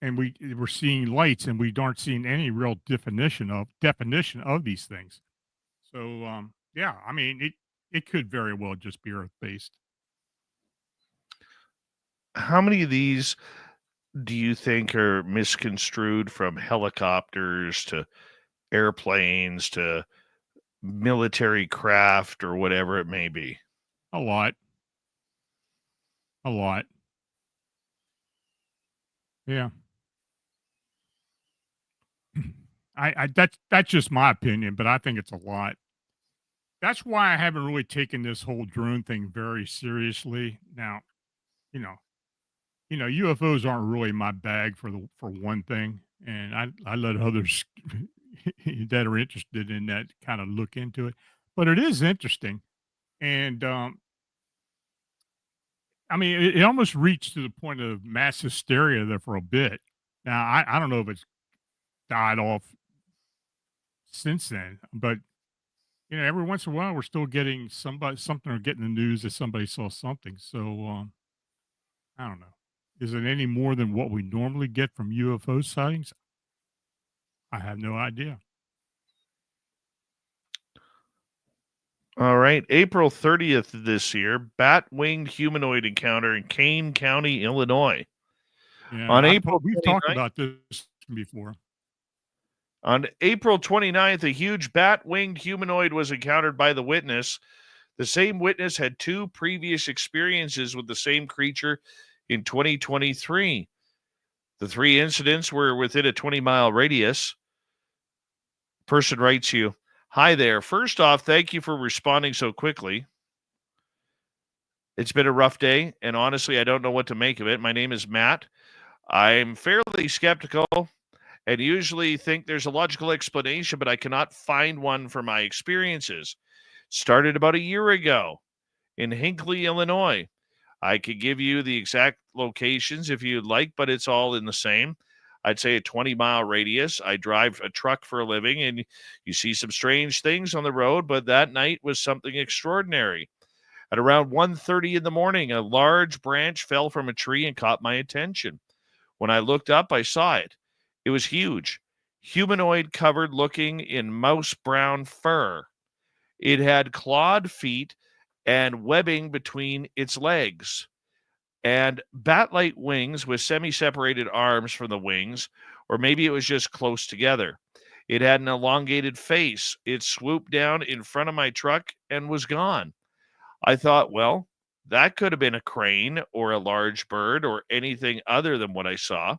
and we're seeing lights, and we aren't seeing any real definition of these things. So, yeah, I mean, it could very well just be Earth based. how many of these do you think are misconstrued, from helicopters to airplanes to military craft or whatever it may be? A lot, a lot. Yeah. That's just my opinion, but I think it's a lot. That's why I haven't really taken this whole drone thing very seriously. Now, you know, UFOs aren't really my bag for one thing, and I let others that are interested in that kind of look into it. But it is interesting, and I mean, it almost reached to the point of mass hysteria there for a bit. Now, I don't know if it's died off since then, but every once in a while we're still getting something or getting the news that somebody saw something. So I don't know. Is it any more than what we normally get from UFO sightings? I have no idea. All right. April 30th this year, bat-winged humanoid encounter in Kane County, Illinois. Yeah, we've talked about this before. On April 29th, a huge bat-winged humanoid was encountered by the witness. The same witness had 2 previous experiences with the same creature in 2023. The 3 incidents were within a 20-mile radius. Person writes you, "Hi there. First off, thank you for responding so quickly. It's been a rough day, and honestly, I don't know what to make of it. My name is Matt. I'm fairly skeptical and usually think there's a logical explanation, but I cannot find one for my experiences. Started about a year ago. in Hinckley, Illinois. I could give you the exact locations if you'd like, but it's all in the same. I'd say a 20-mile radius. I drive a truck for a living, and you see some strange things on the road, but that night was something extraordinary. At around 1:30 in the morning, a large branch fell from a tree and caught my attention. When I looked up, I saw it. It was huge, humanoid covered looking in mouse brown fur. It had clawed feet and webbing between its legs, and bat-like wings with semi-separated arms from the wings, or maybe it was just close together. It had an elongated face. It swooped down in front of my truck and was gone. I thought, well, that could have been a crane or a large bird or anything other than what I saw.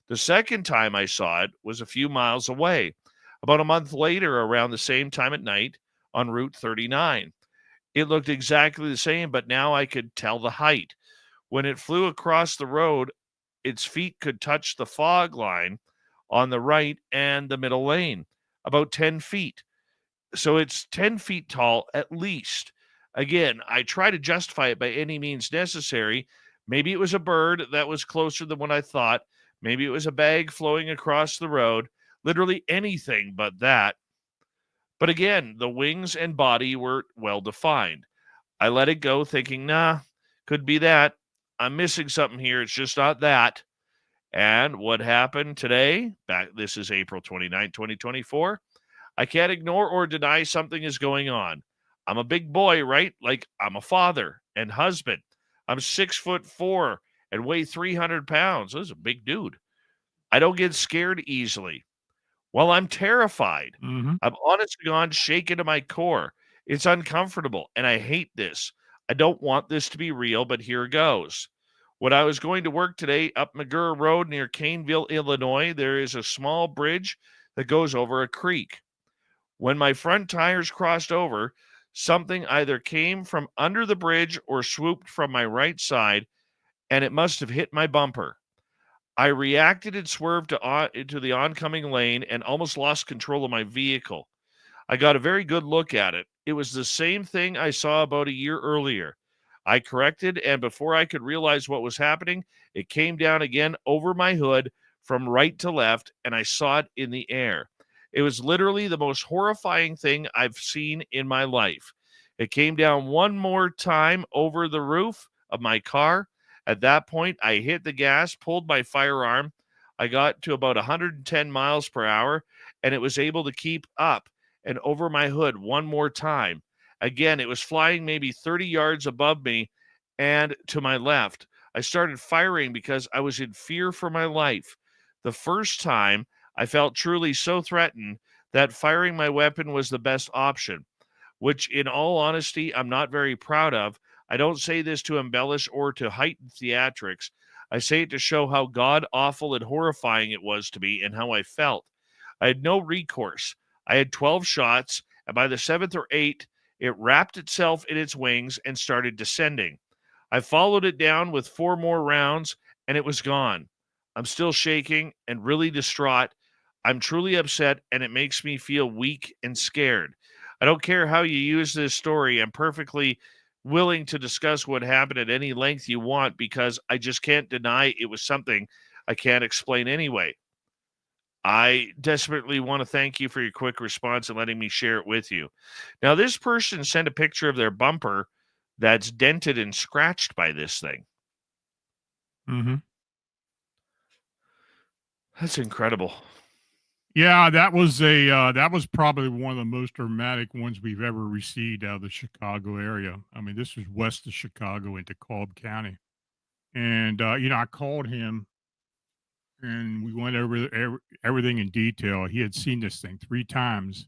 The second time I saw it was a few miles away, about a month later, around the same time at night on Route 39. It looked exactly the same, but now I could tell the height. When it flew across the road, its feet could touch the fog line on the right and the middle lane, about 10 feet. So it's 10 feet tall at least. Again, I try to justify it by any means necessary. Maybe it was a bird that was closer than what I thought. Maybe it was a bag flowing across the road. Literally anything but that. But again, the wings and body were well defined. I let it go thinking, nah, could be that. I'm missing something here. It's just not that. And what happened today? This is April 29, 2024. I can't ignore or deny something is going on. I'm a big boy, right? Like I'm a father and husband. I'm 6'4" and weigh 300 pounds. This is a big dude. I don't get scared easily. Well, I'm terrified. Mm-hmm. I'm honest to God shaken to my core. It's uncomfortable, and I hate this. I don't want this to be real, but here goes. When I was going to work today up McGurr Road near Caneville, Illinois, there is a small bridge that goes over a creek. When my front tires crossed over, something either came from under the bridge or swooped from my right side, and it must have hit my bumper. I reacted and swerved into the oncoming lane and almost lost control of my vehicle. I got a very good look at it. It was the same thing I saw about a year earlier. I corrected, and before I could realize what was happening, it came down again over my hood from right to left, and I saw it in the air. It was literally the most horrifying thing I've seen in my life. It came down one more time over the roof of my car. At that point, I hit the gas, pulled my firearm. I got to about 110 miles per hour, and it was able to keep up and over my hood one more time. Again, it was flying maybe 30 yards above me and to my left. I started firing because I was in fear for my life. The first time, I felt truly so threatened that firing my weapon was the best option, which in all honesty, I'm not very proud of. I don't say this to embellish or to heighten theatrics. I say it to show how god-awful and horrifying it was to me and how I felt. I had no recourse. I had 12 shots, and by the 7th or 8th, it wrapped itself in its wings and started descending. I followed it down with 4 more rounds, and it was gone. I'm still shaking and really distraught. I'm truly upset, and it makes me feel weak and scared. I don't care how you use this story. I'm perfectly willing to discuss what happened at any length you want because I just can't deny it was something I can't explain anyway. I desperately want to thank you for your quick response and letting me share it with you. Now, this person sent a picture of their bumper that's dented and scratched by this thing. Mm-hmm. That's incredible. Yeah, that was probably one of the most dramatic ones we've ever received out of the Chicago area. I mean, this was west of Chicago into Cobb County, and I called him, and we went over everything in detail. He had seen this thing 3 times.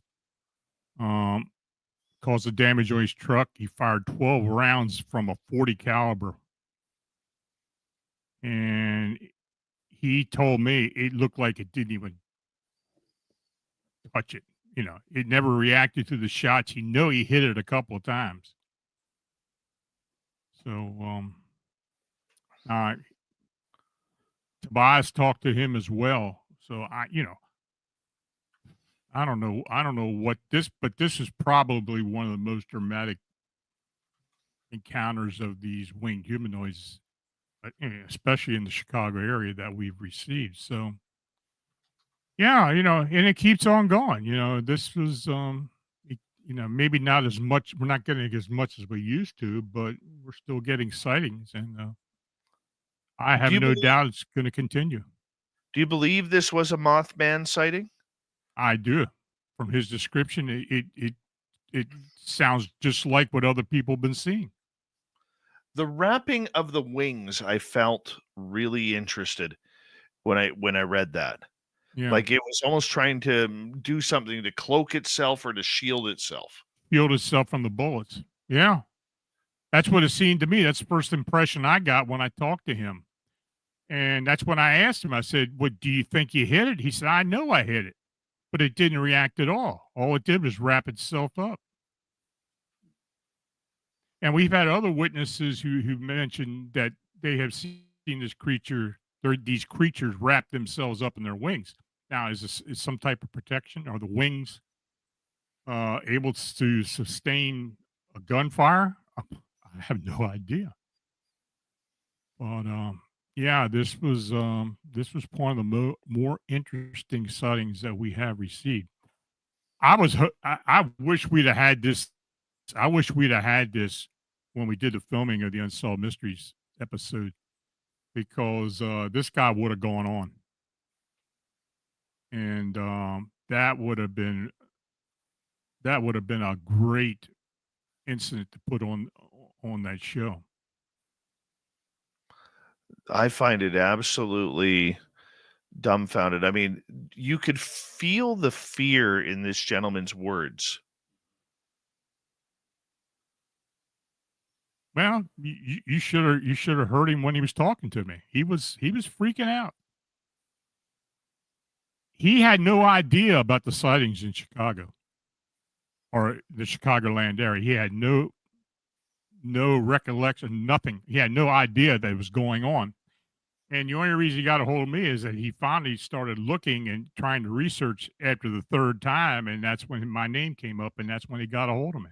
Caused the damage on his truck. He fired 12 rounds from a .40 caliber, and he told me it looked like it didn't even touch it. It never reacted to the shots. He hit it a couple of times. So, Tobias talked to him as well. So I don't know what but this is probably one of the most dramatic encounters of these winged humanoids, especially in the Chicago area that we've received. So, yeah, and it keeps on going. This was, maybe not as much. We're not getting as much as we used to, but we're still getting sightings, and I Do have you no believe, doubt it's going to continue. do you believe this was a Mothman sighting? I do. From his description, it sounds just like what other people have been seeing. The wrapping of the wings, I felt really interested when I read that. Yeah, Like it was almost trying to do something to cloak itself or to shield itself. shield itself from the bullets. Yeah, that's what it seemed to me. That's the first impression I got when I talked to him. And that's when I asked him, I said, "What do you think you hit it?" He said, "I know I hit it, but it didn't react at all. All it did was wrap itself up." And we've had other witnesses who mentioned that they have seen this creature, these creatures wrap themselves up in their wings. Now, is this is some type of protection? Are the wings able to sustain a gunfire? I have no idea. But yeah, this was one of the more interesting sightings that we have received. I wish we'd have had this. I wish we'd have had this when we did the filming of the Unsolved Mysteries episode, because this guy would have gone on, and that would have been a great incident to put on that show. I find it absolutely dumbfounded. I mean, you could feel the fear in this gentleman's words. Well, you should have heard him when he was talking to me. He was freaking out. He had no idea about the sightings in Chicago or the Chicagoland area. He had no recollection, nothing. He had no idea that it was going on. And the only reason he got a hold of me is that he finally started looking and trying to research after the third time, and that's when my name came up, and that's when he got a hold of me.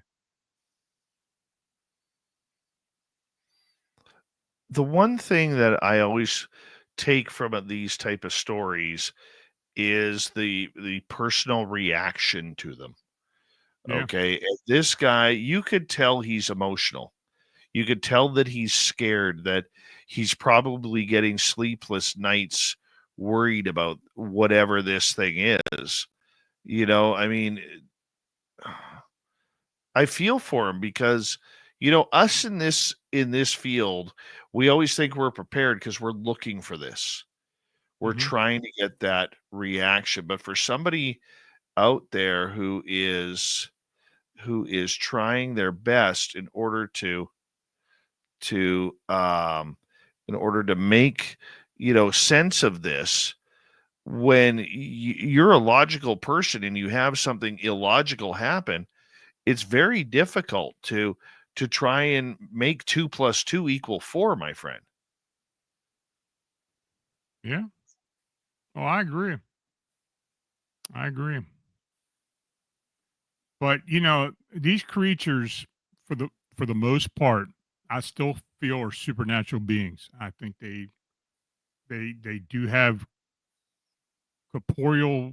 The one thing that I always take from these type of stories is the personal reaction to them. Yeah, Okay, and this guy, you could tell he's emotional. You could tell that he's scared, that he's probably getting sleepless nights, worried about whatever this thing is. I mean, I feel for him because us in this field, we always think we're prepared because we're looking for this. We're hmm trying to get that reaction, but for somebody out there who is trying their best to in order to make sense of this, when you're a logical person and you have something illogical happen, it's very difficult to try and make 2 plus 2 equal 4, my friend. yeah. Oh, I agree. I agree. But these creatures, for the most part, I still feel are supernatural beings. I think they do have corporeal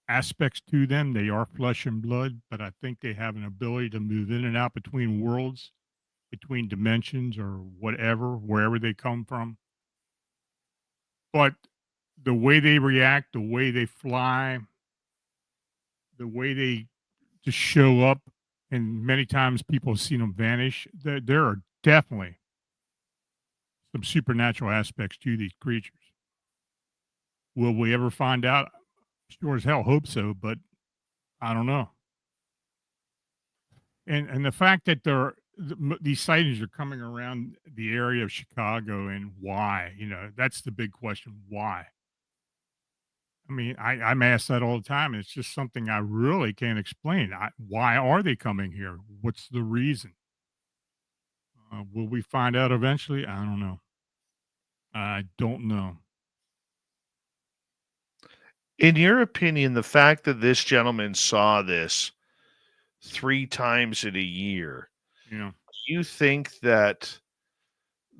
aspects to them. They are flesh and blood, but I think they have an ability to move in and out between worlds, between dimensions, or whatever, wherever they come from. But the way they react, the way they fly, the way they just show up, and many times people have seen them vanish. There are definitely some supernatural aspects to these creatures. Will we ever find out? Sure as hell hope so, but I don't know. And the fact that these sightings are coming around the area of Chicago, and why, that's the big question. Why? I mean, I'm asked that all the time. And it's just something I really can't explain. Why are they coming here? What's the reason? Will we find out eventually? I don't know. I don't know. In your opinion, the fact that this gentleman saw this 3 times in a year, You know, do you think that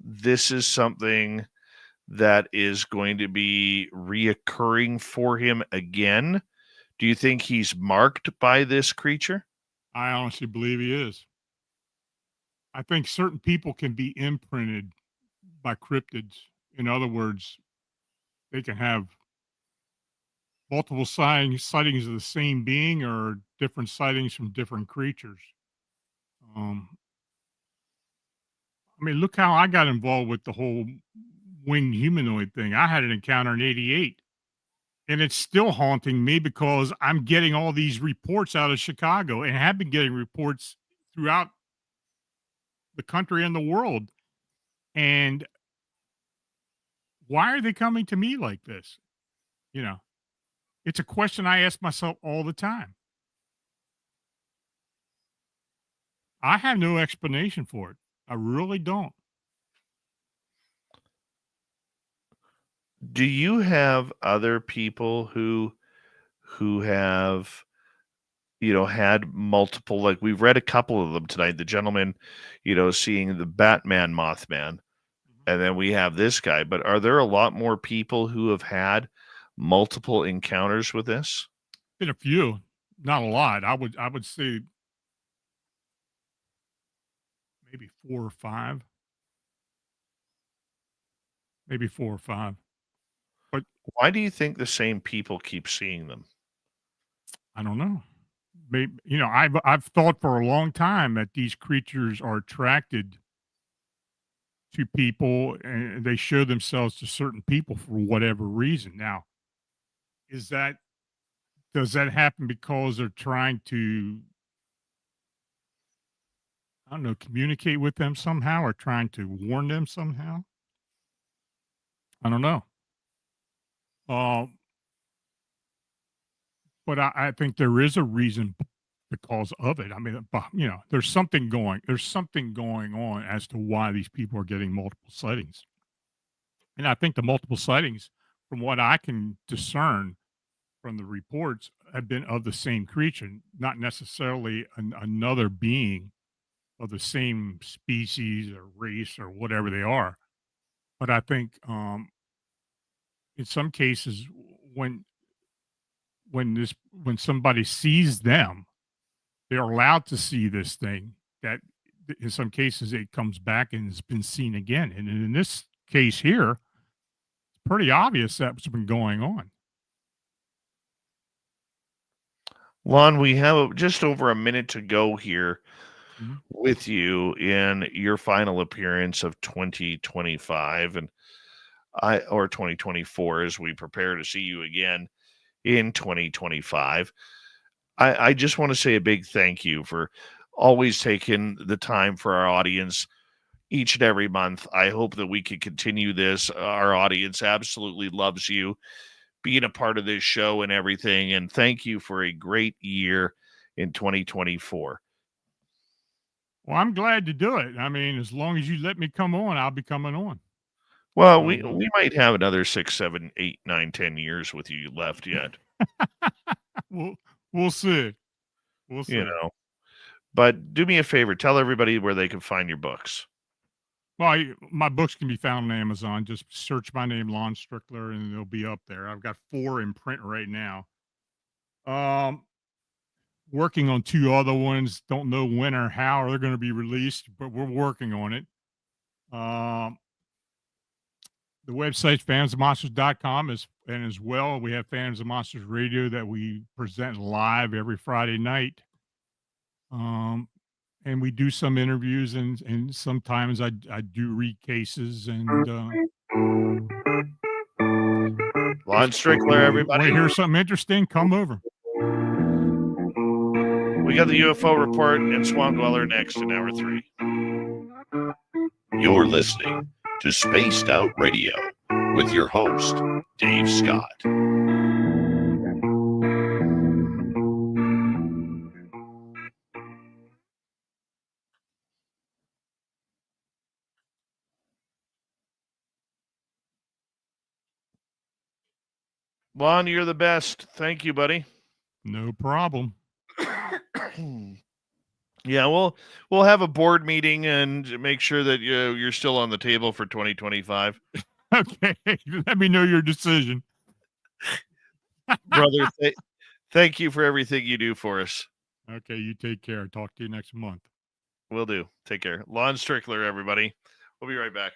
this is something that is going to be reoccurring for him again? Do you think he's marked by this creature? I honestly believe he is. I think certain people can be imprinted by cryptids. In other words, they can have multiple sightings of the same being or different sightings from different creatures. Um, I mean, look how I got involved with the whole winged humanoid thing. I had an encounter in '88, and it's still haunting me because I'm getting all these reports out of Chicago and have been getting reports throughout the country and the world. And why are they coming to me like this? You know, it's a question I ask myself all the time. I have no explanation for it. I really don't. Do you have other people who have, had multiple, like we've read a couple of them tonight, the gentleman, seeing the Batman Mothman, and then we have this guy, but are there a lot more people who have had multiple encounters with this? Been a few, not a lot. I would say maybe 4 or 5. Maybe 4 or 5. But Why do you think the same people keep seeing them? I don't know. Maybe, I've thought for a long time that these creatures are attracted to people and they show themselves to certain people for whatever reason. Now, is that does that happen because they're trying to, I don't know, communicate with them somehow or trying to warn them somehow? I don't know. Um, but I think there is a reason because of it. I mean, there's something going on as to why these people are getting multiple sightings. And I think the multiple sightings, from what I can discern from the reports, have been of the same creature, not necessarily another being of the same species or race or whatever they are. But I think in some cases, when when somebody sees them, they're allowed to see this thing that in some cases it comes back and has been seen again. And in this case here, it's pretty obvious that's been going on. Lon, we have just over a minute to go here Mhm. with you in your final appearance of 2025 or 2024 as we prepare to see you again in 2025. I just want to say a big thank you for always taking the time for our audience each and every month. I hope that we can continue this. Our audience absolutely loves you being a part of this show and everything. And thank you for a great year in 2024. Well, I'm glad to do it. I mean, as long as you let me come on, I'll be coming on. Well, So, we might have another 6, 7, 8, 9, 10 years with you left yet. we'll see. We'll see. But do me a favor, tell everybody where they can find your books. Well, my books can be found on Amazon. Just search my name, Lon Strickler, and they'll be up there. I've got 4 in print right now. Working on 2 other ones. Don't know when or how they're going to be released, but we're working on it. The website's fansofmonsters.com and as well, we have Fans of Monsters Radio that we present live every Friday night. And we do some interviews and sometimes I do read cases and Lon Strickler, everybody. Want to hear something interesting? Come over. We got the UFO report and Swamp Dweller next in hour 3. You're listening to Spaced Out Radio with your host, Dave Scott. Lon, you're the best. Thank you, buddy. No problem. Yeah, we'll have a board meeting and make sure that you're still on the table for 2025. Okay, let me know your decision. Brother, thank you for everything you do for us. Okay, you take care. Talk to you next month. Will do. Take care. Lon Strickler, everybody. We'll be right back.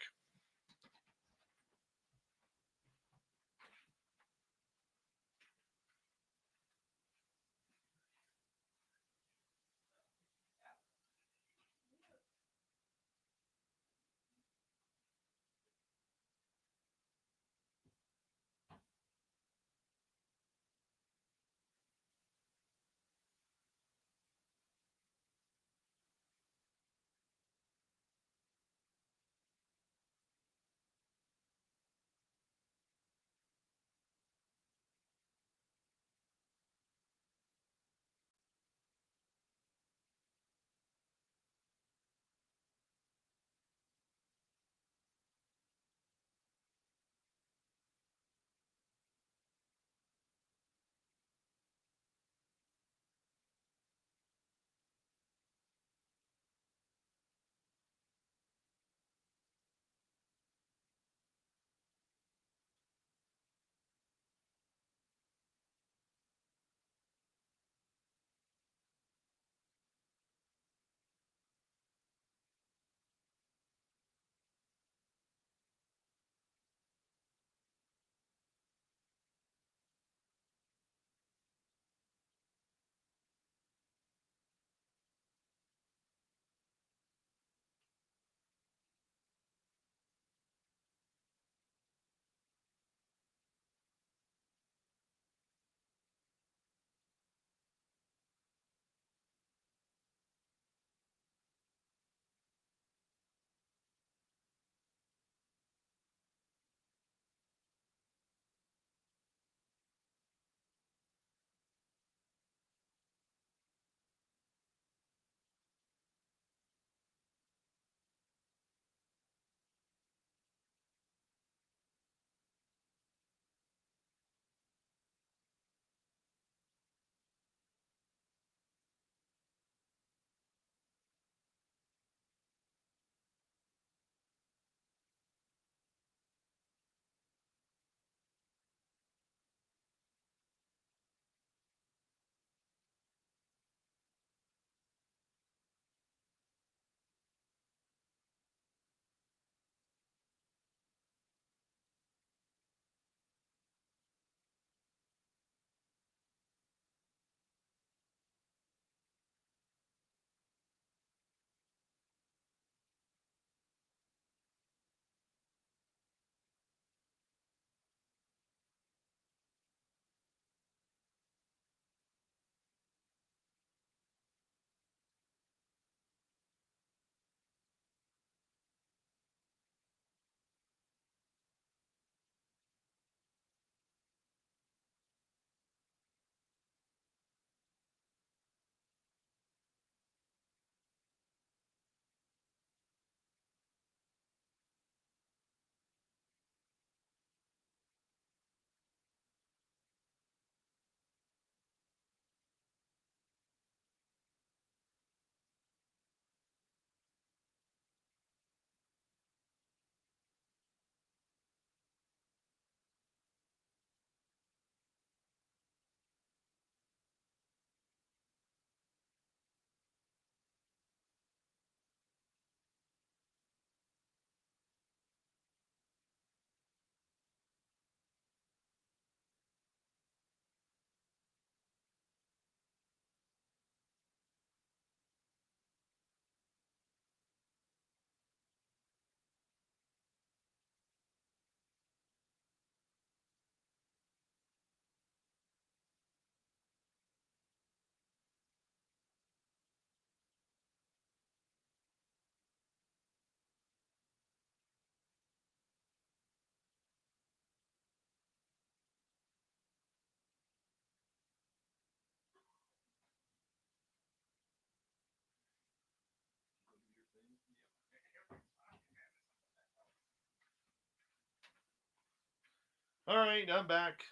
All right, I'm back.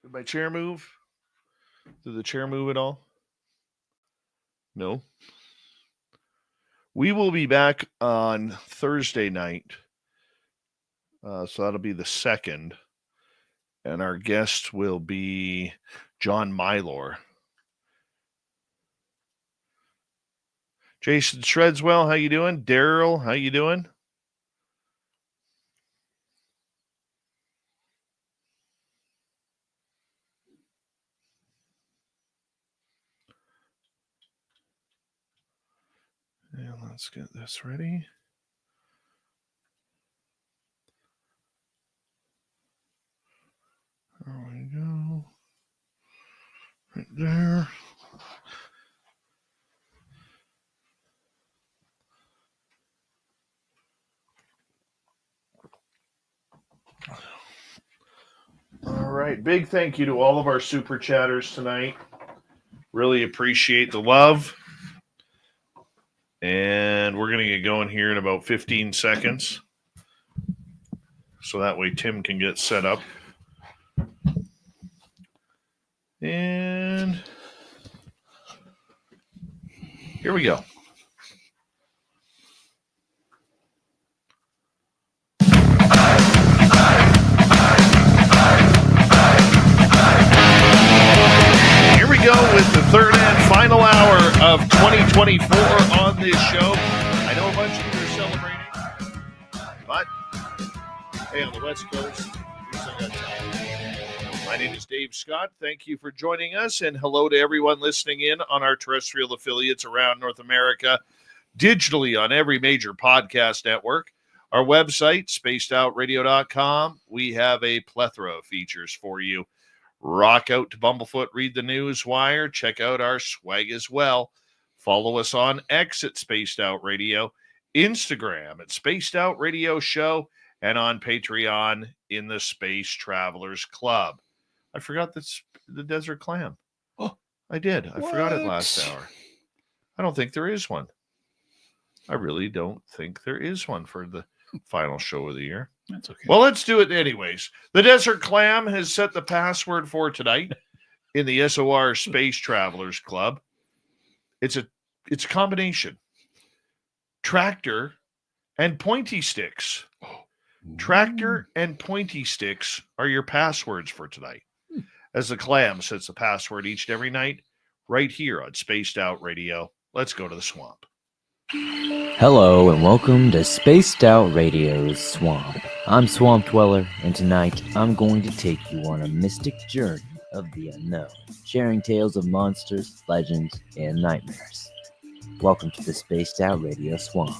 Did my chair move? Did the chair move at all? No. We will be back on Thursday night. So that'll be the 2nd. And our guest will be John Mylor. Jason Shredswell, how you doing? Daryl, how you doing? And let's get this ready. There we go. Right there. All right. Big thank you to all of our super chatters tonight. Really appreciate the love. And we're going to get going here in about 15 seconds. So that way Tim can get set up. And here we go. Here we go with the third and final hour of 2024 on this show. I know a bunch of you are celebrating, but hey, on the West Coast, we still got time. My name is Dave Scott. Thank you for joining us, and hello to everyone listening in on our terrestrial affiliates around North America, digitally on every major podcast network. Our website, spacedoutradio.com. We have a plethora of features for you. Rock out to Bumblefoot, read the news wire, check out our swag as well. Follow us on X at Spaced Out Radio, Instagram at Spaced Out Radio Show, and on Patreon in the Space Travelers Club. I forgot the Desert Clam. Oh, I did. I forgot it what? last hour. I don't think there is one. I really don't think there is one for the final show of the year. That's okay. Well, let's do it anyways. The Desert Clam has set the password for tonight in the SOR Space Travelers Club. It's a combination. Tractor and pointy sticks. Tractor and pointy sticks are your passwords for tonight. As the Clam sets the password each and every night, right here on Spaced Out Radio. Let's go to the swamp. Hello and welcome to Spaced Out Radio's Swamp. I'm Swamp Dweller, and tonight I'm going to take you on a mystic journey of the unknown, sharing tales of monsters, legends, and nightmares. Welcome to the Spaced Out Radio Swamp.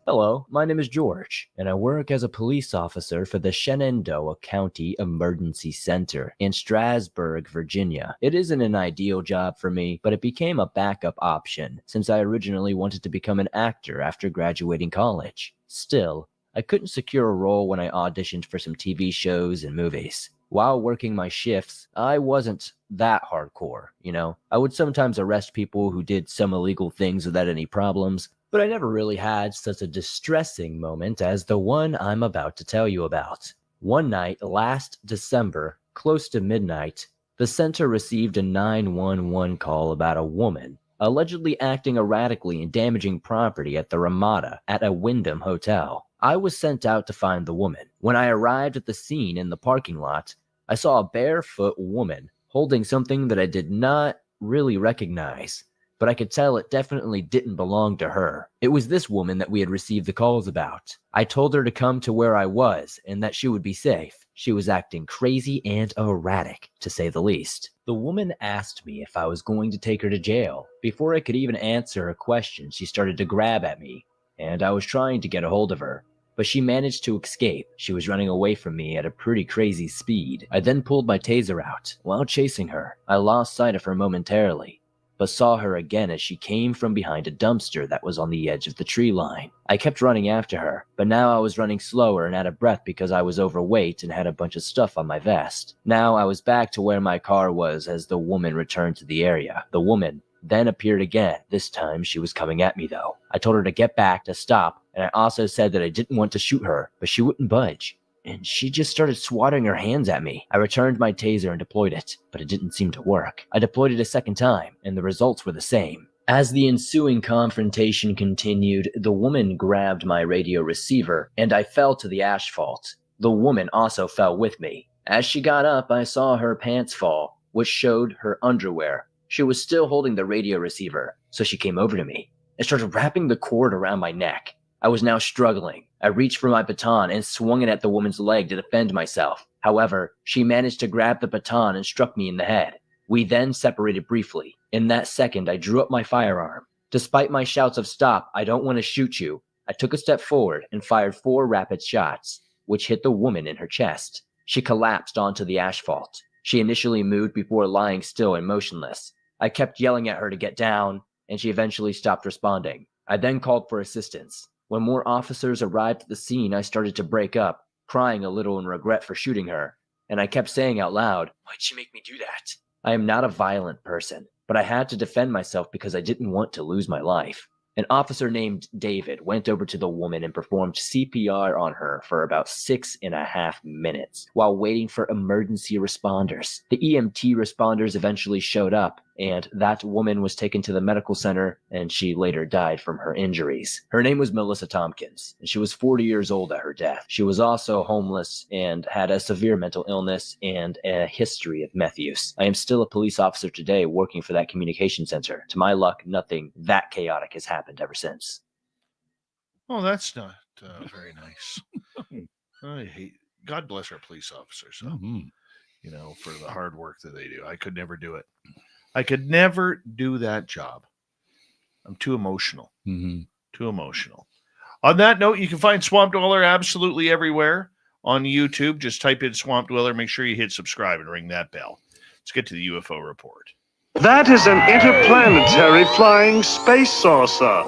Hello, my name is George, and I work as a police officer for the Shenandoah County Emergency Center in Strasburg, Virginia. It isn't an ideal job for me, but it became a backup option since I originally wanted to become an actor after graduating college. Still, I couldn't secure a role when I auditioned for some TV shows and movies. While working my shifts, I wasn't that hardcore, you know? I would sometimes arrest people who did some illegal things without any problems, but I never really had such a distressing moment as the one I'm about to tell you about. One night last December, close to midnight, the center received a 911 call about a woman allegedly acting erratically and damaging property at the Ramada at a Wyndham hotel. I was sent out to find the woman. When I arrived at the scene in the parking lot, I saw a barefoot woman holding something that I did not really recognize, but I could tell it definitely didn't belong to her. It was this woman that we had received the calls about. I told her to come to where I was and that she would be safe. She was acting crazy and erratic, to say the least. The woman asked me if I was going to take her to jail. Before I could even answer her question, she started to grab at me, and I was trying to get a hold of her, but she managed to escape. She was running away from me at a pretty crazy speed. I then pulled my taser out. While chasing her, I lost sight of her momentarily, but saw her again as she came from behind a dumpster that was on the edge of the tree line. I kept running after her, but now I was running slower and out of breath because I was overweight and had a bunch of stuff on my vest. Now I was back to where my car was as the woman returned to the area. The woman then appeared again. This time she was coming at me though. I told her to get back, to stop, and I also said that I didn't want to shoot her, but she wouldn't budge. and she just started swatting her hands at me. I returned my taser and deployed it, but it didn't seem to work. I deployed it a second time, and the results were the same. As the ensuing confrontation continued, the woman grabbed my radio receiver, and I fell to the asphalt. The woman also fell with me. As she got up, I saw her pants fall, which showed her underwear. She was still holding the radio receiver, so she came over to me and started wrapping the cord around my neck. I was now struggling. I reached for my baton and swung it at the woman's leg to defend myself. However, she managed to grab the baton and struck me in the head. We then separated briefly. In that second, I drew up my firearm. Despite my shouts of "Stop, I don't want to shoot you," I took a step forward and fired 4 rapid shots, which hit the woman in her chest. She collapsed onto the asphalt. She initially moved before lying still and motionless. I kept yelling at her to get down, and she eventually stopped responding. I then called for assistance. When more officers arrived at the scene, I started to break up, crying a little in regret for shooting her, and I kept saying out loud, "Why'd she make me do that?" I am not a violent person, but I had to defend myself because I didn't want to lose my life. An officer named David went over to the woman and performed CPR on her for about 6.5 minutes while waiting for emergency responders. The EMT responders eventually showed up, and that woman was taken to the medical center, and she later died from her injuries. Her name was Melissa Tompkins, and she was 40 years old at her death. She was also homeless and had a severe mental illness and a history of meth use. I am still a police officer today working for that communication center. To my luck, nothing that chaotic has happened ever since. Oh, that's not very nice. God bless our police officers, for the hard work that they do. I could never do it. I could never do that job. I'm too emotional. Too emotional. On that note, you can find Swamp Dweller absolutely everywhere on YouTube. Just type in Swamp Dweller. Make sure you hit subscribe and ring that bell. Let's get to the UFO report. That is an interplanetary flying space saucer.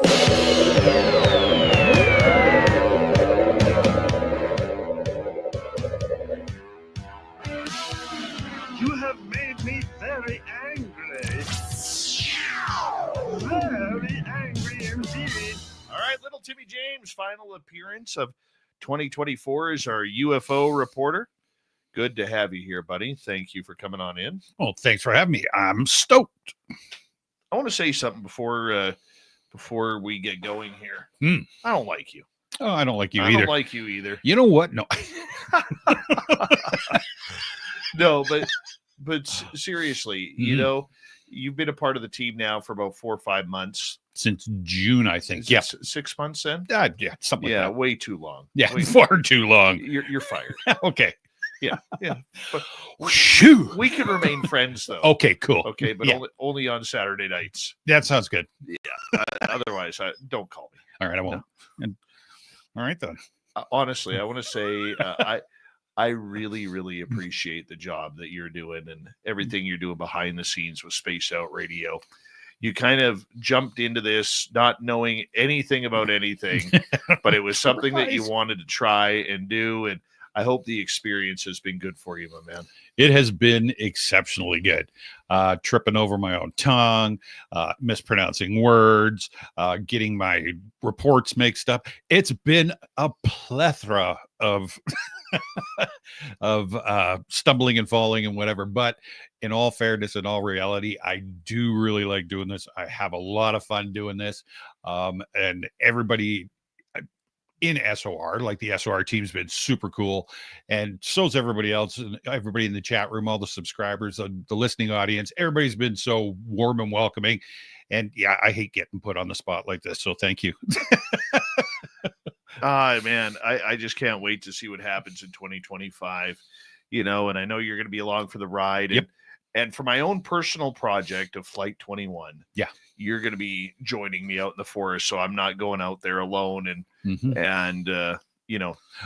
You have made me very angry. Very angry indeed. All right, little Timmy James, final appearance of 2024 is our UFO reporter. Good to have you here, buddy. Thank you for coming on in. Well, thanks for having me. I'm stoked. I want to say something before we get going here. I don't like you. Oh, I don't like you I either. don't like you either. You know what? No. No, but seriously, you've been a part of the team now for about 4 or 5 months. Since June, I think. Yeah. 6 months then? Yeah, something like that. Way too long. Yeah, far too long. You're fired. Okay. Yeah. But Shoo. we can remain friends, though. Okay, cool. Okay, but Yeah. only on Saturday nights. That sounds good. Yeah. Otherwise, don't call me. All right, I won't. And, all right, then. Honestly, I want to say I really, really appreciate the job that you're doing and everything you're doing behind the scenes with Space Out Radio. You kind of jumped into this not knowing anything about anything, but it was something that you wanted to try and do. And I hope the experience has been good for you, my man. It has been exceptionally good. Tripping over my own tongue, mispronouncing words, getting my reports mixed up. It's been a plethora of stumbling and falling and whatever. But in all fairness, in all reality, I do really like doing this. I have a lot of fun doing this. And everybody in SOR, like the SOR team's been super cool, and so's everybody else, and everybody in the chat room, all the subscribers, the listening audience. Everybody's been so warm and welcoming, and yeah, I hate getting put on the spot like this, so thank you. Man, I just can't wait to see what happens in 2025, and I know you're going to be along for the ride. Yep. And for my own personal project of Flight 21, yeah, you're going to be joining me out in the forest, so I'm not going out there alone and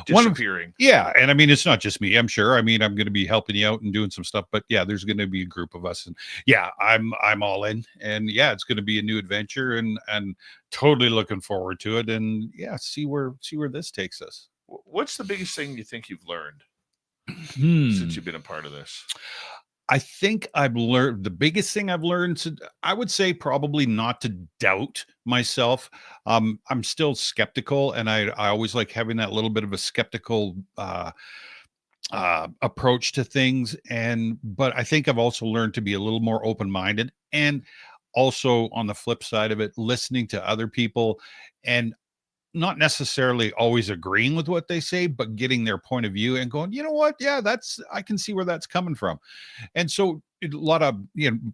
disappearing. And I mean, it's not just me. I'm sure. I mean, I'm going to be helping you out and doing some stuff, but yeah, there's going to be a group of us, and yeah, I'm all in, and yeah, it's going to be a new adventure, and totally looking forward to it, and yeah, see where this takes us. What's the biggest thing you think you've learned since you've been a part of this? I think I've learned the biggest thing I've learned to, I would say probably not to doubt myself. I'm still skeptical, and I always like having that little bit of a skeptical approach to things. But I think I've also learned to be a little more open-minded, and also on the flip side of it, listening to other people and not necessarily always agreeing with what they say, but getting their point of view and going, you know what? Yeah, I can see where that's coming from. And so a lot of,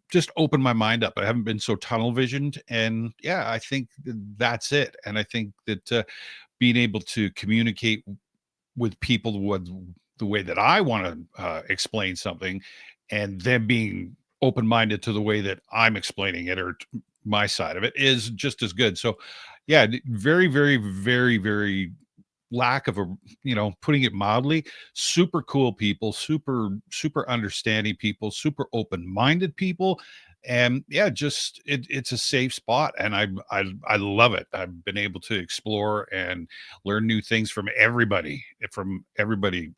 just open my mind up. I haven't been so tunnel visioned. And yeah, I think that's it. And I think that being able to communicate with people with the way that I want to explain something, and them being open-minded to the way that I'm explaining it, or my side of it, is just as good. So yeah, very, very, very, very lack of a, putting it mildly, super cool people, super, super understanding people, super open-minded people. And yeah, just it's a safe spot, and I love it. I've been able to explore and learn new things from everybody,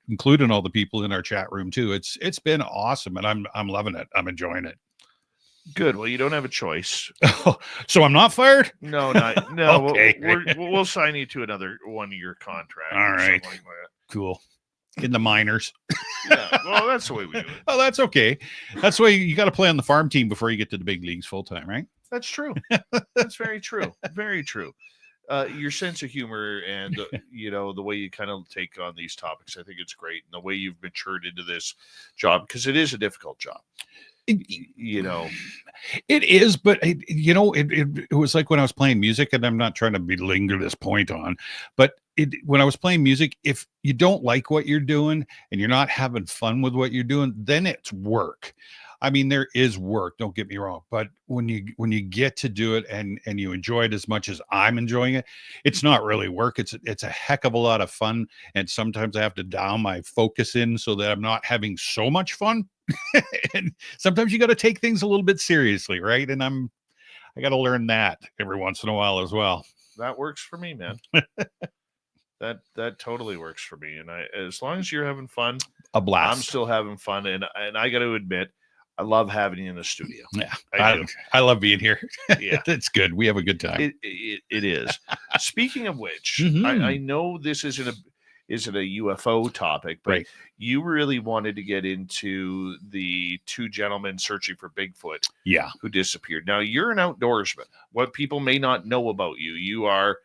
including all the people in our chat room too. It's been awesome, and I'm loving it. I'm enjoying it. Good. Well, you don't have a choice. So I'm not fired? No, not no. Okay. We'll sign you to another 1-year contract. All right. Like that. Cool. In the minors. Yeah. Well, that's the way we do it. Oh, that's okay. That's the way you got to play on the farm team before you get to the big leagues full time, right? That's true. That's very true. Very true. Your sense of humor and the way you kind of take on these topics, I think it's great, and the way you've matured into this job, because it is a difficult job. It is, but it was like when I was playing music, and I'm not trying to belinger this point on, but when I was playing music, if you don't like what you're doing and you're not having fun with what you're doing, then it's work. I mean, there is work, don't get me wrong, but when you get to do it and you enjoy it as much as I'm enjoying it, it's not really work. It's a heck of a lot of fun, and sometimes I have to dial my focus in so that I'm not having so much fun. And sometimes you got to take things a little bit seriously, right? And I got to learn that every once in a while as well. That works for me, man. That totally works for me. And as long as you're having fun, a blast. I'm still having fun, and I got to admit, I love having you in the studio. Yeah, I love being here. Yeah, it's good. We have a good time. It is. Speaking of which, Mhm. I know this isn't a UFO topic, but Right. you really wanted to get into the two gentlemen searching for Bigfoot Yeah. who disappeared. Now, you're an outdoorsman. What people may not know about you are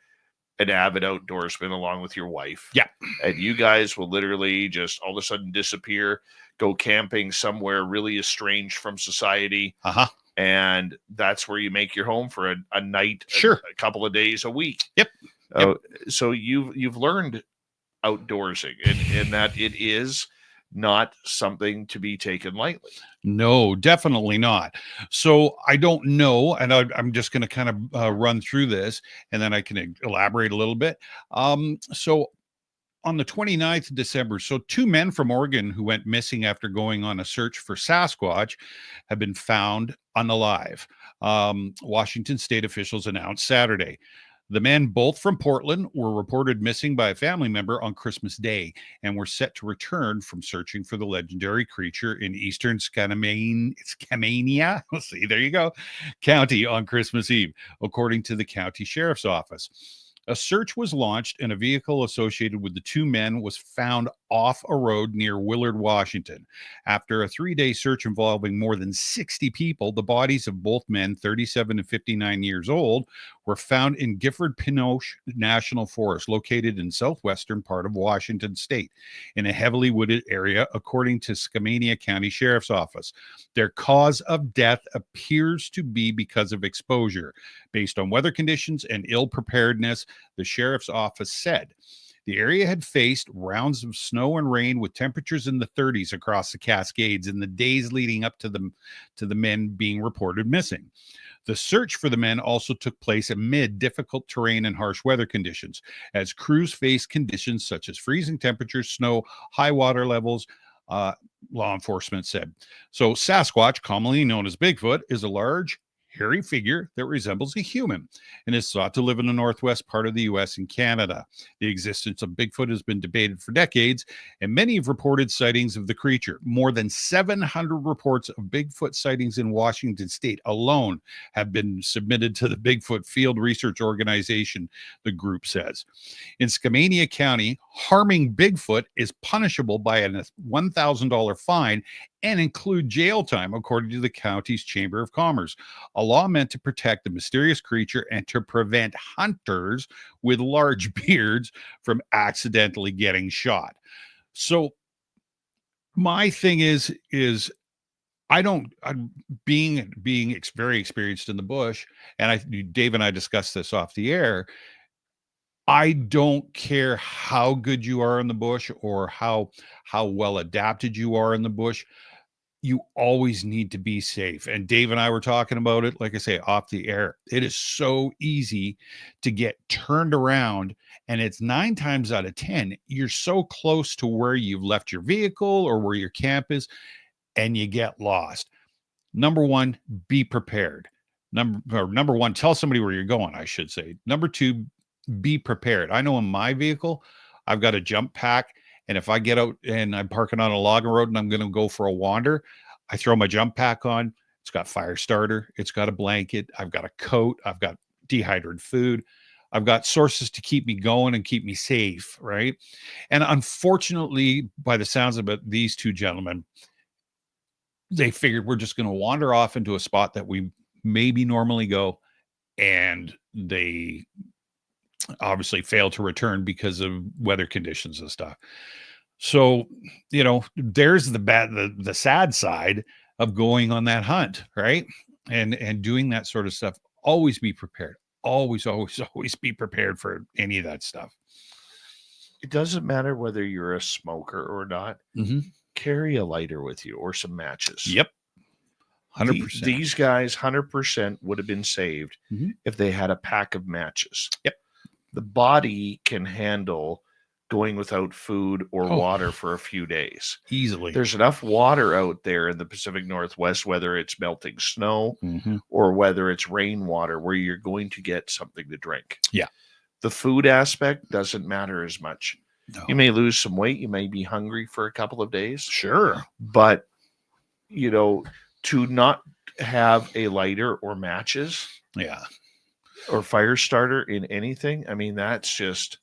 an avid outdoorsman along with your wife. Yeah. And you guys will literally just all of a sudden disappear, go camping somewhere really estranged from society. Uh-huh. And that's where you make your home for a night, Sure. a couple of days a week. Yep. So you've learned outdoorsing, and that it is not something to be taken lightly. No, definitely not. So I don't know, and I'm just going to kind of run through this, and then I can elaborate a little bit. So on the 29th of December, so 2 men from Oregon who went missing after going on a search for Sasquatch have been found unalive. Washington state officials announced Saturday. The men, both from Portland, were reported missing by a family member on Christmas Day and were set to return from searching for the legendary creature in eastern Skamania, see, there you go, County on Christmas Eve, according to the county sheriff's office. A search was launched, and a vehicle associated with the 2 men was found off a road near Willard, Washington. After a 3-day search involving more than 60 people, the bodies of both men, 37 and 59 years old, were found in Gifford-Pinchot National Forest, located in southwestern part of Washington state, in a heavily wooded area, according to Skamania County Sheriff's Office. Their cause of death appears to be because of exposure, based on weather conditions and ill preparedness, the sheriff's office said. The area had faced rounds of snow and rain with temperatures in the 30s across the Cascades in the days leading up to the men being reported missing. The search for the men also took place amid difficult terrain and harsh weather conditions, as crews faced conditions such as freezing temperatures, snow, high water levels, law enforcement said. So Sasquatch, commonly known as Bigfoot, is a large, hairy figure that resembles a human and is thought to live in the northwest part of the U.S. and Canada. The existence of Bigfoot has been debated for decades, and many have reported sightings of the creature. More than 700 reports of Bigfoot sightings in Washington state alone have been submitted to the Bigfoot Field Research Organization, the group says. In Skamania County, harming Bigfoot is punishable by a $1,000 fine and include jail time, according to the county's Chamber of Commerce, a law meant to protect the mysterious creature and to prevent hunters with large beards from accidentally getting shot. So my thing is I'm being very experienced in the bush, and Dave and I discussed this off the air. I don't care how good you are in the bush or how well adapted you are in the bush. You always need to be safe. And Dave and I were talking about it, like I say, off the air. It is so easy to get turned around, and it's 9 times out of 10, you're so close to where you've left your vehicle or where your camp is, and you get lost. Number one, be prepared. Number one, tell somebody where you're going, I should say. Number two, be prepared. I know in my vehicle, I've got a jump pack. And if I get out and I'm parking on a logging road and I'm going to go for a wander, I throw my jump pack on. It's got fire starter. It's got a blanket. I've got a coat. I've got dehydrated food. I've got sources to keep me going and keep me safe, right? And unfortunately, by the sounds of it, these two gentlemen, they figured we're just going to wander off into a spot that we maybe normally go, and they obviously failed to return because of weather conditions and stuff. So, there's the sad side of going on that hunt, right? And doing that sort of stuff. Always be prepared. Always be prepared for any of that stuff. It doesn't matter whether you're a smoker or not. Mm-hmm. Carry a lighter with you or some matches. Yep. 100%. These guys 100% would have been saved if they had a pack of matches. Yep. The body can handle going without food or water for a few days. Easily. There's enough water out there in the Pacific Northwest, whether it's melting snow or whether it's rainwater, where you're going to get something to drink. Yeah. The food aspect doesn't matter as much. No. You may lose some weight. You may be hungry for a couple of days. Sure. But, to not have a lighter or matches. Yeah. Or fire starter in anything. I mean, that's just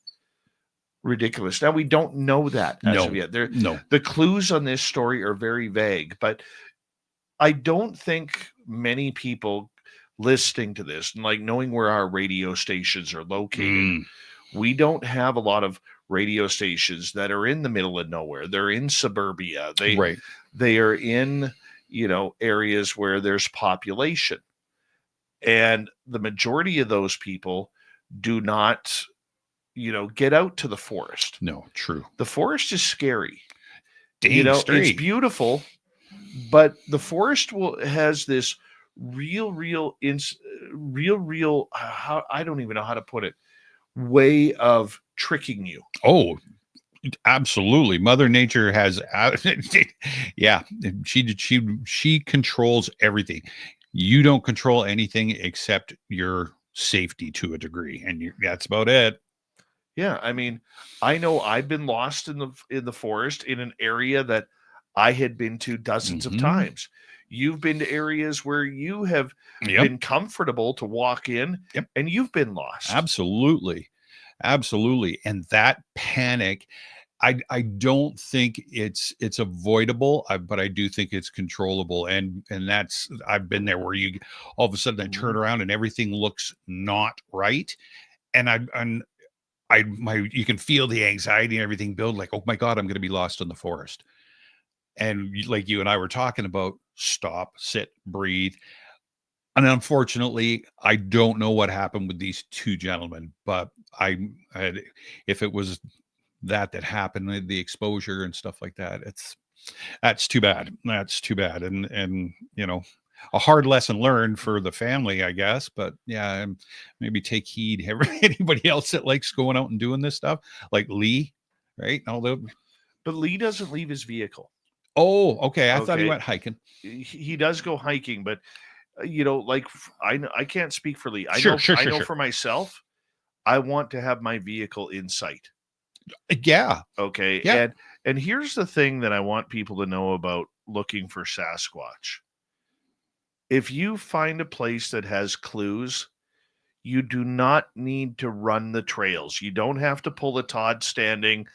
ridiculous. Now, we don't know that as of yet. The clues on this story are very vague, but I don't think many people listening to this and knowing where our radio stations are located, we don't have a lot of radio stations that are in the middle of nowhere. They're in suburbia. They are in, areas where there's population. And the majority of those people do not, get out to the forest. No, true. The forest is scary. It's beautiful, but the forest has this real, I don't even know how to put it, way of tricking you. Oh, absolutely. Mother Nature has, yeah, she controls everything. You don't control anything except your safety to a degree, and that's about it. Yeah, I mean, I know I've been lost in the forest in an area that I had been to dozens of times. You've been to areas where you have been comfortable to walk in, and you've been lost. Absolutely. And that panic, I don't think it's avoidable, but I do think it's controllable. And that's, I've been there where you all of a sudden I turn around and everything looks not right. And you can feel the anxiety and everything build, like, oh my God, I'm going to be lost in the forest. And like you and I were talking about, stop, sit, breathe. And unfortunately, I don't know what happened with these two gentlemen, but if it was that happened, the exposure and stuff like that, that's too bad. That's too bad. And a hard lesson learned for the family, I guess. But yeah, maybe take heed. Anybody else that likes going out and doing this stuff, like Lee, right? But Lee doesn't leave his vehicle. Oh, okay. I thought he went hiking. He does go hiking, but like I can't speak for Lee. I Sure, know, sure, I sure, know sure. for myself, I want to have my vehicle in sight. Yeah. Okay. Yeah. And here's the thing that I want people to know about looking for Sasquatch. If you find a place that has clues, you do not need to run the trails. You don't have to pull a Todd Standing,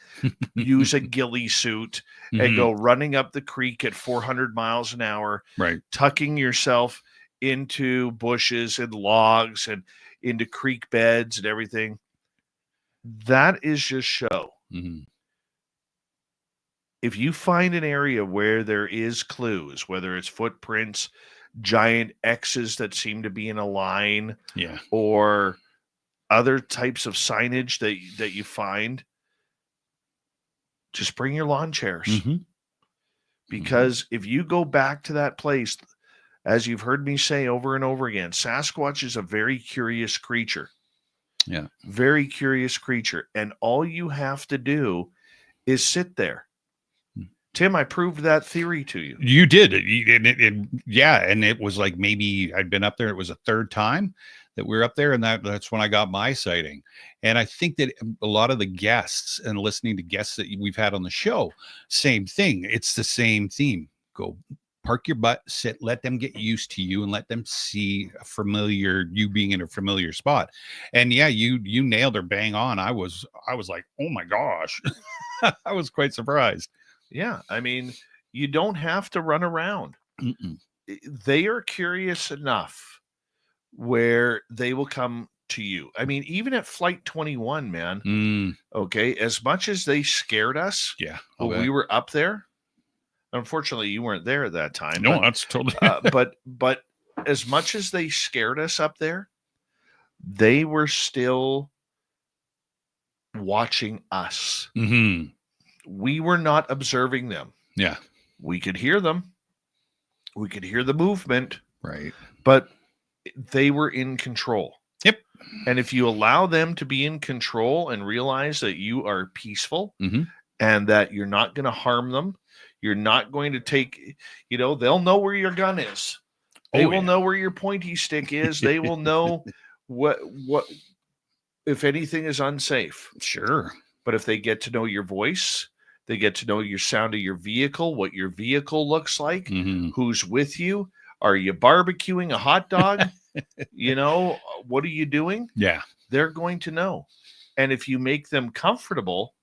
use a ghillie suit, and go running up the creek at 400 miles an hour, Right. tucking yourself into bushes and logs and into creek beds and everything. That is just show. Mm-hmm. If you find an area where there is clues, whether it's footprints, giant X's that seem to be in a line, Yeah. or other types of signage that you find, just bring your lawn chairs. Mm-hmm. Because if you go back to that place, as you've heard me say over and over again, Sasquatch is a very curious creature. Yeah. Very curious creature. And all you have to do is sit there. Tim, I proved that theory to you. You did. Yeah. And it was like, maybe I'd been up there. It was a third time that we were up there. And that's when I got my sighting. And I think that a lot of the guests and listening to guests that we've had on the show, same thing. It's the same theme. Go park your butt, sit, let them get used to you and let them see you being in a familiar spot. And yeah, you nailed her bang on. I was like, oh my gosh. I was quite surprised. Yeah. I mean, you don't have to run around. Mm-mm. They are curious enough where they will come to you. I mean, even at Flight 21, man, okay, as much as they scared us, when we were up there, unfortunately, you weren't there at that time. No, that's totally. but as much as they scared us up there, they were still watching us. Mm-hmm. We were not observing them. Yeah. We could hear them. We could hear the movement. Right. But they were in control. Yep. And if you allow them to be in control and realize that you are peaceful mm-hmm. and that you're not going to harm them, you're not going to take, they'll know where your gun is. They will know where your pointy stick is. They will know what if anything is unsafe. Sure. But if they get to know your voice, they get to know your sound of your vehicle, what your vehicle looks like, mm-hmm. who's with you. Are you barbecuing a hot dog? What are you doing? Yeah. They're going to know. And if you make them comfortable,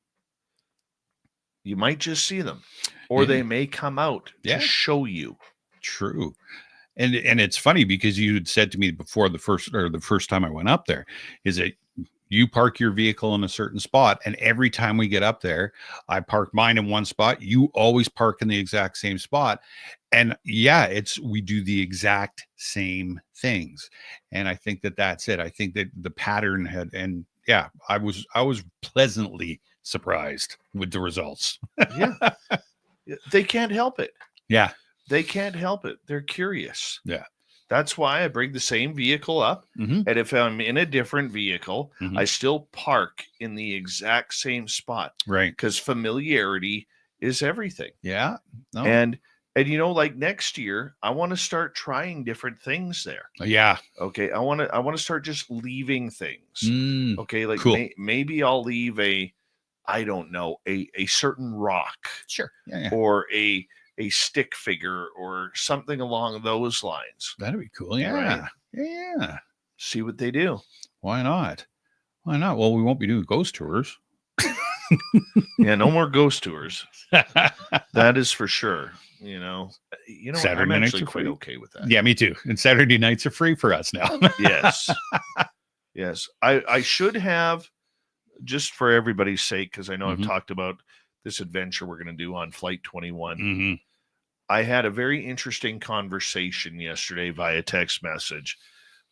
you might just see them. Or they may come out to show you. True. And it's funny because you had said to me before the first time I went up there, is that you park your vehicle in a certain spot, and every time we get up there, I park mine in one spot. You always park in the exact same spot. And we do the exact same things. And I think that's it. I think that the pattern I was pleasantly surprised with the results. Yeah. They can't help it. Yeah. They can't help it. They're curious. Yeah. That's why I bring the same vehicle up. Mm-hmm. And if I'm in a different vehicle, mm-hmm. I still park in the exact same spot. Right. Because familiarity is everything. Yeah. No. And like next year, I want to start trying different things there. Yeah. Okay. I want to start just leaving things. Okay. Like cool. Maybe I'll leave a certain rock. Sure. Yeah. Or a stick figure or something along those lines. That'd be cool. Yeah. Right? Yeah. See what they do. Why not? Well, we won't be doing ghost tours. Yeah, no more ghost tours. That is for sure. Saturday I'm nights actually are quite free. okay with that. Yeah, me too. And Saturday nights are free for us now. Yes. Yes. I should have, just for everybody's sake, because I know mm-hmm. I've talked about this adventure we're going to do on Flight 21. Mm-hmm. I had a very interesting conversation yesterday via text message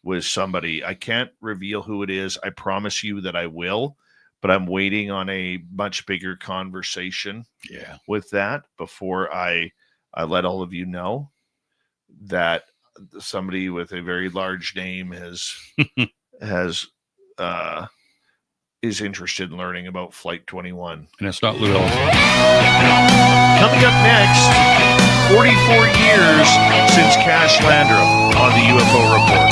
with somebody. I can't reveal who it is. I promise you that I will, but I'm waiting on a much bigger conversation with that before I let all of you know that somebody with a very large name is interested in learning about Flight 21. And it's not Lou. Coming up next, 44 years since Cash Landrum on the UFO Report.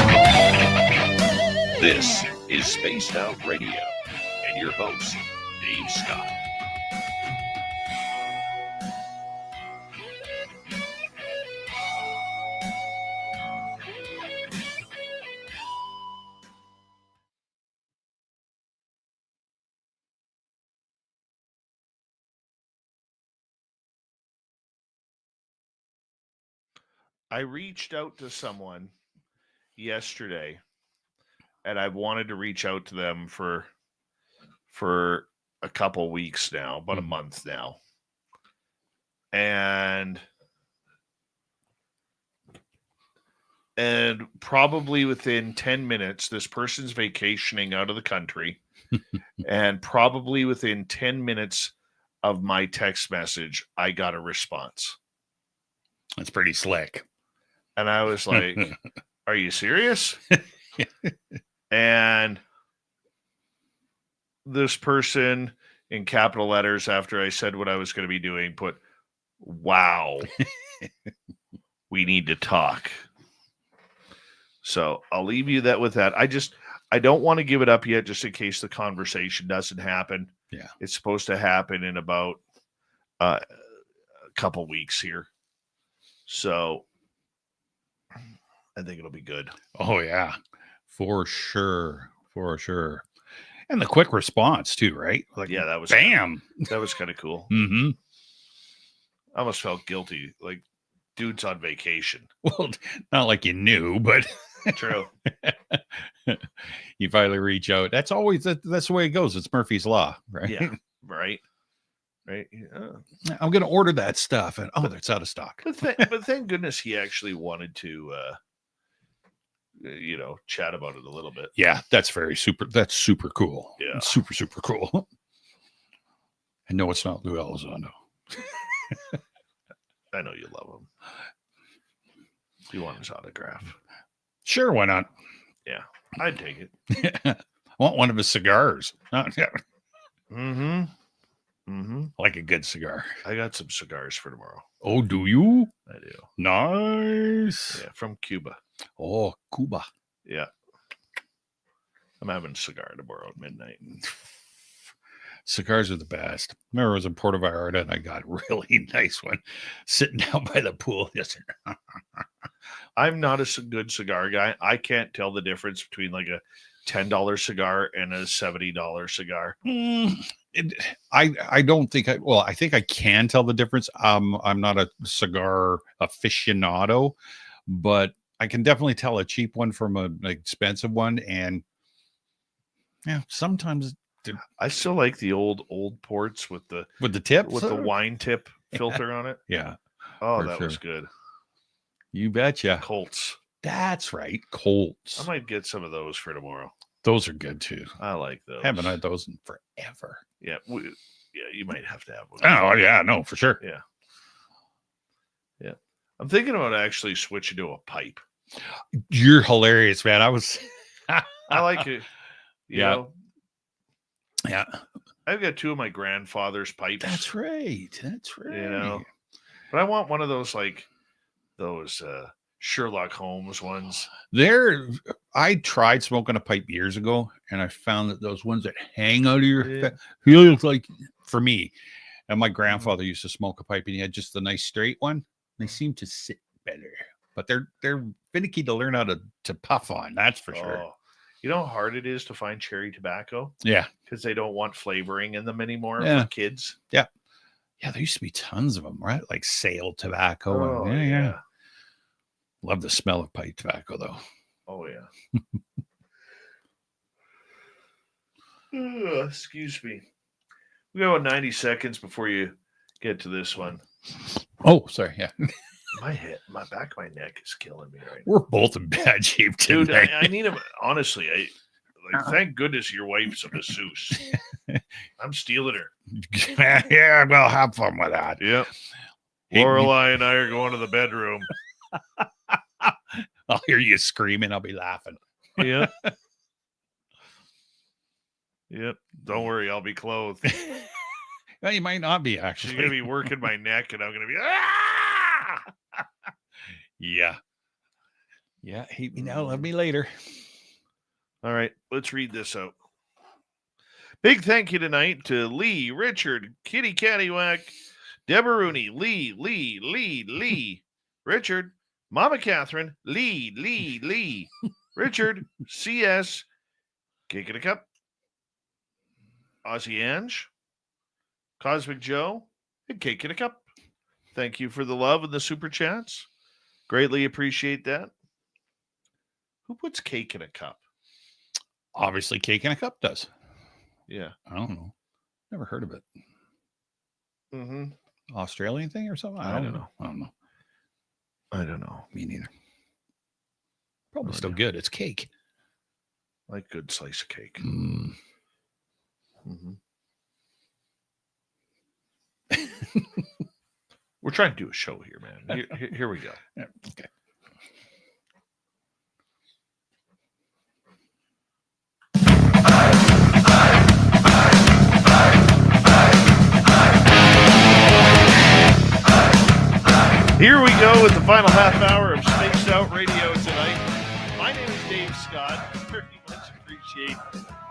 This is Spaced Out Radio and your host, Dave Scott. I reached out to someone yesterday, and I've wanted to reach out to them for a couple weeks now, about a month now. And probably within 10 minutes, this person's vacationing out of the country. And probably within 10 minutes of my text message, I got a response. That's pretty slick. And I was like, are you serious? And this person, in capital letters, after I said what I was going to be doing, put, wow, we need to talk. So I'll leave you with that. I don't want to give it up yet, just in case the conversation doesn't happen. Yeah. It's supposed to happen in about a couple weeks here. So I think it'll be good. Oh, yeah, for sure. For sure. And the quick response, too, right? Like, Yeah, that was bam. That was kind of cool. Mm-hmm. I almost felt guilty. Like, dude's on vacation. Well, not like you knew, but True. you finally reach out. That's always that's the way it goes. It's Murphy's Law, right? Yeah. Right. Right. Yeah. I'm going to order that stuff, and it's out of stock. But thank goodness he actually wanted to, chat about it a little bit. Yeah, that's That's super cool. Yeah. Super, super cool. And no, it's not Lou Elizondo. I know you love him. You want his autograph? Sure, why not? Yeah, I'd take it. I want one of his cigars. Mm-hmm. Mm-hmm. Like a good cigar. I got some cigars for tomorrow. Oh, do you? I do. Nice. Yeah, from Cuba. Oh, Cuba. Yeah. I'm having a cigar tomorrow at midnight. Cigars are the best. Remember, I was in Puerto Vallarta and I got a really nice one sitting down by the pool. I'm not a good cigar guy. I can't tell the difference between like a $10 cigar and a $70 cigar. I don't think I think I can tell the difference. I'm not a cigar aficionado, but I can definitely tell a cheap one from an expensive one. And yeah, sometimes I still like the old ports with the tip, with the wine tip filter on it. Yeah. Oh, that was good. You betcha. Colts. That's right. Colts. I might get some of those for tomorrow. Those are good too. I like those. Haven't had those in forever. Yeah. You might have to have one. Oh, yeah. No, for sure. Yeah. Yeah. I'm thinking about actually switching to a pipe. You're hilarious, man. I like it. You know? Yeah. I've got two of my grandfather's pipes. That's right. That's right. You know, but I want one of those, like those Sherlock Holmes ones. I tried smoking a pipe years ago, and I found that those ones that hang out of your feels like, for me, and my grandfather used to smoke a pipe, and he had just the nice straight one. They seem to sit better, but they're finicky to learn how to puff on. That's for sure. You know how hard it is to find cherry tobacco? Yeah. Because they don't want flavoring in them anymore for kids. Yeah. Yeah, there used to be tons of them, right? Like sale tobacco. Oh, yeah. Love the smell of pipe tobacco, though. Oh, yeah. Excuse me. We got 90 seconds before you get to this one. Oh, sorry. Yeah. My back of my neck is killing me right now. We're both in bad shape tonight. Dude, I need him. Honestly, thank goodness your wife's a masseuse. I'm stealing her. Yeah, well, have fun with that. Yep. Lorelai and I are going to the bedroom. I'll hear you screaming. I'll be laughing. Yep. Yep. Don't worry. I'll be clothed. Well, you might not be, actually. She's going to be working my neck, and I'm going to be, ah! Yeah. Yeah. Hate me now, love me later. All right, let's read this out. Big thank you tonight to Lee, Richard, Kitty Caddywhack, Deborah Rooney, Lee, Richard, Mama Catherine, Lee, Richard, CS, Cake in a Cup, Ozzy Ange, Cosmic Joe, and Cake in a Cup. Thank you for the love and the super chats. Greatly appreciate that. Who puts cake in a cup? Obviously, Cake in a Cup does. Yeah. I don't know. Never heard of it. Mm-hmm. Australian thing or something? I don't know. I don't know. I don't know. Me neither. Probably Oh, still yeah. good. It's cake. Like good slice of cake. Mm. Mm-hmm. We're trying to do a show here, man. Here we go. Yeah, okay. Here we go with the final half hour of Spaced Out Radio tonight. My name is Dave Scott. Very much appreciate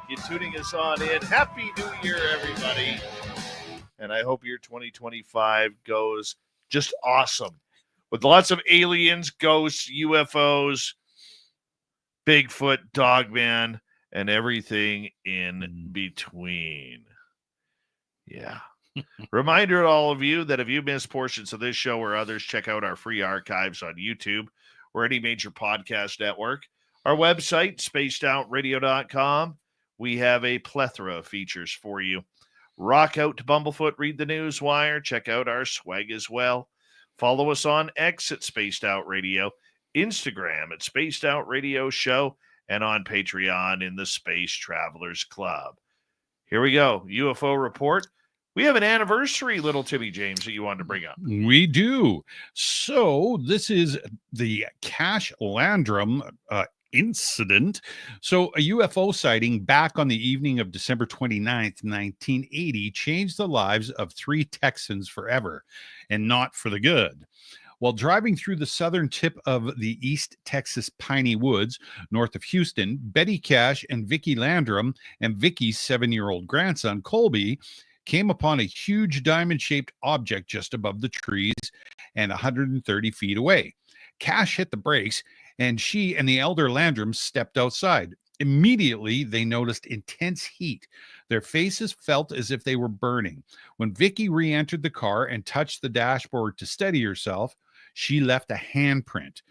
you tuning us on in. Happy New Year, everybody. And I hope your 2025 goes just awesome. With lots of aliens, ghosts, UFOs, Bigfoot, Dogman, and everything in between. Yeah. Reminder to all of you that if you missed portions of this show or others, check out our free archives on YouTube or any major podcast network. Our website, spacedoutradio.com. We have a plethora of features for you. Rock out to Bumblefoot, read the news wire, check out our swag as well. Follow us on X at Spaced Out Radio, Instagram at Spaced Out Radio Show, and on Patreon in the Space Travelers Club. Here we go. UFO report. We have an anniversary, little Timmy James, that you wanted to bring up. We do. So this is the Cash Landrum incident. So a UFO sighting back on the evening of December 29th, 1980 changed the lives of 3 Texans forever, and not for the good. While driving through the southern tip of the East Texas piney woods north of Houston, Betty Cash and Vicki Landrum and Vicki's 7-year-old grandson, Colby, came upon a huge diamond-shaped object just above the trees and 130 feet away. Cash hit the brakes, and she and the elder Landrum stepped outside. Immediately, they noticed intense heat. Their faces felt as if they were burning. When Vicki re-entered the car and touched the dashboard to steady herself, she left a handprint.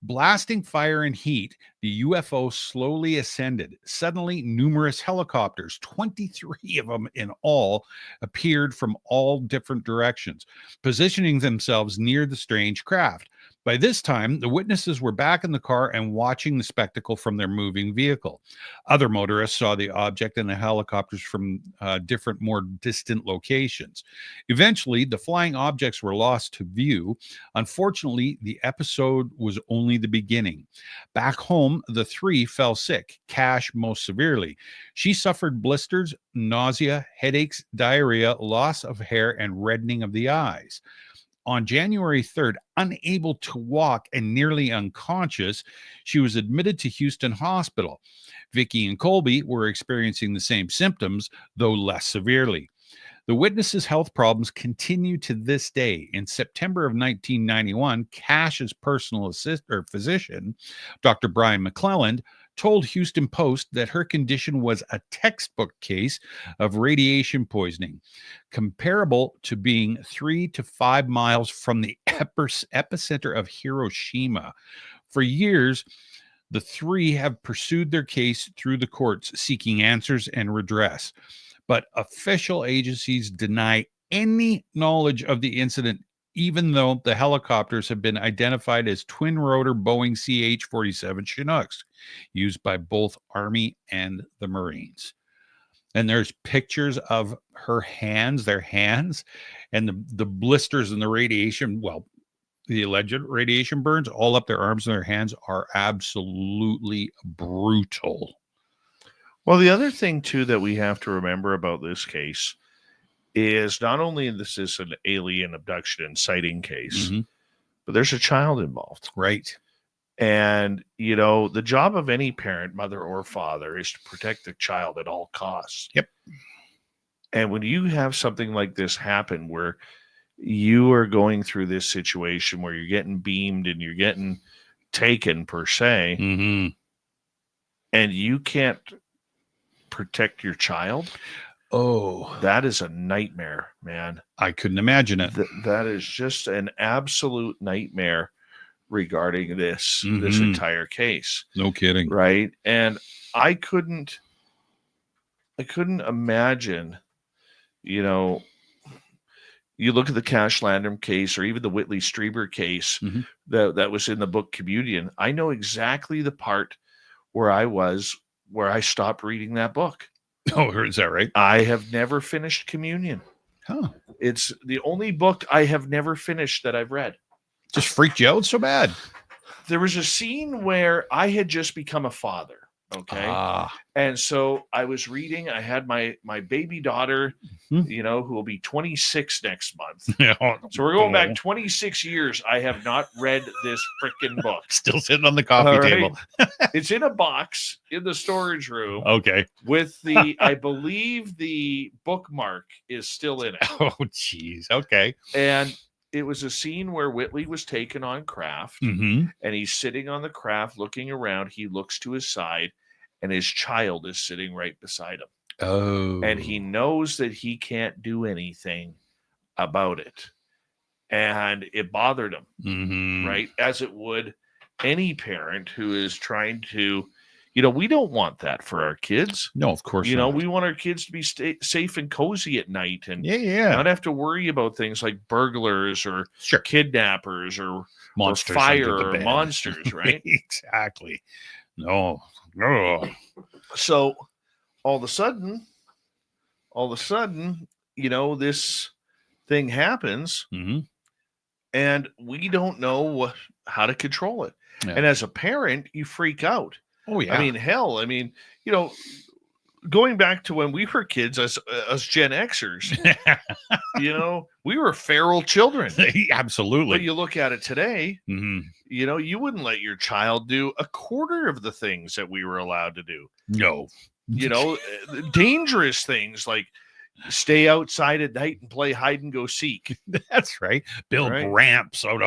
Blasting fire and heat, the UFO slowly ascended. Suddenly, numerous helicopters, 23 of them in all, appeared from all different directions, positioning themselves near the strange craft. By this time, the witnesses were back in the car and watching the spectacle from their moving vehicle. Other motorists saw the object and the helicopters from different, more distant locations. Eventually, the flying objects were lost to view. Unfortunately, the episode was only the beginning. Back home, the 3 fell sick, Cash most severely. She suffered blisters, nausea, headaches, diarrhea, loss of hair, and reddening of the eyes. On January 3rd, unable to walk and nearly unconscious, she was admitted to Houston Hospital. Vicki and Colby were experiencing the same symptoms, though less severely. The witnesses' health problems continue to this day. In September of 1991, Cash's personal physician, Dr. Brian McClelland, told Houston Post that her condition was a textbook case of radiation poisoning, comparable to being 3 to 5 miles from the epicenter of Hiroshima. For years, the 3 have pursued their case through the courts, seeking answers and redress. But official agencies deny any knowledge of the incident, even though the helicopters have been identified as twin-rotor Boeing CH-47 Chinooks, used by both Army and the Marines. And there's pictures of her hands, their hands, and the blisters and the radiation, well, the alleged radiation burns all up their arms and their hands are absolutely brutal. Well, the other thing, too, that we have to remember about this case is not only this is an alien abduction and sighting case, but there's a child involved. Right. And, you know, the job of any parent, mother or father, is to protect the child at all costs. Yep. And when you have something like this happen where you are going through this situation where you're getting beamed and you're getting taken per se, Mm-hmm. and you can't protect your child, Oh, that is a nightmare, man. I couldn't imagine it. That is just an absolute nightmare regarding this entire case. No kidding. Right. And I couldn't imagine, you know, you look at the Cash Landrum case or even the Whitley Strieber case that was in the book Communion. I know exactly the part where I stopped reading that book. Oh, is that right? I have never finished Communion. Huh. It's the only book I have never finished that I've read. Just freaked you out so bad. There was a scene where I had just become a father. Okay. And so I was reading, I had my baby daughter, you know, who will be 26 next month. So we're going back 26 years. I have not read this freaking book. Still sitting on the coffee table. It's in a box in the storage room. Okay. With the, I believe the bookmark is still in it. Oh, geez. Okay. And it was a scene where Whitley was taken on craft, and he's sitting on the craft looking around. He looks to his side, and his child is sitting right beside him. Oh. And he knows that he can't do anything about it. And it bothered him, right? As it would any parent who is trying to, you know, we don't want that for our kids. No, of course You know, not. we want our kids to be safe and cozy at night and Yeah. not have to worry about things like burglars or kidnappers or Monsters or under fire the or bed. monsters, right? Exactly. No. So all of a sudden, you know, this thing happens and we don't know how to control it. Yeah. And as a parent, you freak out. Oh, yeah. I mean, hell, you know, going back to when we were kids as Gen Xers, you know, we were feral children. Absolutely. But you look at it today, you know, you wouldn't let your child do a quarter of the things that we were allowed to do. No. You know, dangerous things like stay outside at night and play hide and go seek. That's right. Build ramps out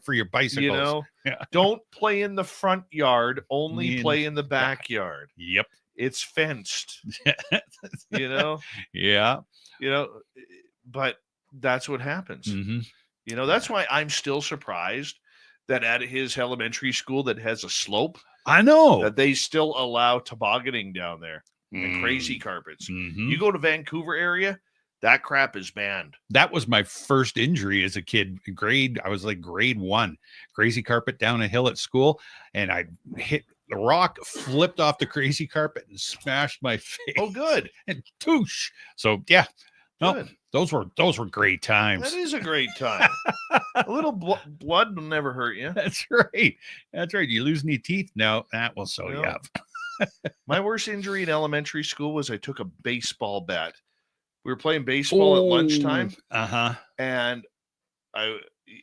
for your bicycles. You know, don't play in the front yard, only play in the backyard. Yep. It's fenced. You know? Yeah. You know, but that's what happens. You know, that's why I'm still surprised that at his elementary school that has a slope, I know that they still allow tobogganing down there and crazy carpets. You go to Vancouver area, that crap is banned. That was my first injury as a kid. I was like grade 1, crazy carpet down a hill at school, and I hit the rock, flipped off the crazy carpet and smashed my face. Oh, good. And touche. So yeah, no, those were great times. That is a great time. A little blood will never hurt you. That's right. That's right. You lose any teeth now, that will sew you up. My worst injury in elementary school was I took a baseball bat. We were playing baseball at lunchtime. And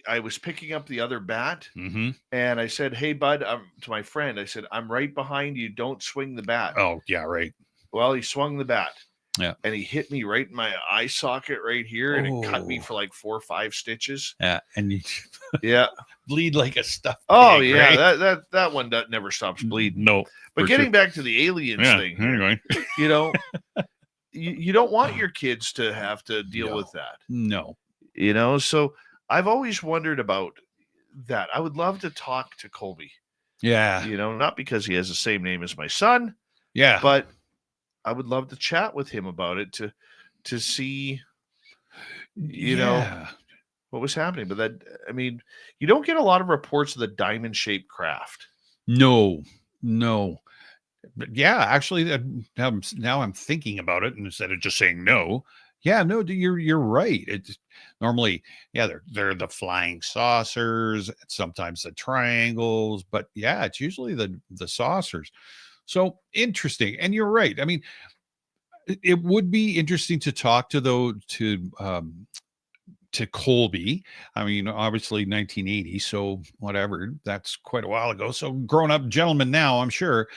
I was picking up the other bat, and I said, "Hey, bud," to my friend, I said, "I'm right behind you. Don't swing the bat." Oh, yeah, right. Well, he swung the bat. Yeah. And he hit me right in my eye socket right here, and it cut me for like 4 or 5 stitches. Yeah, and you bleed like a stuffed Oh, pig, yeah, right? that one never stops bleeding. No. But getting back to the aliens thing, anyway. You know, you don't want your kids to have to deal with that. No. You know, so I've always wondered about that. I would love to talk to Colby. Yeah. You know, not because he has the same name as my son. Yeah. But I would love to chat with him about it to see, you know, what was happening. But that, I mean, you don't get a lot of reports of the diamond-shaped craft. No. But yeah, actually, now I'm thinking about it, and instead of just saying no, no, you're right. It's normally, they're the flying saucers, sometimes the triangles, but yeah, it's usually the saucers. So interesting, and you're right. I mean, it would be interesting to talk to to Colby. I mean, obviously 1980, so whatever, that's quite a while ago. So grown up gentleman now, I'm sure.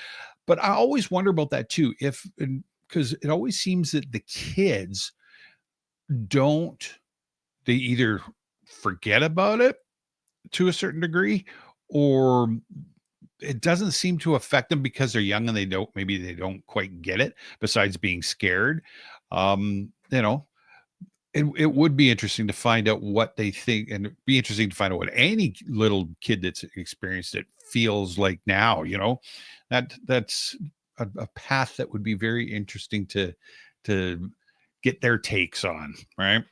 But I always wonder about that too. Because it always seems that the kids don't, they either forget about it to a certain degree, or it doesn't seem to affect them because they're young and maybe they don't quite get it, besides being scared. You know, it would be interesting to find out what they think, and it'd be interesting to find out what any little kid that's experienced it feels like now. That's a path that would be very interesting to get their takes on, right?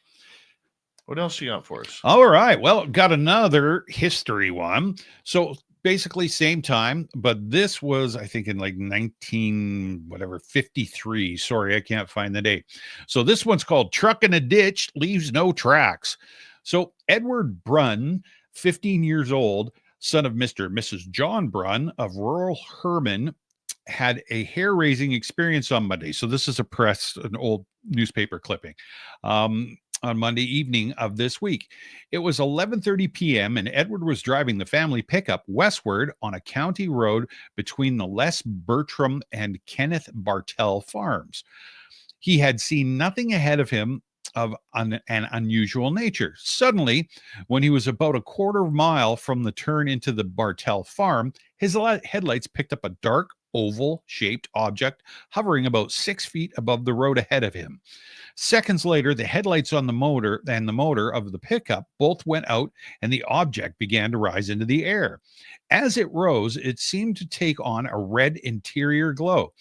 What else you got for us? All right. Well, got another history one. So basically same time, but this was, I think, in like 53. Sorry, I can't find the date. So this one's called Truck in a Ditch Leaves No Tracks. So Edward Brunn, 15 years old, son of Mr. and Mrs. John Brunn of rural Herman, had a hair-raising experience on Monday. So this is an old newspaper clipping. On Monday evening of this week. It was 11:30 p.m. and Edward was driving the family pickup westward on a county road between the Les Bertram and Kenneth Bartell farms. He had seen nothing ahead of him of an unusual nature. Suddenly, when he was about a quarter mile from the turn into the Bartell farm, his headlights picked up a dark, oval-shaped object hovering about 6 feet above the road ahead of him. Seconds later, the headlights on the motor and the motor of the pickup both went out, and the object began to rise into the air. As it rose, it seemed to take on a red interior glow,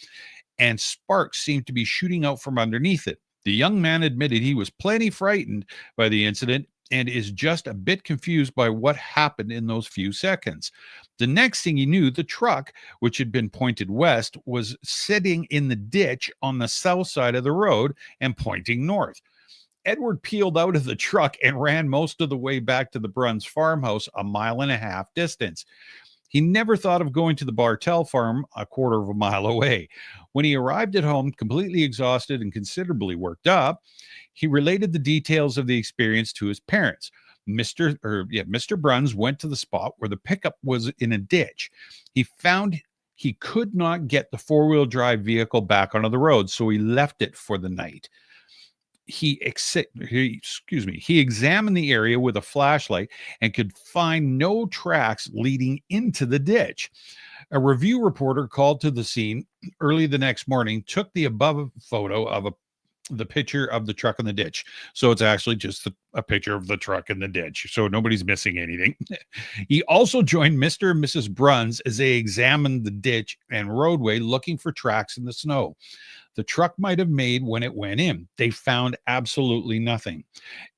and sparks seemed to be shooting out from underneath it. The young man admitted he was plenty frightened by the incident and is just a bit confused by what happened in those few seconds. The next thing he knew, the truck, which had been pointed west, was sitting in the ditch on the south side of the road and pointing north. Edward peeled out of the truck and ran most of the way back to the Brunn's farmhouse, a 1.5 mile distance. He never thought of going to the Bartell farm, a quarter of a mile away. When he arrived at home, completely exhausted and considerably worked up, he related the details of the experience to his parents. Mr. Bruns went to the spot where the pickup was in a ditch. He found he could not get the four-wheel drive vehicle back onto the road, so he left it for the night. He examined the area with a flashlight and could find no tracks leading into the ditch. A review reporter called to the scene early the next morning, took the above photo of the picture of the truck in the ditch. So it's actually just a picture of the truck in the ditch. So nobody's missing anything. He also joined Mr. and Mrs. Bruns as they examined the ditch and roadway looking for tracks in the snow. The truck might have made when it went in. They found absolutely nothing.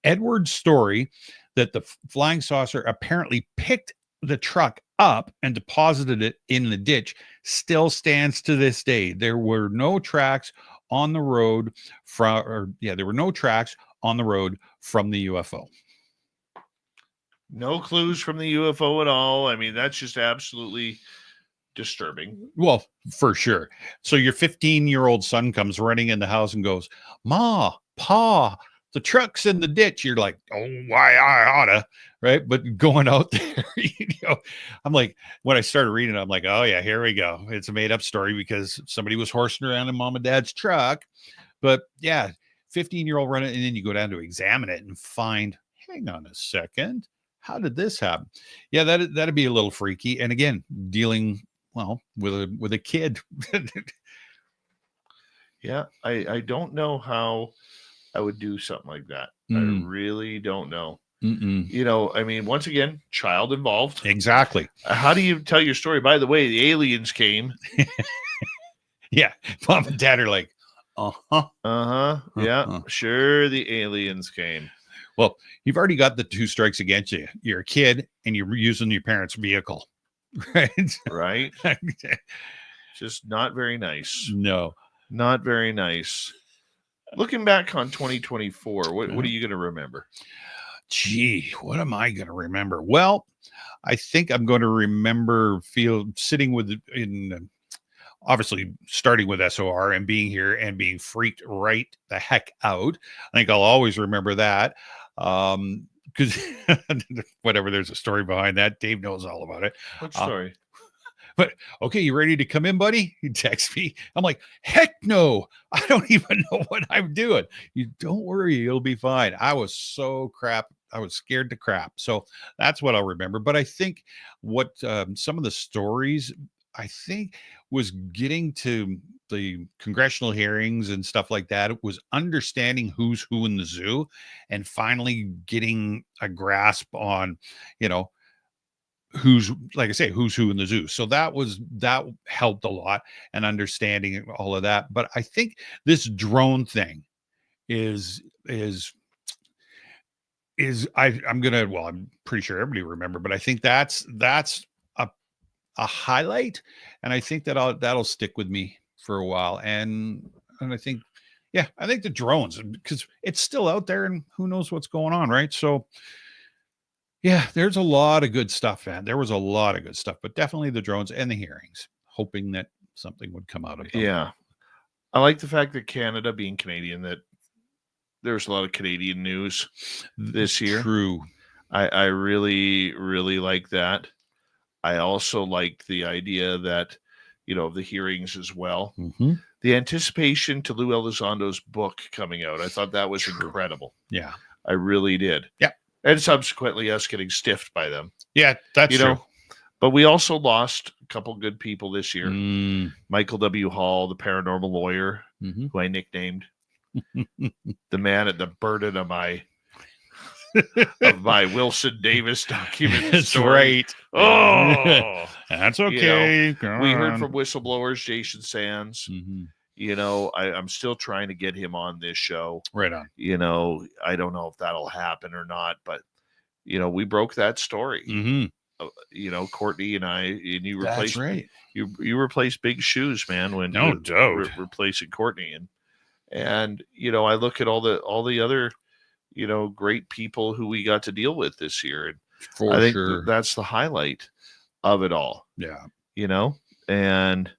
Edward's story that the flying saucer apparently picked the truck up and deposited it in the ditch still stands to this day. There were no tracks on the road from the UFO. No clues from the UFO at all. I mean, that's just absolutely disturbing. Well, for sure. So your 15-year-old son comes running in the house and goes, "Ma, Pa, the truck's in the ditch." You're like, "Oh, why I oughta," right? But going out there, I'm like, when I started reading it, I'm like, oh yeah, here we go. It's a made up story because somebody was horsing around in mom and dad's truck. But yeah, 15-year-old running, and then you go down to examine it and find, hang on a second, how did this happen? Yeah, that'd be a little freaky. And again, dealing with a kid. Yeah, I don't know how I would do something like that. I really don't know. I mean, once again, child involved. Exactly. How do you tell your story? By the way, the aliens came. Yeah, mom and dad are like, yeah, sure, the aliens came. Well, you've already got the 2 strikes against you. You're a kid and you're using your parents' vehicle. Right. Just not very nice. No, not very nice. Looking back on 2024, what are you going to remember? Gee, what am I going to remember? Well, I think I'm going to remember obviously starting with SOR and being here and being freaked right the heck out. I think I'll always remember that. Because whatever, there's a story behind that. Dave knows all about it. What story? But okay, you ready to come in, buddy? He texts me. I'm like, heck no, I don't even know what I'm doing. You don't worry, it'll be fine. I was so crap. I was scared to crap. So that's what I'll remember. But I think what some of the stories, I think, was getting to the congressional hearings and stuff like that. It was understanding who's who in the zoo and finally getting a grasp on, who's, like I say, who's who in the zoo. So that helped a lot, and understanding all of that. But I think this drone thing I'm pretty sure everybody remember, but I think that's a highlight, and I think that'll stick with me for a while. And I think, I think the drones, because it's still out there and who knows what's going on, right? So yeah, there's a lot of good stuff, man. There was a lot of good stuff, but definitely the drones and the hearings, hoping that something would come out of them. Yeah. I like the fact that Canada, being Canadian, that there's a lot of Canadian news this year. True. I really, really like that. I also like the idea that, the hearings as well. Mm-hmm. The anticipation to Lou Elizondo's book coming out, I thought that was incredible. Yeah. I really did. Yeah. And subsequently us getting stiffed by them. Yeah, that's true. But we also lost a couple good people this year. Mm. Michael W. Hall, the paranormal lawyer, Mm-hmm. who I nicknamed the man at the burden of my Wilson Davis document. That's story. right. Oh, that's okay. We heard from whistleblowers, Jason Sands. Mm-hmm. I'm still trying to get him on this show. Right on. I don't know if that'll happen or not, but we broke that story. Mm-hmm. Courtney and I, and you replaced, that's right. You replaced big shoes, man, when no doubt replacing Courtney. And I look at all the other, great people who we got to deal with this year. And For I think sure. that's the highlight of it all. Yeah. And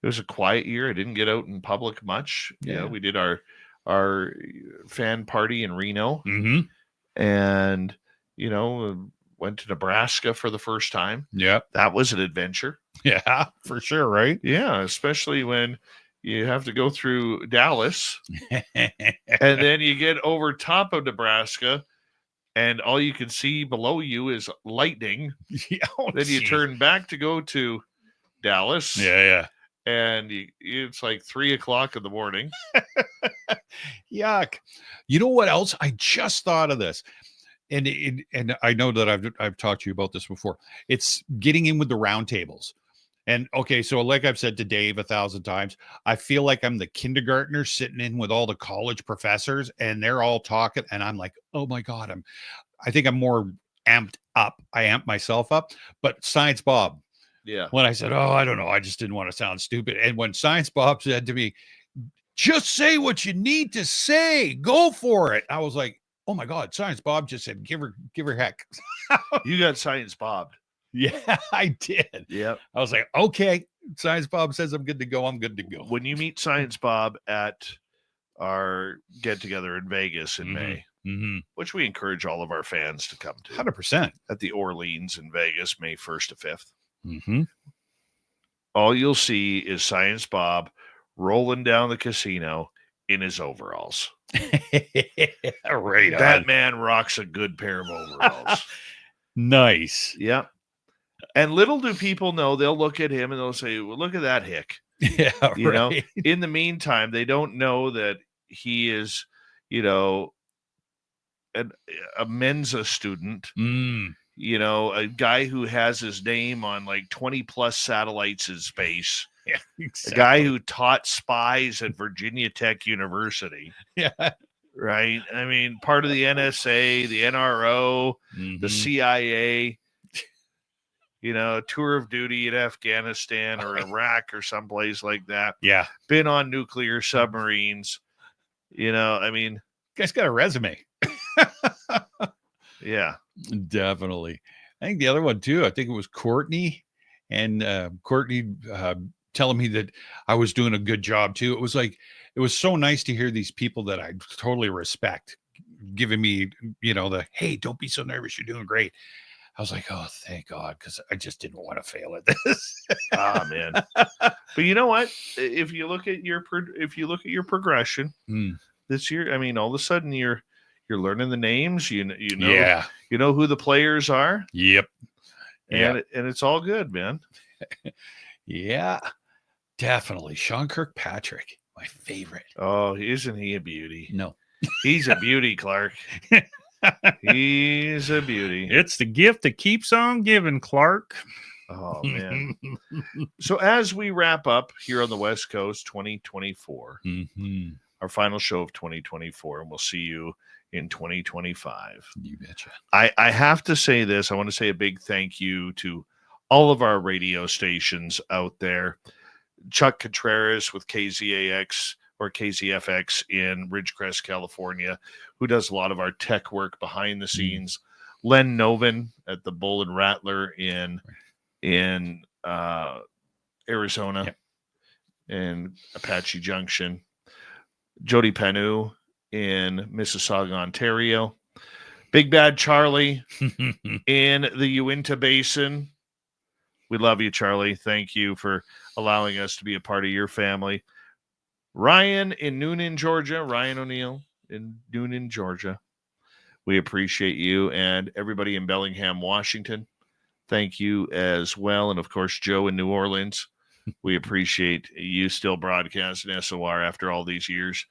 it was a quiet year. I didn't get out in public much. Yeah. We did our fan party in Reno, Mm-hmm. and went to Nebraska for the first time. Yeah. That was an adventure. Yeah, for sure, right? Yeah, especially when you have to go through Dallas and then you get over top of Nebraska and all you can see below you is lightning. Then you turn back to go to Dallas. Yeah. And it's like 3:00 in the morning. Yuck. You know what else? I just thought of this. And I know that I've talked to you about this before. It's getting in with the round tables. And okay, so like I've said to Dave 1,000 times, I feel like I'm the kindergartner sitting in with all the college professors and they're all talking. And I'm like, oh my God, I think I'm more amped up. I amp myself up. But Science Bob, yeah. When I said, oh, I don't know, I just didn't want to sound stupid. And when Science Bob said to me, just say what you need to say, go for it, I was like, oh my God, Science Bob just said, give her heck. You got Science Bob. Yeah, I did. Yep. I was like, okay, Science Bob says I'm good to go. I'm good to go. When you meet Science Bob at our get together in Vegas in May, which we encourage all of our fans to come to, 100% at the Orleans in Vegas, May 1st to 5th. Mm-hmm. All you'll see is Science Bob rolling down the casino in his overalls. Right. That man rocks a good pair of overalls. Nice. Yep. And little do people know, they'll look at him and they'll say, well, look at that hick. Yeah. You know, in the meantime, they don't know that he is, a Mensa student, a guy who has his name on like 20 plus satellites in space. Yeah, exactly. A guy who taught spies at Virginia Tech University. Yeah. Right. I mean, part of the NSA, the NRO, the CIA, tour of duty in Afghanistan or Iraq or someplace like that. Yeah. Been on nuclear submarines. Guy's got a resume. Yeah. Definitely. I think the other one too, I think it was Courtney, and Courtney telling me that I was doing a good job too. It was so nice to hear these people that I totally respect giving me, the, hey, don't be so nervous. You're doing great. I was like, oh, thank God, because I just didn't want to fail at this. Man. But you know what? If you look at your progression this year, I mean, all of a sudden you're learning the names. You know who the players are. Yep. And it's all good, man. Yeah, definitely. Sean Kirkpatrick, my favorite. Oh, isn't he a beauty? No. He's a beauty, Clark. He's a beauty. It's the gift that keeps on giving, Clark. Oh, man. So as we wrap up here on the West Coast 2024, our final show of 2024, and we'll see you in 2025. You betcha. I have to say this. I want to say a big thank you to all of our radio stations out there. Chuck Contreras with KZAX or KZFX in Ridgecrest, California, who does a lot of our tech work behind the scenes. Len Novin at the Bull and Rattler in Arizona in Apache Junction. Jody Panu in Mississauga, Ontario. Big Bad Charlie in the Uinta Basin. We love you, Charlie. Thank you for allowing us to be a part of your family. Ryan in Noonan, Georgia. Ryan O'Neill in Noonan, Georgia. We appreciate you. And everybody in Bellingham, Washington, thank you as well. And, of course, Joe in New Orleans. We appreciate you still broadcasting SOR after all these years.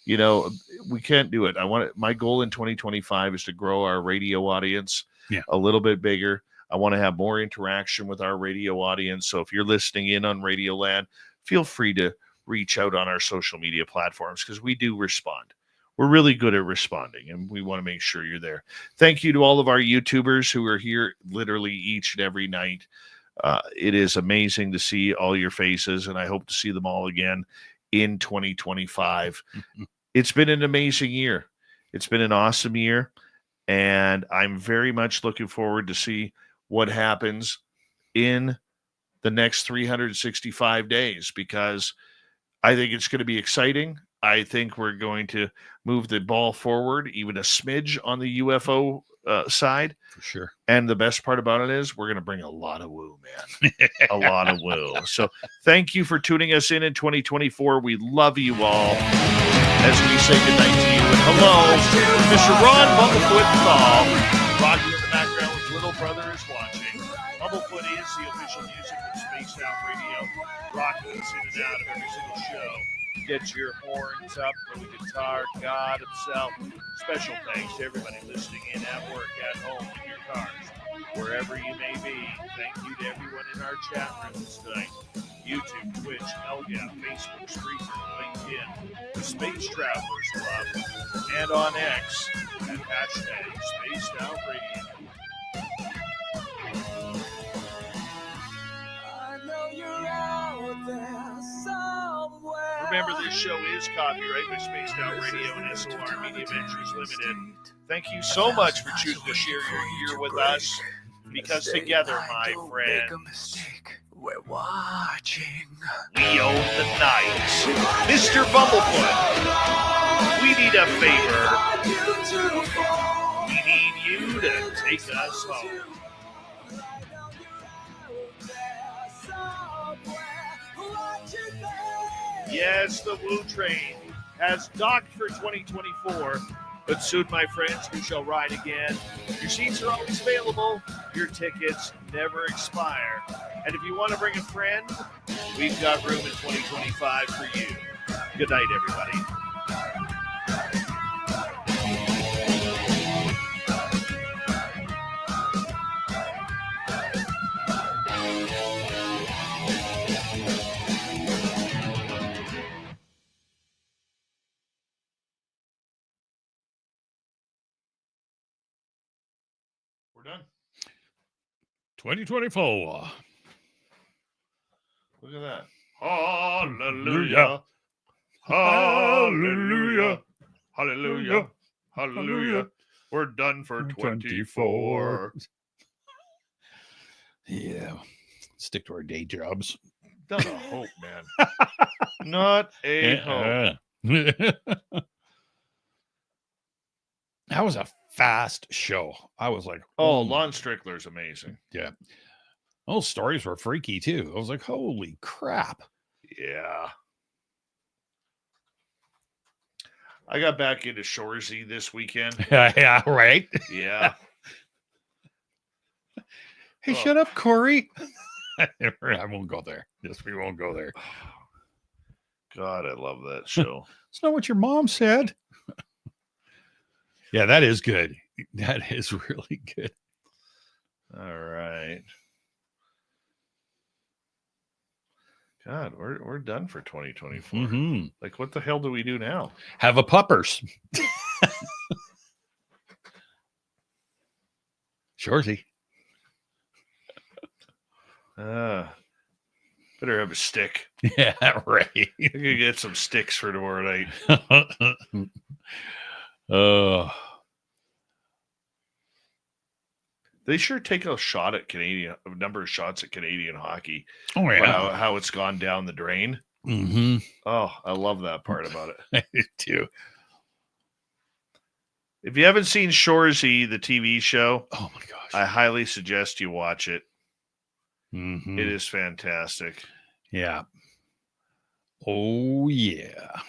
We can't do it. My goal in 2025 is to grow our radio audience a little bit bigger. I want to have more interaction with our radio audience. So if you're listening in on Radio Land, feel free to reach out on our social media platforms because we do respond. We're really good at responding, and we want to make sure you're there. Thank you to all of our YouTubers who are here literally each and every night. It is amazing to see all your faces, and I hope to see them all again in 2025. It's been an amazing year. It's been an awesome year, and I'm very much looking forward to see what happens in the next 365 days because I think it's going to be exciting. I think we're going to move the ball forward, even a smidge on the UFO side. For sure. And the best part about it is we're going to bring a lot of woo, man. A lot of woo. So thank you for tuning us in 2024. We love you all as we say goodnight to you. And hello, Mr. Ron Bumblefoot Thal. Rocky in the background with Little Brother is watching. Bumblefoot is the official music of Spaced Out Radio. Rocky is in and out of every single show. Get your horns up for the guitar god himself. Special thanks to everybody listening in at work, at home, in your cars, wherever you may be. Thank you to everyone in our chat rooms tonight. YouTube, Twitch, Elga, Facebook, Spreaker, LinkedIn, the Space Travelers Club, and on X at hashtag Spaced Out Radio. Remember, this show is copyright by Spaced Out Radio and SOR Media Ventures Limited. Thank you so much for choosing to share your year with us, because together, my friends, we're watching. We own the night. Mr. Bumblefoot, we need a favor. We need you to take us home. Yes, the Woo Train has docked for 2024, but soon, my friends, we shall ride again. Your seats are always available. Your tickets never expire. And if you want to bring a friend, we've got room in 2025 for you. Good night, everybody. We're done. 2024. Look at that. Hallelujah. Hallelujah. Hallelujah. Hallelujah. We're done for 24. Yeah. Stick to our day jobs. Not a hope, man. Not a hope. That was a fast show. I was like, Oh, my Lon Strickler's amazing. Yeah. Those stories were freaky too. I was like, holy crap. Yeah. I got back into Shoresy this weekend. Yeah, right. Yeah. Hey, shut up, Corey. I won't go there. Yes, we won't go there. God, I love that show. It's not what your mom said. Yeah, that is good. That is really good. All right. God, we're done for 2024. Mm-hmm. Like, what the hell do we do now? Have a puppers. Shorty. Better have a stick. Yeah, right. I could get some sticks for tomorrow night. They sure take a shot at a number of shots at Canadian hockey. Oh, yeah. How it's gone down the drain. Mm-hmm. Oh, I love that part about it. I do too. If you haven't seen Shoresy, the TV show, oh my gosh, I highly suggest you watch it. Mm-hmm. It is fantastic. Yeah. Oh, yeah.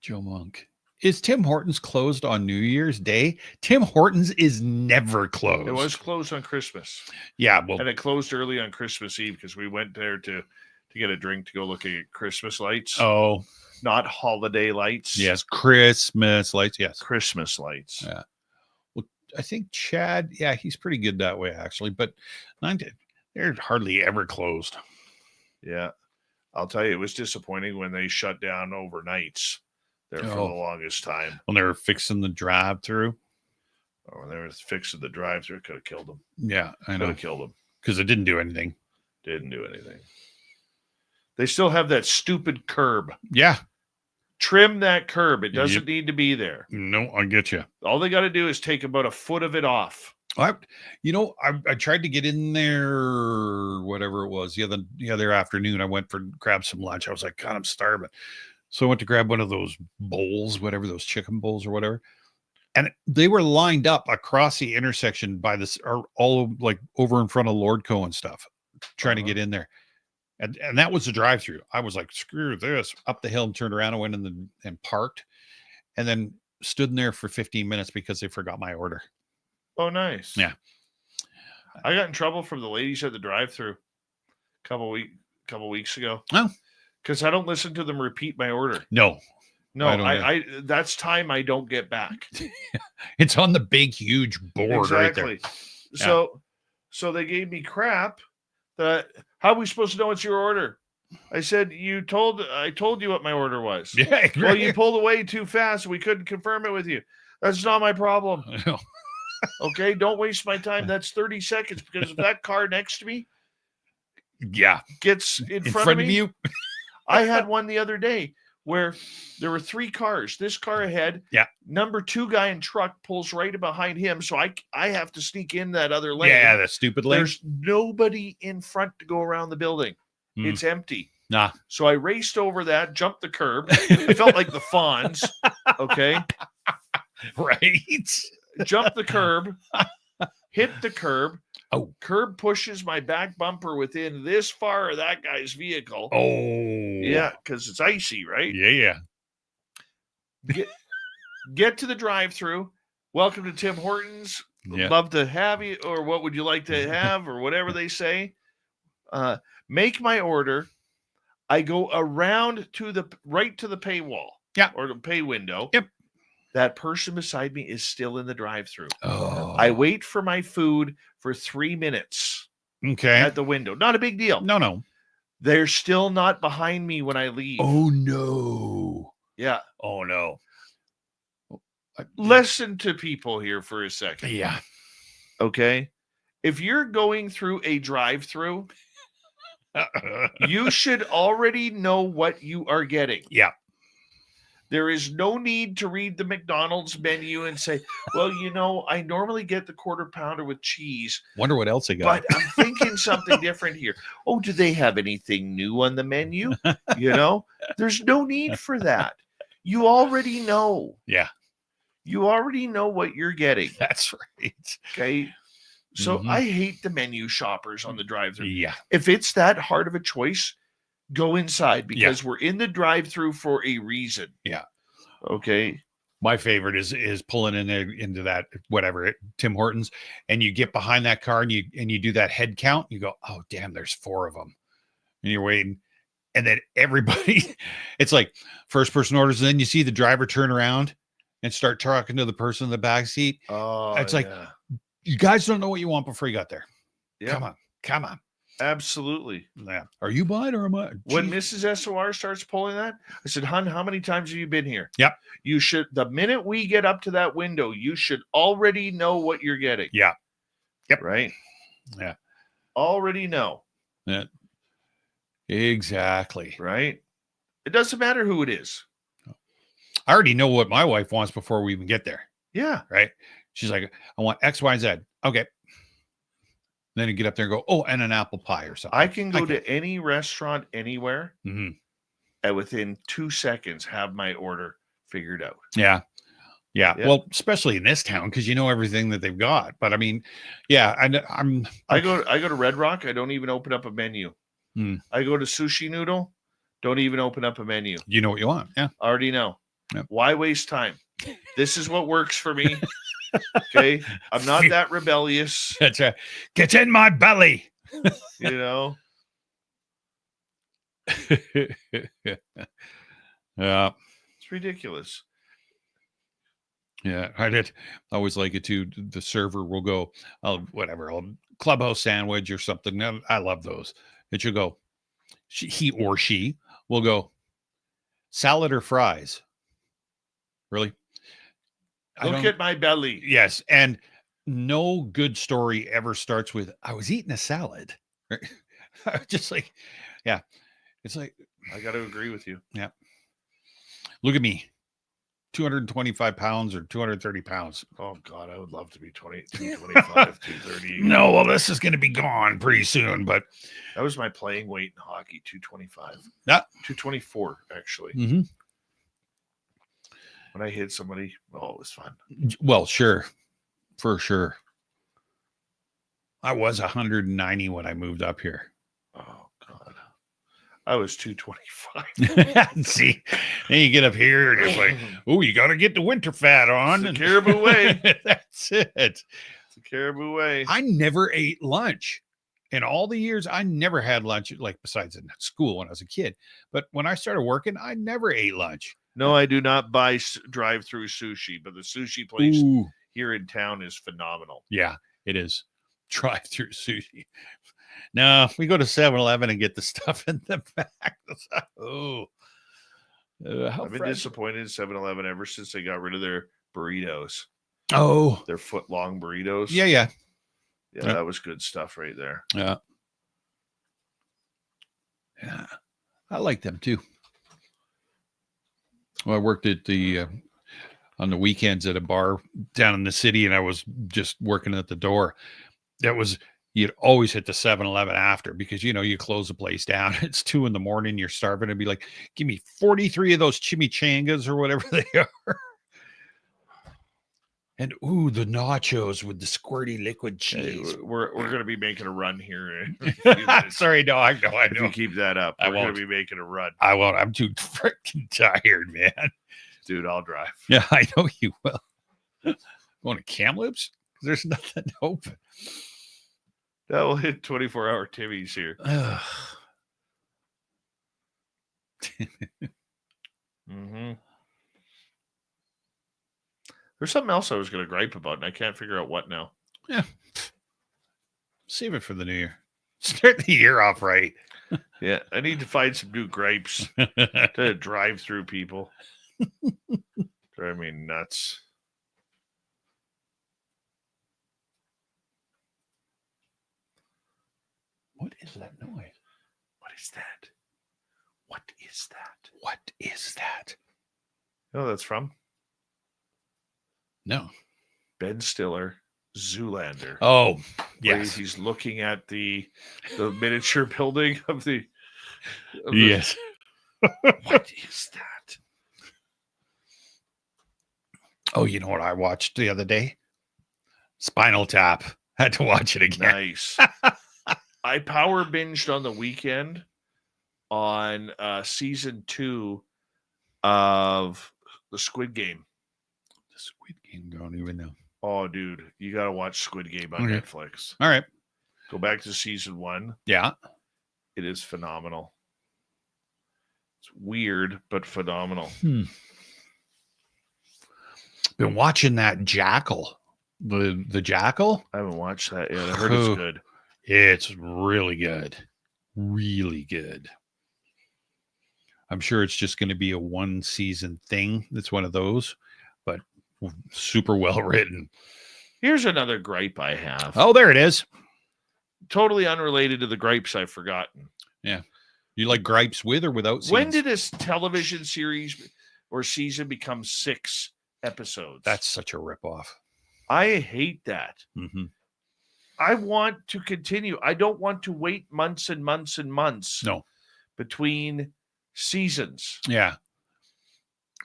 Joe Monk. Is Tim Hortons closed on New Year's Day? Tim Hortons is never closed. It was closed on Christmas. Yeah, well, and it closed early on Christmas Eve because we went there to get a drink to go look at Christmas lights. Oh, not holiday lights. Yes, Christmas lights. Yes, Christmas lights. Yeah. Well, I think Chad. Yeah, he's pretty good that way actually, but they're hardly ever closed. Yeah, I'll tell you, it was disappointing when they shut down overnights there for the longest time. When they were fixing the drive-through. Oh, when they were fixing the drive-through, could have killed them. Yeah, I know. Could have killed them because it didn't do anything. Didn't do anything. They still have that stupid curb. Yeah. Trim that curb. It doesn't need to be there. No, I get you. All they got to do is take about a foot of it off. I tried to get in there, whatever it was, the other afternoon. I went for grab some lunch. I was like, God, I'm starving. So I went to grab one of those bowls, whatever, those chicken bowls or whatever. And they were lined up across the intersection by this, or all like over in front of Lordco and stuff, trying to get in there. And that was the drive-through. I was like, screw this, up the hill and turned around and went in and parked, and then stood in there for 15 minutes because they forgot my order. Oh, nice. Yeah. I got in trouble from the ladies at the drive-through a couple weeks ago. Oh. Because I don't listen to them repeat my order. No, I that's time I don't get back. It's on the big, huge board right there. So they gave me crap. How are we supposed to know it's your order? I said, I told you what my order was. Yeah, right. Well, you pulled away too fast. We couldn't confirm it with you. That's not my problem. Okay, don't waste my time. That's 30 seconds because if that car next to me gets in front of me, you. I had one the other day where there were 3 cars. This car ahead, number 2 guy in truck pulls right behind him, so I have to sneak in that other lane. Yeah, that stupid lane. There's nobody in front to go around the building. It's empty. Nah. So I raced over that, jumped the curb. I felt like the Fonz. Okay. Right. Jumped the curb, hit the curb. Oh, curb pushes my back bumper within this far of that guy's vehicle. Oh, yeah, because it's icy, right? Yeah. Get to the drive-through. Welcome to Tim Hortons. Yeah. Love to have you, or what would you like to have, or whatever they say. Make my order. I go around to the pay wall. Yeah, or the pay window. Yep. That person beside me is still in the drive-through. Oh. I wait for my food for 3 minutes. Okay. At the window. Not a big deal. No. They're still not behind me when I leave. Oh, no. Yeah. Oh, no. Listen to people here for a second. Yeah. Okay. If you're going through a drive-through, you should already know what you are getting. Yeah. There is no need to read the McDonald's menu and say, well, I normally get the quarter pounder with cheese. Wonder what else they got. But I'm thinking something different here. Oh, do they have anything new on the menu? There's no need for that. You already know. Yeah, You already know what you're getting. that's right. Okay. So Mhm. I hate the menu shoppers on the drive-thru. Yeah, If it's that hard of a choice, go inside because we're in the drive-thru for a reason. Yeah. Okay. my favorite is pulling in there into that whatever Tim Hortons, and you get behind that car and you do that head count. You go, oh damn, there's 4 of them, and you're waiting, and then everybody, it's like first person orders, and then you see the driver turn around and start talking to the person in the back seat. Oh, It's like, you guys don't know what you want before you got there. yeah, Come on. absolutely. Yeah. Are you buying or am I? When Jeez. Mrs. SOR starts pulling that, I said, "Hun, how many times have you been here?" Yep. You should. The minute we get up to that window, you should already know what you're getting. Yeah. Yep. Right. Yeah. Already know. Yeah. Exactly. Right. It doesn't matter who it is. I already know what my wife wants before we even get there. Yeah. Right. She's like, I want X, Y, and Z. Okay. Then you get up there and go, oh, and an apple pie or something. I can go to any restaurant anywhere Mhm. and within 2 seconds have my order figured out. Yeah. Yeah. Well, especially in this town, because you know everything that they've got. But I mean, yeah, I go to Red Rock. I don't even open up a menu. I go to Sushi Noodle. Don't even open up a menu. You know what you want. Yeah. I already know. Yep. Why waste time? This is what works for me. Okay. I'm not that rebellious. That's right. Get in my belly. You know? Yeah. It's ridiculous. Yeah. I always like it too. The server will go, whatever, clubhouse sandwich or something. I love those. It should go, he or she will go, salad or fries. Really? Look at my belly. Yes. And no good story ever starts with, I was eating a salad. Just like, yeah. It's like, I got to agree with you. Yeah. Look at me. 225 pounds or 230 pounds. Oh, God. I would love to be 225, 230. No, well, this is going to be gone pretty soon, but. That was my playing weight in hockey, 225. Yeah. 224, actually. Mm-hmm. When I hit somebody, it was fun. Well, sure. For sure. I was 190 when I moved up here. Oh, God. I was 225. See, then you get up here and it's like, oh, you got to get the winter fat on. It's the caribou way. That's it. It's the caribou way. I never ate lunch. In all the years, I never had lunch, like besides in school when I was a kid. But when I started working, I never ate lunch. No, I do not buy drive-through sushi, but the sushi place here in town is phenomenal. Yeah, it is. Drive-through sushi. No, we go to 7-Eleven and get the stuff in the back. I've been disappointed in 7-Eleven ever since they got rid of their burritos. Oh. Their foot-long burritos. Yeah, yeah. Yeah, that was good stuff right there. Yeah. Yeah. I like them too. Well, I worked at on the weekends at a bar down in the city, and I was just working at the door. You'd always hit the 7-Eleven after because, you close the place down. It's 2 a.m. You're starving and be like, give me 43 of those chimichangas or whatever they are. And, the nachos with the squirty liquid cheese. We're going to be making a run here. Sorry, no, I know. If you keep that up, we're going won't. to be making a run. I won't. I'm too freaking tired, man. Dude, I'll drive. Yeah, I know you will. Going to Kamloops? There's nothing open. That will hit 24-hour Timmy's here. Mm-hmm. There's something else I was going to gripe about, and I can't figure out what now. Yeah. Save it for the new year. Start the year off right. Yeah, I need to find some new gripes to drive through people. Drive me nuts. What is that noise? What is that? What is that? What is that? You know what that's from? No. Ben Stiller, Zoolander. Oh, where yes. He's looking at the miniature building of the yes. What is that? Oh, you know what I watched the other day? Spinal Tap. Had to watch it again. Nice. I power binged on the weekend on season 2 of the Squid Game. The Squid Game, don't even know. Oh, dude, you got to watch Squid Game on Okay. Netflix. All right. Go back to season 1. Yeah. It is phenomenal. It's weird, but phenomenal. Been watching that Jackal. The Jackal? I haven't watched that yet. I heard it's good. It's really good. Really good. I'm sure it's just going to be a 1-season thing. It's one of those, but super well written. Here's another gripe I have. Oh, there it is. Totally unrelated to the gripes I've forgotten. Yeah. You like gripes with or without scenes? When did this television series or season become 6 episodes? That's such a ripoff. I hate that. Mm-hmm. I want to continue. I don't want to wait months and months and months between seasons. Yeah.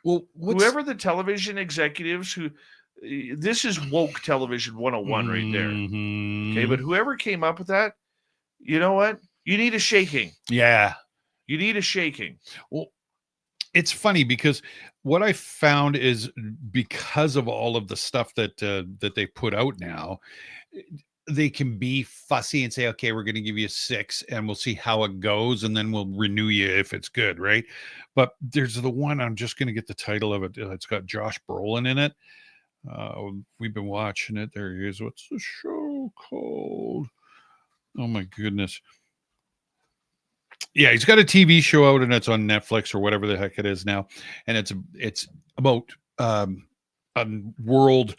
Well, whoever the television executives who this is woke television 101 right there. Okay, but whoever came up with that, you know what? You need a shaking. Yeah. You need a shaking. Well, it's funny because what I found is because of all of the stuff that that they put out now, they can be fussy and say, okay, we're going to give you 6 and we'll see how it goes. And then we'll renew you if it's good. Right. But there's the one, I'm just going to get the title of it. It's got Josh Brolin in it. We've been watching it. There he is. What's the show called? Oh my goodness. Yeah, he's got a TV show out and it's on Netflix or whatever the heck it is now. And it's about a world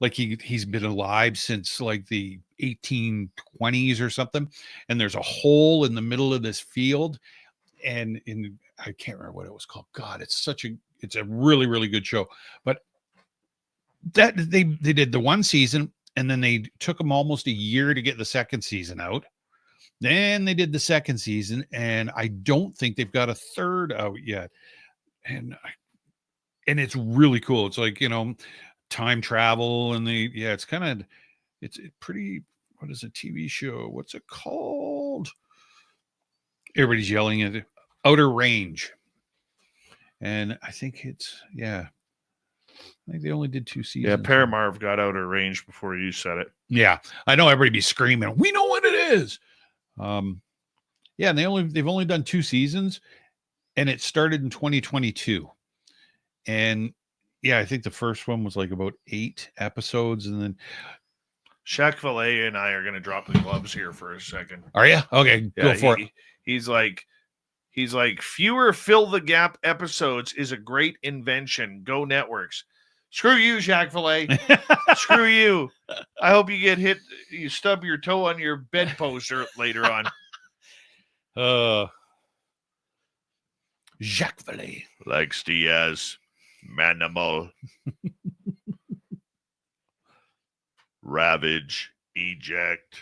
like he's been alive since like the 1820s or something. And there's a hole in the middle of this field. And I can't remember what it was called. God, it's a really, really good show. But that they did the 1 season and then they took them almost a year to get the 2nd season out. Then they did the 2nd season, and I don't think they've got a 3rd out yet. And it's really cool. It's like, time travel and it's kind of, it's pretty, what is a TV show? What's it called? Everybody's yelling at it. Outer Range. And I think I think they only did 2 seasons. Yeah, Paramarv got Outer Range before you said it. Yeah, I know everybody be screaming, we know what it is. Yeah, and they've only done 2 seasons, and it started in 2022. And yeah, I think the first one was like about 8 episodes, and then Shaq Valet and I are going to drop the gloves here for a second. Are you? Okay, go for it. He's like fewer fill the gap episodes is a great invention. Go networks. Screw you, Jacques Valet. Screw you. I hope you get hit. You stub your toe on your bedpost later on. Jacques Valet. Lex Diaz. Manimal. Ravage. Eject.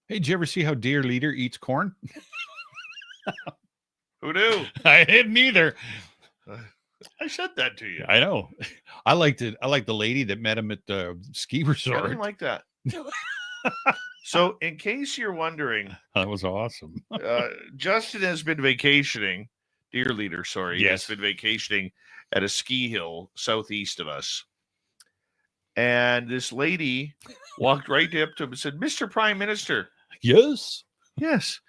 Hey, did you ever see how Dear Leader eats corn? Who knew? I didn't either. I said that to you. I know. I liked it. I liked the lady that met him at the ski resort. I didn't like that. So, in case you're wondering, that was awesome. Justin has been vacationing. Dear Leader, sorry. Yes. Has been vacationing at a ski hill southeast of us. And this lady walked right up to him and said, Mr. Prime Minister. Yes. Yes.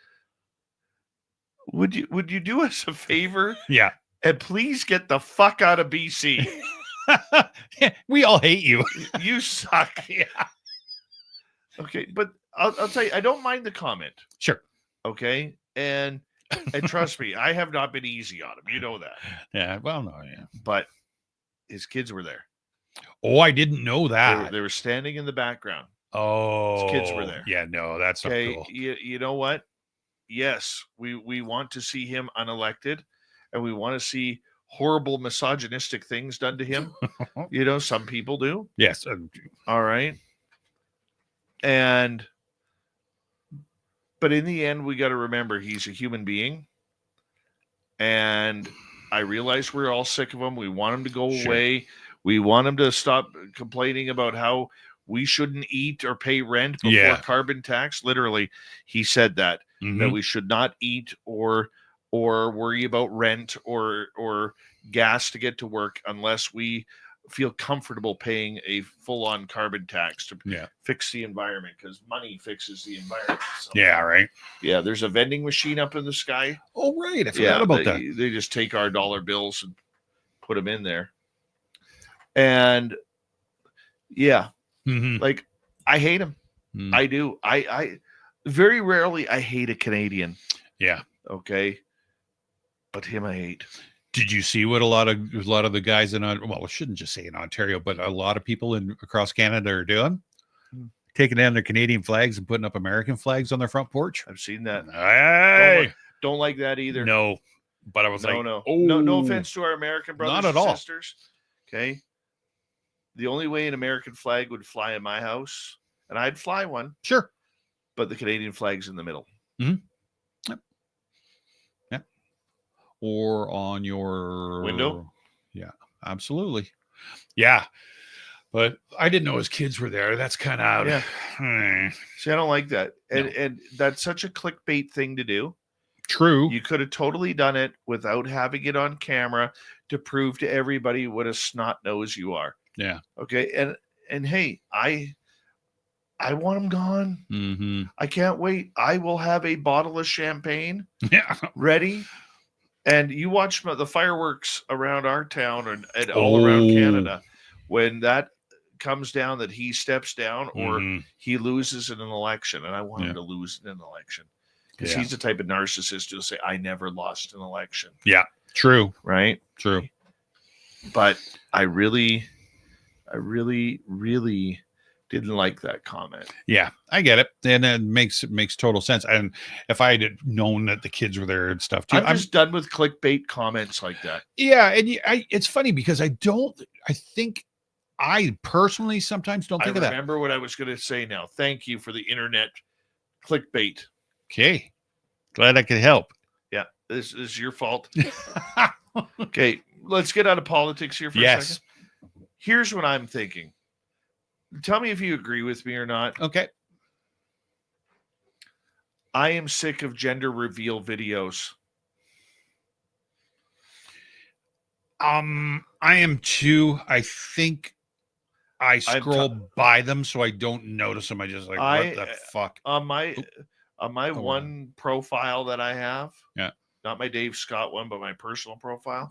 Would you do us a favor? Yeah. And please get the fuck out of BC. We all hate you. You suck. Yeah. Okay, but I'll tell you, I don't mind the comment. Sure. Okay, and trust me, I have not been easy on him. You know that. Yeah. Well, no. Yeah. But his kids were there. Oh, I didn't know that. They were standing in the background. Oh, his kids were there. Yeah. No, that's not cool. You know what? Yes, we want to see him unelected, and we want to see horrible misogynistic things done to him. Some people do. Yes. All right. But in the end, we got to remember he's a human being, and I realize we're all sick of him. We want him to go away. We want him to stop complaining about how we shouldn't eat or pay rent before carbon tax. Literally, he said that we should not eat or worry about rent or gas to get to work unless we feel comfortable paying a full-on carbon tax to fix the environment, because money fixes the environment. So, right. Yeah, there's a vending machine up in the sky. Oh, right. I forgot about that. They just take our dollar bills and put them in there. And like, I hate him. I do. I very rarely I hate a Canadian. Yeah. Okay. But him I hate. Did you see what a lot of the guys I shouldn't just say in Ontario, but a lot of people across Canada are doing? Taking down their Canadian flags and putting up American flags on their front porch. I've seen that. Hey! Don't like that either. No. But I was no offense to our American brothers and sisters. Okay. The only way an American flag would fly in my house, and I'd fly one. Sure. But the Canadian flag's in the middle. Or on your window. Yeah, absolutely. Yeah. But I didn't know his kids were there. That's kind of See, I don't like that. And that's such a clickbait thing to do. True. You could have totally done it without having it on camera to prove to everybody what a snot nose you are. Yeah. Okay. And hey, I want him gone. I can't wait. I will have a bottle of champagne ready. And you watch the fireworks around our town and all around Canada. When that comes down, that he steps down or he loses in an election. And I want him to lose in an election. Because he's the type of narcissist who'll say, I never lost an election. Yeah, true. Right? True. But I really didn't like that comment. Yeah, I get it. And it makes total sense. And if I had known that the kids were there and stuff too. I'm just done with clickbait comments like that. Yeah, and it's funny because I think I personally sometimes don't think of that. I remember what I was going to say now. Thank you for the internet clickbait. Okay. Glad I could help. Yeah, this is your fault. Okay, let's get out of politics here for a second. Here's what I'm thinking. Tell me if you agree with me or not. Okay. I am sick of gender reveal videos. I am too. I think I scroll by them so I don't notice them. I just like, what the fuck? On my one profile that I have, not my Dave Scott one, but my personal profile,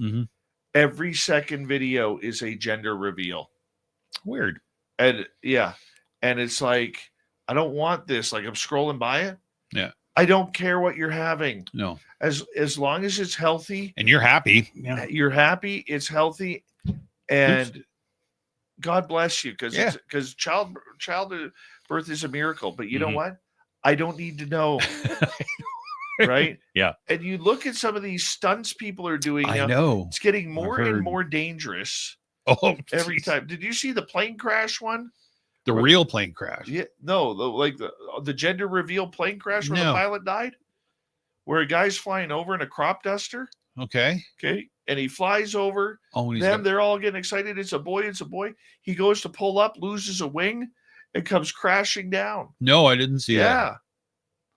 every second video is a gender reveal. Weird. And and it's like, I don't want this. Like, I'm scrolling by it. Yeah. I don't care what you're having. No. As long as it's healthy. And you're happy. Yeah. You're happy. It's healthy. And God bless you. Because childbirth is a miracle. But you know what? I don't need to know. Right? Yeah. And you look at some of these stunts people are doing. I know. It's getting more and more dangerous. Oh, every time. Did you see the plane crash one? The real plane crash? Yeah, no, the gender reveal plane crash where the pilot died, where a guy's flying over in a crop duster. Okay, and he flies over. Oh, they're all getting excited. It's a boy. It's a boy. He goes to pull up, loses a wing, and comes crashing down. No, I didn't see that. Yeah.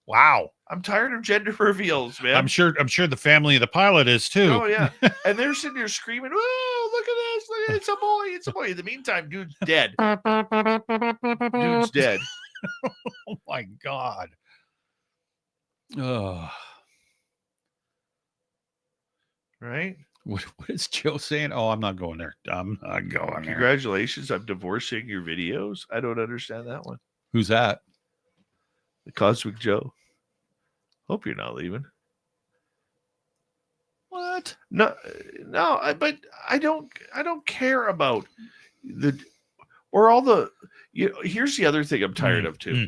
Wow. I'm tired of gender reveals, man. I'm sure the family of the pilot is too. Oh yeah, and they're sitting there screaming, "Oh, look at this! Look at, it's a boy! It's a boy!" In the meantime, dude's dead. Dude's dead. Oh my God. Oh. Right. What is Joe saying? Oh, I'm not going there. I'm not going there. Congratulations, I'm divorcing your videos. I don't understand that one. Who's that? The Cosmic Joe. Hope you're not leaving. What? No, but I don't care about all the. Here's the other thing I'm tired of too,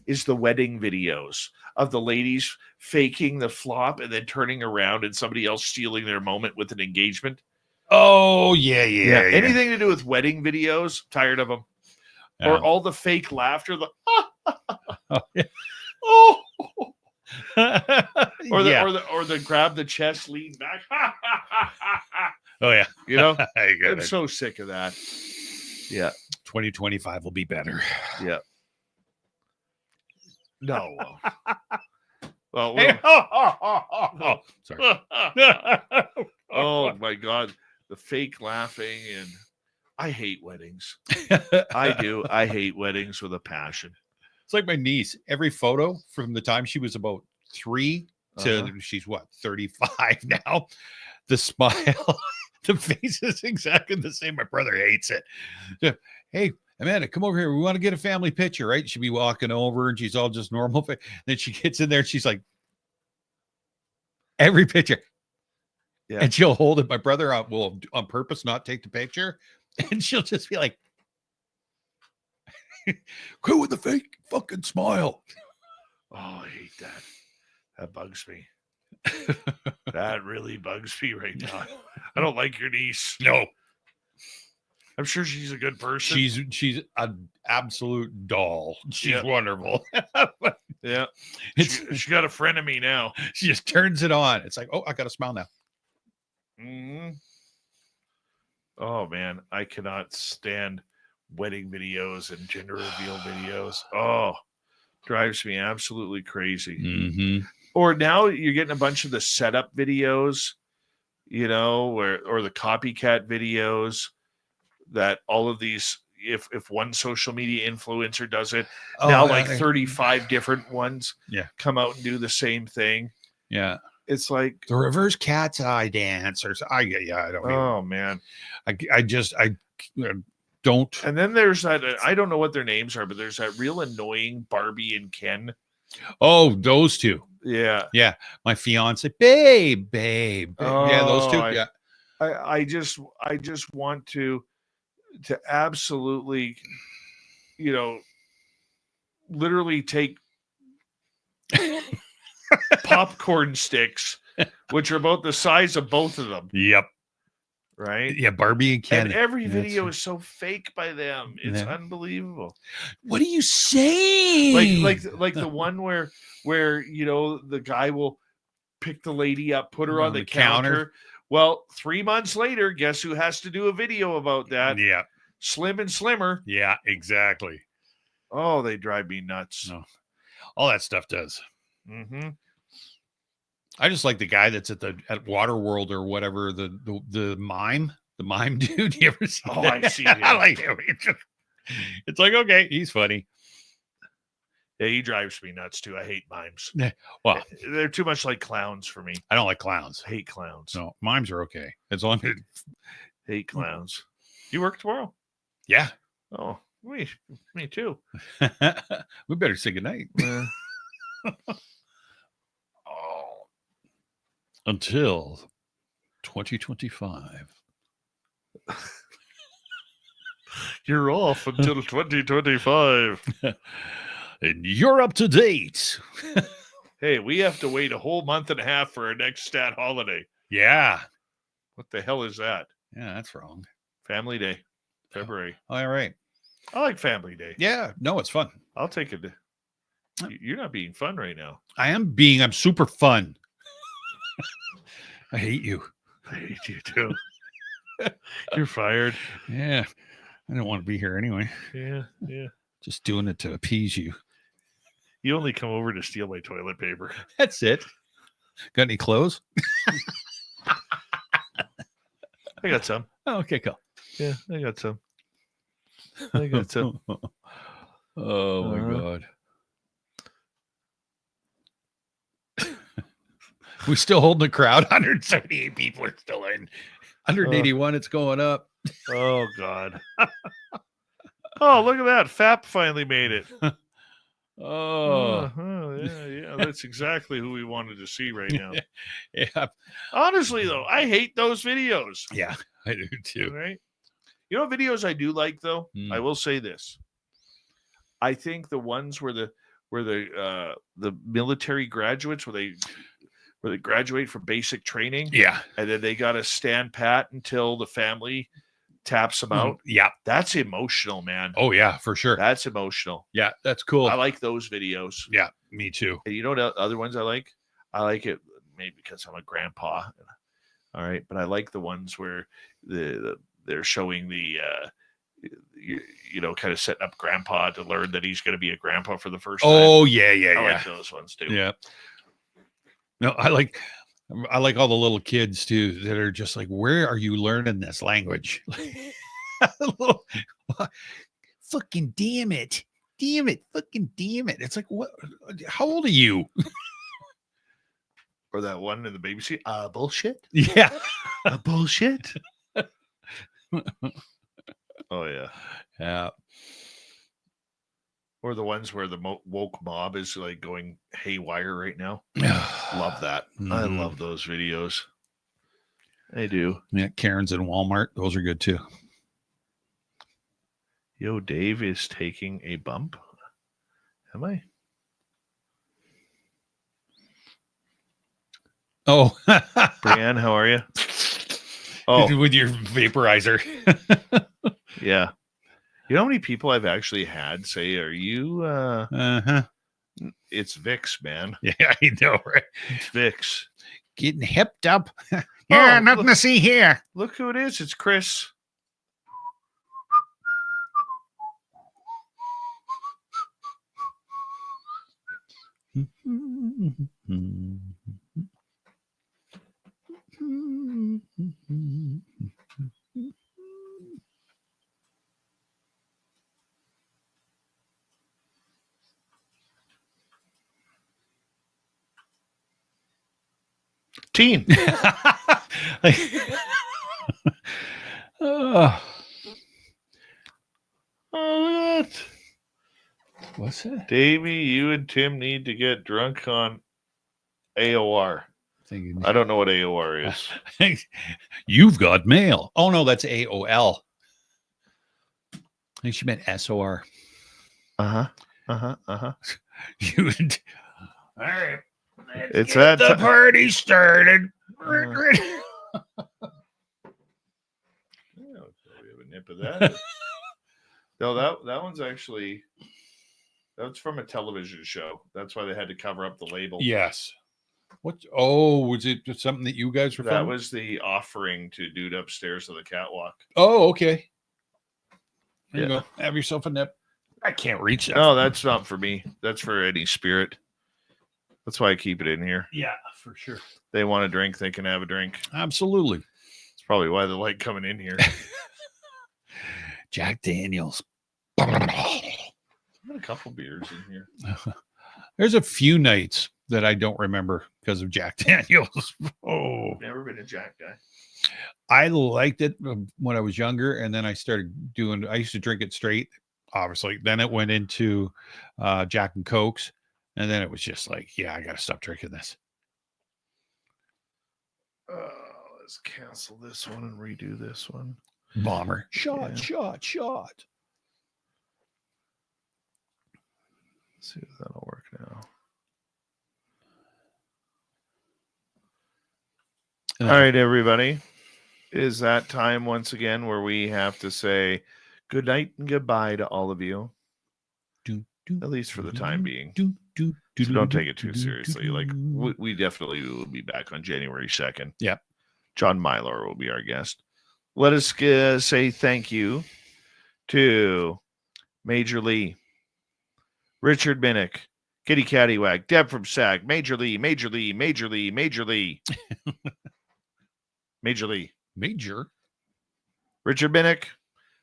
is the wedding videos of the ladies faking the flop and then turning around and somebody else stealing their moment with an engagement. Oh yeah. Anything to do with wedding videos, tired of them. Yeah. Or all the fake laughter. Or the Yeah. or the grab the chest, lean back. Oh yeah. You know, I get I'm it. so sick of that. Yeah, 2025 will be better. yeah. No. Well, Hey, oh, sorry. oh my God, the fake laughing, and I hate weddings. I do. I hate weddings with a passion. It's like my niece. Every photo from the time she was about 3 to she's what 35 now. The smile, the face is exactly the same. My brother hates it. So, hey, Amanda, come over here. We want to get a family picture, right? She'd be walking over and she's all just normal. Then she gets in there and she's like, every picture. Yeah. And she'll hold it. My brother will on purpose not take the picture. And she'll just be like, quit with the fake fucking smile. Oh, I hate that. That bugs me. That really bugs me right now. I don't like your niece. No. I'm sure she's a good person. She's an absolute doll. She's Yep. wonderful. Yeah. She got a friend of me now. She just turns it on. It's like, oh, I got to smile now. Mm-hmm. Oh man, I cannot stand wedding videos and gender reveal videos. Oh, drives me absolutely crazy. Mm-hmm. Or now you're getting a bunch of the setup videos, you know, or the copycat videos that all of these, if one social media influencer does it, now like 35 different ones come out and do the same thing. Yeah. It's like the reverse cat's eye dance or I don't know. Oh man. I don't. And then there's that, I don't know what their names are, but there's that real annoying Barbie and Ken. Oh, those two. Yeah. Yeah. My fiance, babe. Oh, yeah, those two. Yeah. I just want to absolutely, you know, literally take popcorn sticks, which are about the size of both of them. Yep. Right? Yeah, Barbie and Ken. And every video is so fake by them. It's unbelievable. What are you saying? Like the one where you know the guy will pick the lady up, put her on the counter. Well, 3 months later, guess who has to do a video about that? Yeah. Slim and Slimmer. Yeah, exactly. Oh, they drive me nuts. Oh, all that stuff does. Mm-hmm. I just like the guy that's at Waterworld or whatever, the mime dude. You ever see that? I see him. I like him. It's like, okay, he's funny. Yeah, he drives me nuts too. I hate mimes. Well, they're too much like clowns for me. I don't like clowns. I hate clowns. No, mimes are okay. As long as hate clowns. You work tomorrow? Yeah. Oh, me too. We better say goodnight. Until 2025. You're off until 2025. And you're up to date. Hey, we have to wait a whole month and a half for our next stat holiday. Yeah. What the hell is that? Yeah, that's wrong. Family Day, February. All right. I like Family Day. Yeah. No, it's fun. I'll take it. You're not being fun right now. I'm super fun. I hate you. I hate you too. You're fired. Yeah. I don't want to be here anyway. Yeah. Just doing it to appease you. You only come over to steal my toilet paper. That's it. Got any clothes? I got some. Oh, okay, cool. Yeah, I got some. Oh my God. We still holding the crowd. 178 people are still in. 181, it's going up. Oh God. Oh, look at that. FAP finally made it. Yeah. That's exactly who we wanted to see right now. Yeah. Honestly, though, I hate those videos. Yeah, I do too. Right? You know what videos I do like, though? I will say this. I think the ones where the military graduates, where they graduate from basic training. Yeah. And then they got to stand pat until the family taps them out. Yeah. That's emotional, man. Oh yeah, for sure. That's emotional. Yeah, that's cool. I like those videos. Yeah, me too. And you know what other ones I like? I like it maybe because I'm a grandpa. All right, but I like the ones where they're showing the kind of setting up grandpa to learn that he's going to be a grandpa for the first time. Oh yeah, yeah, I yeah. like those ones too. Yeah. No, I like all the little kids too that are just like, where are you learning this language? Fucking damn it. Fucking damn it. It's like, what? How old are you? Or that one in the baby seat. Bullshit. Yeah. Bullshit. Oh yeah. Yeah. Or the ones where the woke mob is like going haywire right now. Love that. I love those videos. I do. Yeah, Karen's in Walmart. Those are good too. Yo, Dave is taking a bump. Am I? Oh. Brianne, how are you? Oh, with your vaporizer. yeah. You know how many people I've actually had say, are you It's Vicks, man. Yeah, I know, right? It's Vicks. Getting hipped up. Yeah, nothing to see here. Look who it is. It's Chris. Teen. Oh, Oh, look at that. what's that? Davey, you and Tim need to get drunk on AOR. Thinking, I don't know what AOR is. you've got mail. Oh no, that's AOL. I think she meant SOR. You. All right. It's that the party started. Yeah, we have a nip of that. No, that one's actually that's from a television show. That's why they had to cover up the label. Yes. What? Oh, was it something that you guys were? That filming? was the offering to dude upstairs on the catwalk. Oh, okay. There you Yeah. go. Have yourself a nip. I can't reach that. No, that's not for me. That's for any spirit. That's why I keep it in here. Yeah, for sure. They want a drink, they can have a drink. Absolutely. It's probably why they like coming in here. Jack Daniels. I've got a couple beers in here. There's a few nights that I don't remember because of Jack Daniels. Oh, Never been a Jack guy. I liked it when I was younger, and then I started I used to drink it straight, obviously. Then it went into Jack and Cokes, and then it was just like, yeah, I got to stop drinking this. Let's cancel this one and redo this one. Bomber. Shot. Yeah. Shot. Let's see if that'll work now. All right, everybody. It is that time once again where we have to say good night and goodbye to all of you. At least for the time being. So don't take it too seriously. Like we definitely will be back on January 2nd. Yep. John Mylar will be our guest. Let us say thank you to Major Lee, Richard Minnick, Kitty Caddywhack, Deb from SAG, Major Lee, Major Lee, Major Lee, Major Lee. Major Lee. Major. Richard Minnick,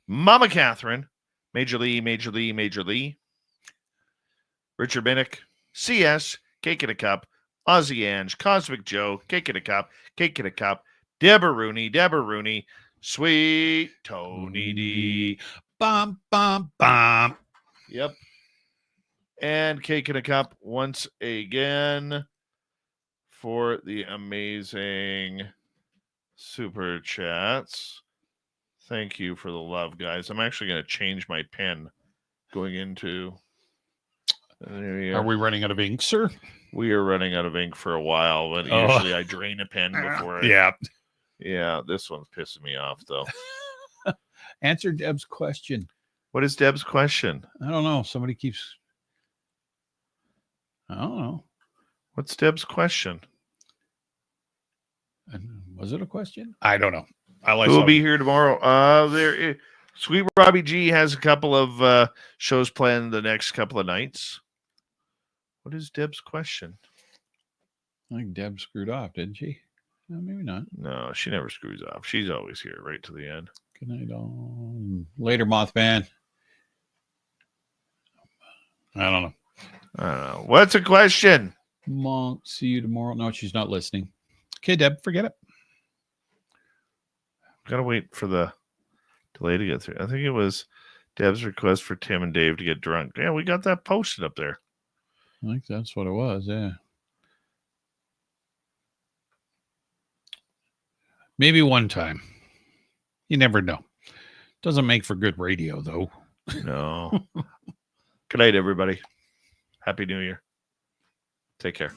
Mama Catherine, Major Lee, Major Lee, Major Lee. Richard Minnick, CS, Cake in a Cup, Ozzy Ange, Cosmic Joe, Cake in a Cup, Cake in a Cup, Deborah Rooney, Sweet Tony D. Bum, bum, bum. Yep. And Cake in a Cup once again for the amazing super chats. Thank you for the love, guys. I'm actually going to change my pen going into... Are we running out of ink, sir? We are running out of ink for a while, but usually I drain a pen before I... Yeah. Yeah, this one's pissing me off, though. Answer Deb's question. What is Deb's question? I don't know. Somebody keeps. I don't know. What's Deb's question? Was it a question? I don't know. Who will be here tomorrow? Sweet Robbie G has a couple of shows planned the next couple of nights. What is Deb's question? I think Deb screwed off, didn't she? No, maybe not. No, she never screws off. She's always here right to the end. Good night, all. Later, Mothman. I don't know. What's a question? Monk, see you tomorrow. No, she's not listening. Okay, Deb, forget it. Gotta wait for the delay to get through. I think it was Deb's request for Tim and Dave to get drunk. Yeah, we got that posted up there. I think that's what it was, yeah. Maybe one time. You never know. Doesn't make for good radio, though. No. Good night, everybody. Happy New Year. Take care.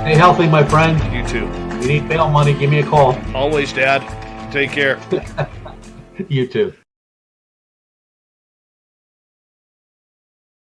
Stay healthy, my friend. You too. If you need bail money, give me a call. Always, Dad. Take care. You too.